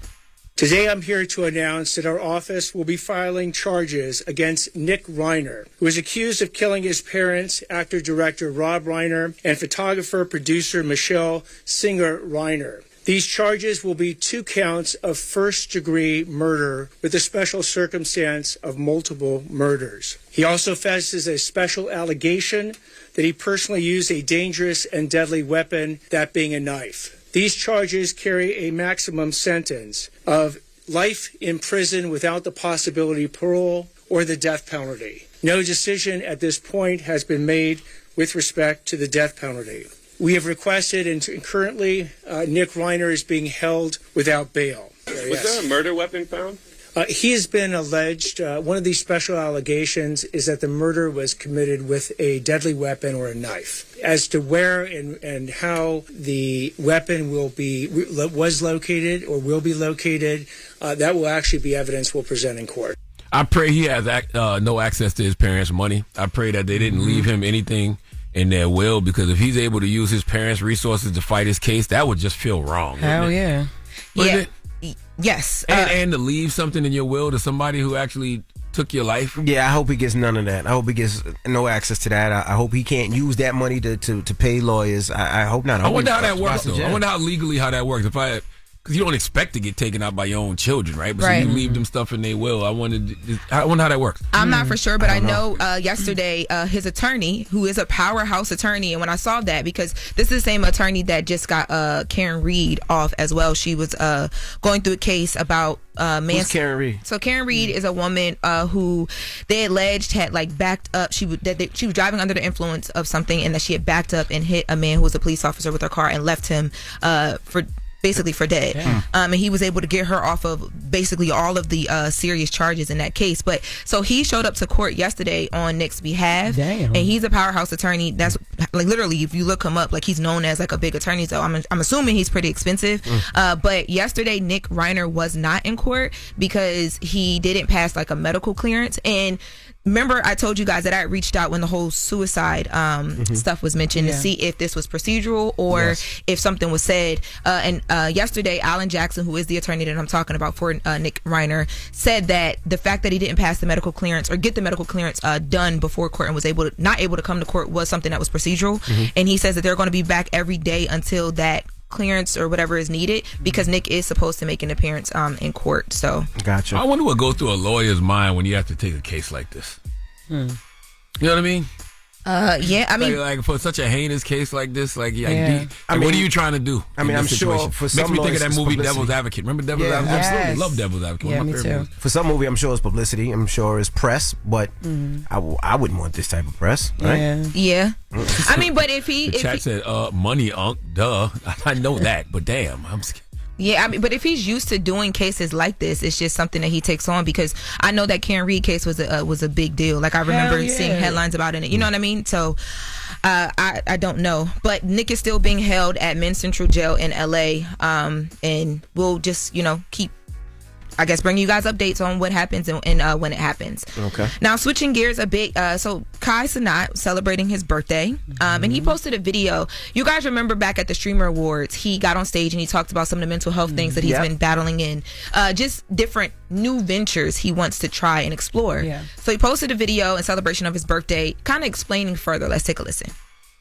Speaker 5: Today, I'm here to announce that our office will be filing charges against Nick Reiner, who is accused of killing his parents, actor-director Rob Reiner, and photographer-producer Michelle Singer Reiner. These charges will be 2 counts of first-degree murder with a special circumstance of multiple murders. He also faces a special allegation that he personally used a dangerous and deadly weapon, that being a knife. These charges carry a maximum sentence of life in prison without the possibility of parole or the death penalty. No decision at this point has been made with respect to the death penalty. We have requested, and currently Nick Reiner is being held without bail.
Speaker 22: Was there a murder weapon found?
Speaker 5: He has been alleged, one of these special allegations is that the murder was committed with a deadly weapon or a knife. As to where and how the weapon was located or will be located, that will actually be evidence we'll present in court.
Speaker 1: I pray he has no access to his parents' money. I pray that they didn't leave him anything in their will, because if he's able to use his parents' resources to fight his case, that would just feel wrong.
Speaker 9: Hell yeah.
Speaker 1: Wouldn't
Speaker 12: Yeah.
Speaker 1: it?
Speaker 12: Yes.
Speaker 1: And to leave something in your will to somebody who actually took your life.
Speaker 2: Yeah, I hope he gets none of that. I hope he gets no access to that. I hope he can't use that money to pay lawyers. I hope not.
Speaker 1: I wonder how that works, though. I wonder how legally how that works. Because you don't expect to get taken out by your own children, right? But
Speaker 12: Right.
Speaker 1: so you leave them stuff in their will. I wonder how that works.
Speaker 12: I'm not for sure, but I know yesterday his attorney, who is a powerhouse attorney, and when I saw that, because this is the same attorney that just got Karen Reed off as well. She was going through a case about
Speaker 2: Who's Karen Reed?
Speaker 12: So Karen Reed is a woman who they alleged had like backed up. She was driving under the influence of something, and that she had backed up and hit a man who was a police officer with her car and left him for dead. And he was able to get her off of basically all of the serious charges in that case. But so he showed up to court yesterday on Nick's behalf. And he's a powerhouse attorney. That's like literally, if you look him up, like he's known as like a big attorney. So I'm assuming he's pretty expensive. But yesterday Nick Reiner was not in court because he didn't pass like a medical clearance. And remember, I told you guys that I reached out when the whole suicide stuff was mentioned to see if this was procedural or if something was said. And yesterday, Alan Jackson, who is the attorney that I'm talking about for Nick Reiner, said that the fact that he didn't pass the medical clearance or get the medical clearance done before court and was not able to come to court was something that was procedural. And he says that they're going to be back every day until that clearance or whatever is needed, because Nick is supposed to make an appearance in court. So
Speaker 2: gotcha.
Speaker 1: I wonder what goes through a lawyer's mind when you have to take a case like this. You know what I mean?
Speaker 12: Yeah, I mean,
Speaker 1: like for such a heinous case like this, what are you trying to do?
Speaker 2: I mean, I'm sure for some
Speaker 1: makes me think of that
Speaker 2: lawyers,
Speaker 1: movie
Speaker 2: it's
Speaker 1: Devil's Advocate. Remember Devil's Advocate? Absolutely love Devil's Advocate.
Speaker 9: Yeah,
Speaker 1: One of my
Speaker 9: me
Speaker 1: favorite
Speaker 9: too.
Speaker 1: movies.
Speaker 2: For some movie, I'm sure it's publicity. I'm sure it's press, but I wouldn't want this type of press, right?
Speaker 12: Yeah. I mean, but if he...
Speaker 1: The chat said, money, duh. I know that, but damn, I'm scared.
Speaker 12: Yeah, I mean, but if he's used to doing cases like this, it's just something that he takes on, because I know that Karen Reed case was a big deal. Like I remember seeing headlines about it. You know what I mean? So I don't know, but Nick is still being held at Men's Central Jail in LA, and we'll just keep, I guess, bring you guys updates on what happens and when it happens.
Speaker 2: Okay.
Speaker 12: Now, switching gears a bit, so Kai Cenat celebrating his birthday, and he posted a video. You guys remember back at the Streamer Awards, he got on stage and he talked about some of the mental health things that he's been battling in, just different new ventures he wants to try and explore. Yeah. So he posted a video in celebration of his birthday, kind of explaining further. Let's take a listen.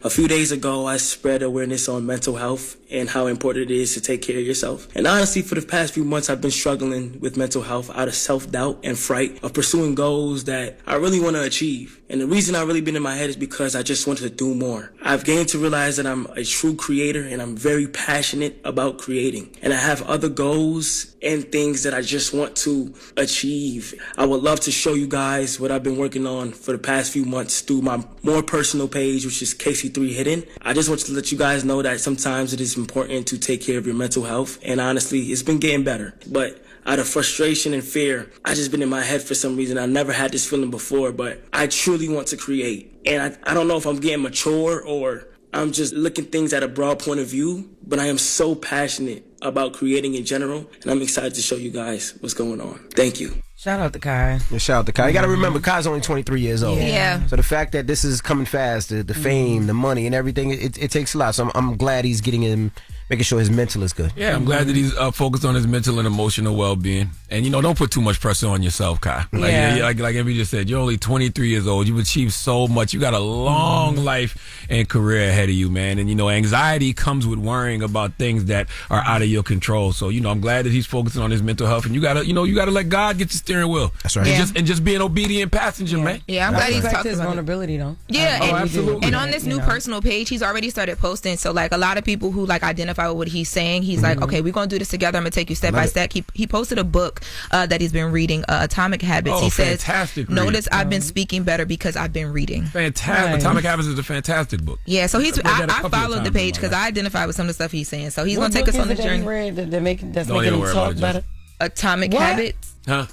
Speaker 8: A few days ago, I spread awareness on mental health and how important it is to take care of yourself. And honestly, for the past few months, I've been struggling with mental health out of self-doubt and fright of pursuing goals that I really want to achieve. And the reason I've really been in my head is because I just wanted to do more. I've gained to realize that I'm a true creator and I'm very passionate about creating. And I have other goals and things that I just want to achieve. I would love to show you guys what I've been working on for the past few months through my more personal page, which is KC3 Hidden. I just want to let you guys know that sometimes it is important to take care of your mental health. And honestly, it's been getting better. But out of frustration and fear, I just been in my head for some reason. I never had this feeling before, but I truly want to create. And I don't know if I'm getting mature or I'm just looking things at a broad point of view, but I am so passionate about creating in general, and I'm excited to show you guys what's going on. Thank you.
Speaker 9: Shout out to Kai.
Speaker 2: Yeah, shout out to Kai. You got to remember, Kai's only 23 years old.
Speaker 12: Yeah.
Speaker 2: So the fact that this is coming fast, the fame, the money, and everything, it takes a lot. So I'm glad he's getting him, making sure his mental is good.
Speaker 1: Yeah, I'm glad that he's focused on his mental and emotional well-being. And, don't put too much pressure on yourself, Kai. Like Envy just said, you're only 23 years old. You've achieved so much. You got a long life and career ahead of you, man. And, anxiety comes with worrying about things that are out of your control. So, I'm glad that he's focusing on his mental health. And you got to let God get the steering wheel.
Speaker 2: That's right.
Speaker 1: And just be an obedient passenger, man.
Speaker 12: Yeah, I'm glad he's talking
Speaker 9: his
Speaker 12: about
Speaker 9: vulnerability, though.
Speaker 12: Yeah,
Speaker 1: absolutely.
Speaker 12: And on this new personal page, he's already started posting. So, like, a lot of people who, like, identify with what he's saying, he's like, okay, we're going to do this together. I'm going to take you step by step. He posted a book that he's been reading, Atomic Habits. He says, notice I've been speaking better because I've been reading.
Speaker 1: Fantastic.
Speaker 9: Right.
Speaker 1: Atomic Habits is a fantastic book.
Speaker 12: Yeah, so I followed the page because I identify with some of the stuff he's saying. So he's going to take us on the journey.
Speaker 9: That's making him talk better.
Speaker 12: Atomic Habits.
Speaker 1: Huh?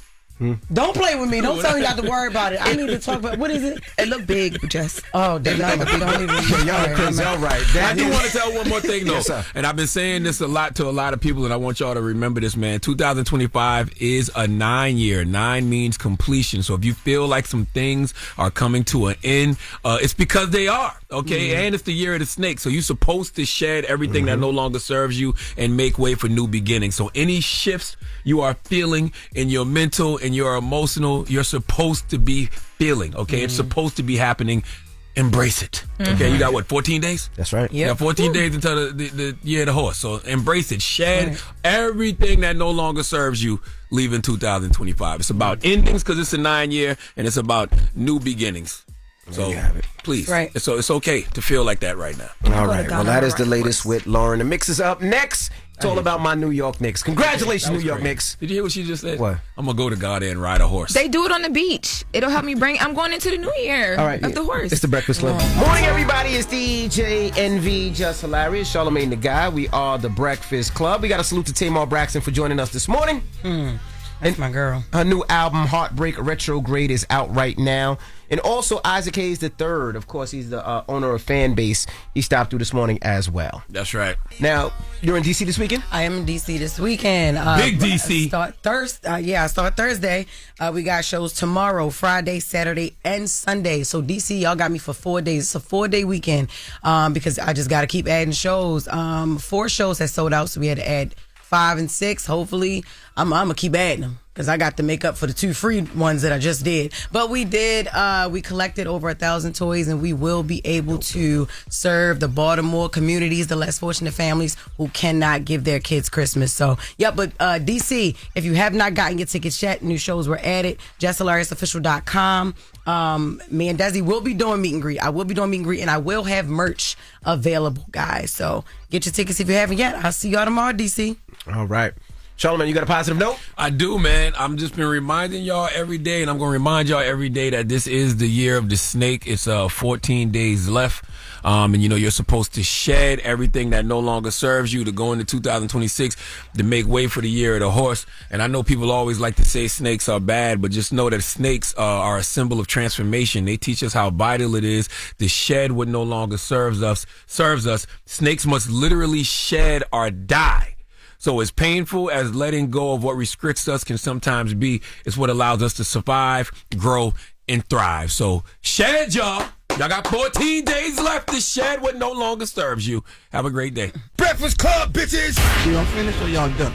Speaker 9: Don't play with me. Don't tell me not to worry about it. I need to talk about, what is it?
Speaker 12: It look big, Jess.
Speaker 9: Oh, don't even.
Speaker 2: Y'all are crazy. All right.
Speaker 1: I do want to tell one more thing, though.
Speaker 2: Yes, sir.
Speaker 1: And I've been saying this a lot to a lot of people, and I want y'all to remember this, man. 2025 is a 9-year. 9 means completion. So if you feel like some things are coming to an end, it's because they are, okay? And it's the year of the snake. So you're supposed to shed everything that no longer serves you and make way for new beginnings. So any shifts you are feeling in your mental and your emotional, you're supposed to be feeling, okay? It's supposed to be happening. Embrace it. Okay, you got what, 14 days?
Speaker 2: That's right.
Speaker 1: You got 14 days until the year of the horse. So embrace it. Shed everything that no longer serves you leaving 2025. It's about endings because it's a 9-year, and it's about new beginnings. So please, so it's okay to feel like that right now.
Speaker 2: All right. Well, that is the latest with Loren. The mix is up next. It's all about my New York Knicks. Congratulations, New York Knicks.
Speaker 1: Did you hear what she just said?
Speaker 2: What?
Speaker 1: I'm going to go to God and ride a horse.
Speaker 12: They do it on the beach. It'll help me I'm going into the new year of the horse.
Speaker 2: It's the Breakfast Club. Morning, everybody. It's DJ NV, Jess Hilarious, Charlamagne the Guy. We are the Breakfast Club. We got to salute to Tamar Braxton for joining us this morning.
Speaker 9: That's my girl.
Speaker 2: Her new album, Heartbreak Retrograde, is out right now. And also Isaac Hayes III, of course, he's the owner of Fanbase. He stopped through this morning as well.
Speaker 1: That's right.
Speaker 2: Now, you're in D.C. this weekend?
Speaker 9: I am in D.C. this weekend.
Speaker 1: Big D.C.
Speaker 9: I start Thursday. We got shows tomorrow, Friday, Saturday, and Sunday. So D.C., y'all got me for 4 days. It's a 4-day weekend because I just got to keep adding shows. 4 shows have sold out, so we had to add 5 and 6. Hopefully, I'm going to keep adding them because I got to make up for the 2 free ones that I just did. But we collected over 1,000 toys, and we will be able to serve the Baltimore communities, the less fortunate families who cannot give their kids Christmas. So, but DC, if you have not gotten your tickets yet, new shows were added. JessHilariousOfficial.com. Me and Desi will be doing meet and greet. I will be doing meet and greet, and I will have merch available, guys. So get your tickets if you haven't yet. I'll see y'all tomorrow, DC.
Speaker 2: All right. Charlamagne, you got a positive note?
Speaker 1: I do, man. I'm just been reminding y'all every day, and I'm going to remind y'all every day that this is the year of the snake. It's 14 days left. And you're supposed to shed everything that no longer serves you to go into 2026 to make way for the year of the horse. And I know people always like to say snakes are bad, but just know that snakes are a symbol of transformation. They teach us how vital it is to shed what no longer serves us. Snakes must literally shed or die. So as painful as letting go of what restricts us can sometimes be, it's what allows us to survive, grow, and thrive. So shed, y'all. Y'all got 14 days left to shed what no longer serves you. Have a great day.
Speaker 7: Breakfast Club, bitches.
Speaker 10: Y'all finished or y'all done?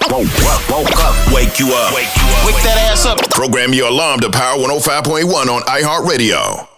Speaker 14: Woke up. Wake you up. Wake that ass up.
Speaker 7: Program your alarm to Power 105.1 on iHeartRadio.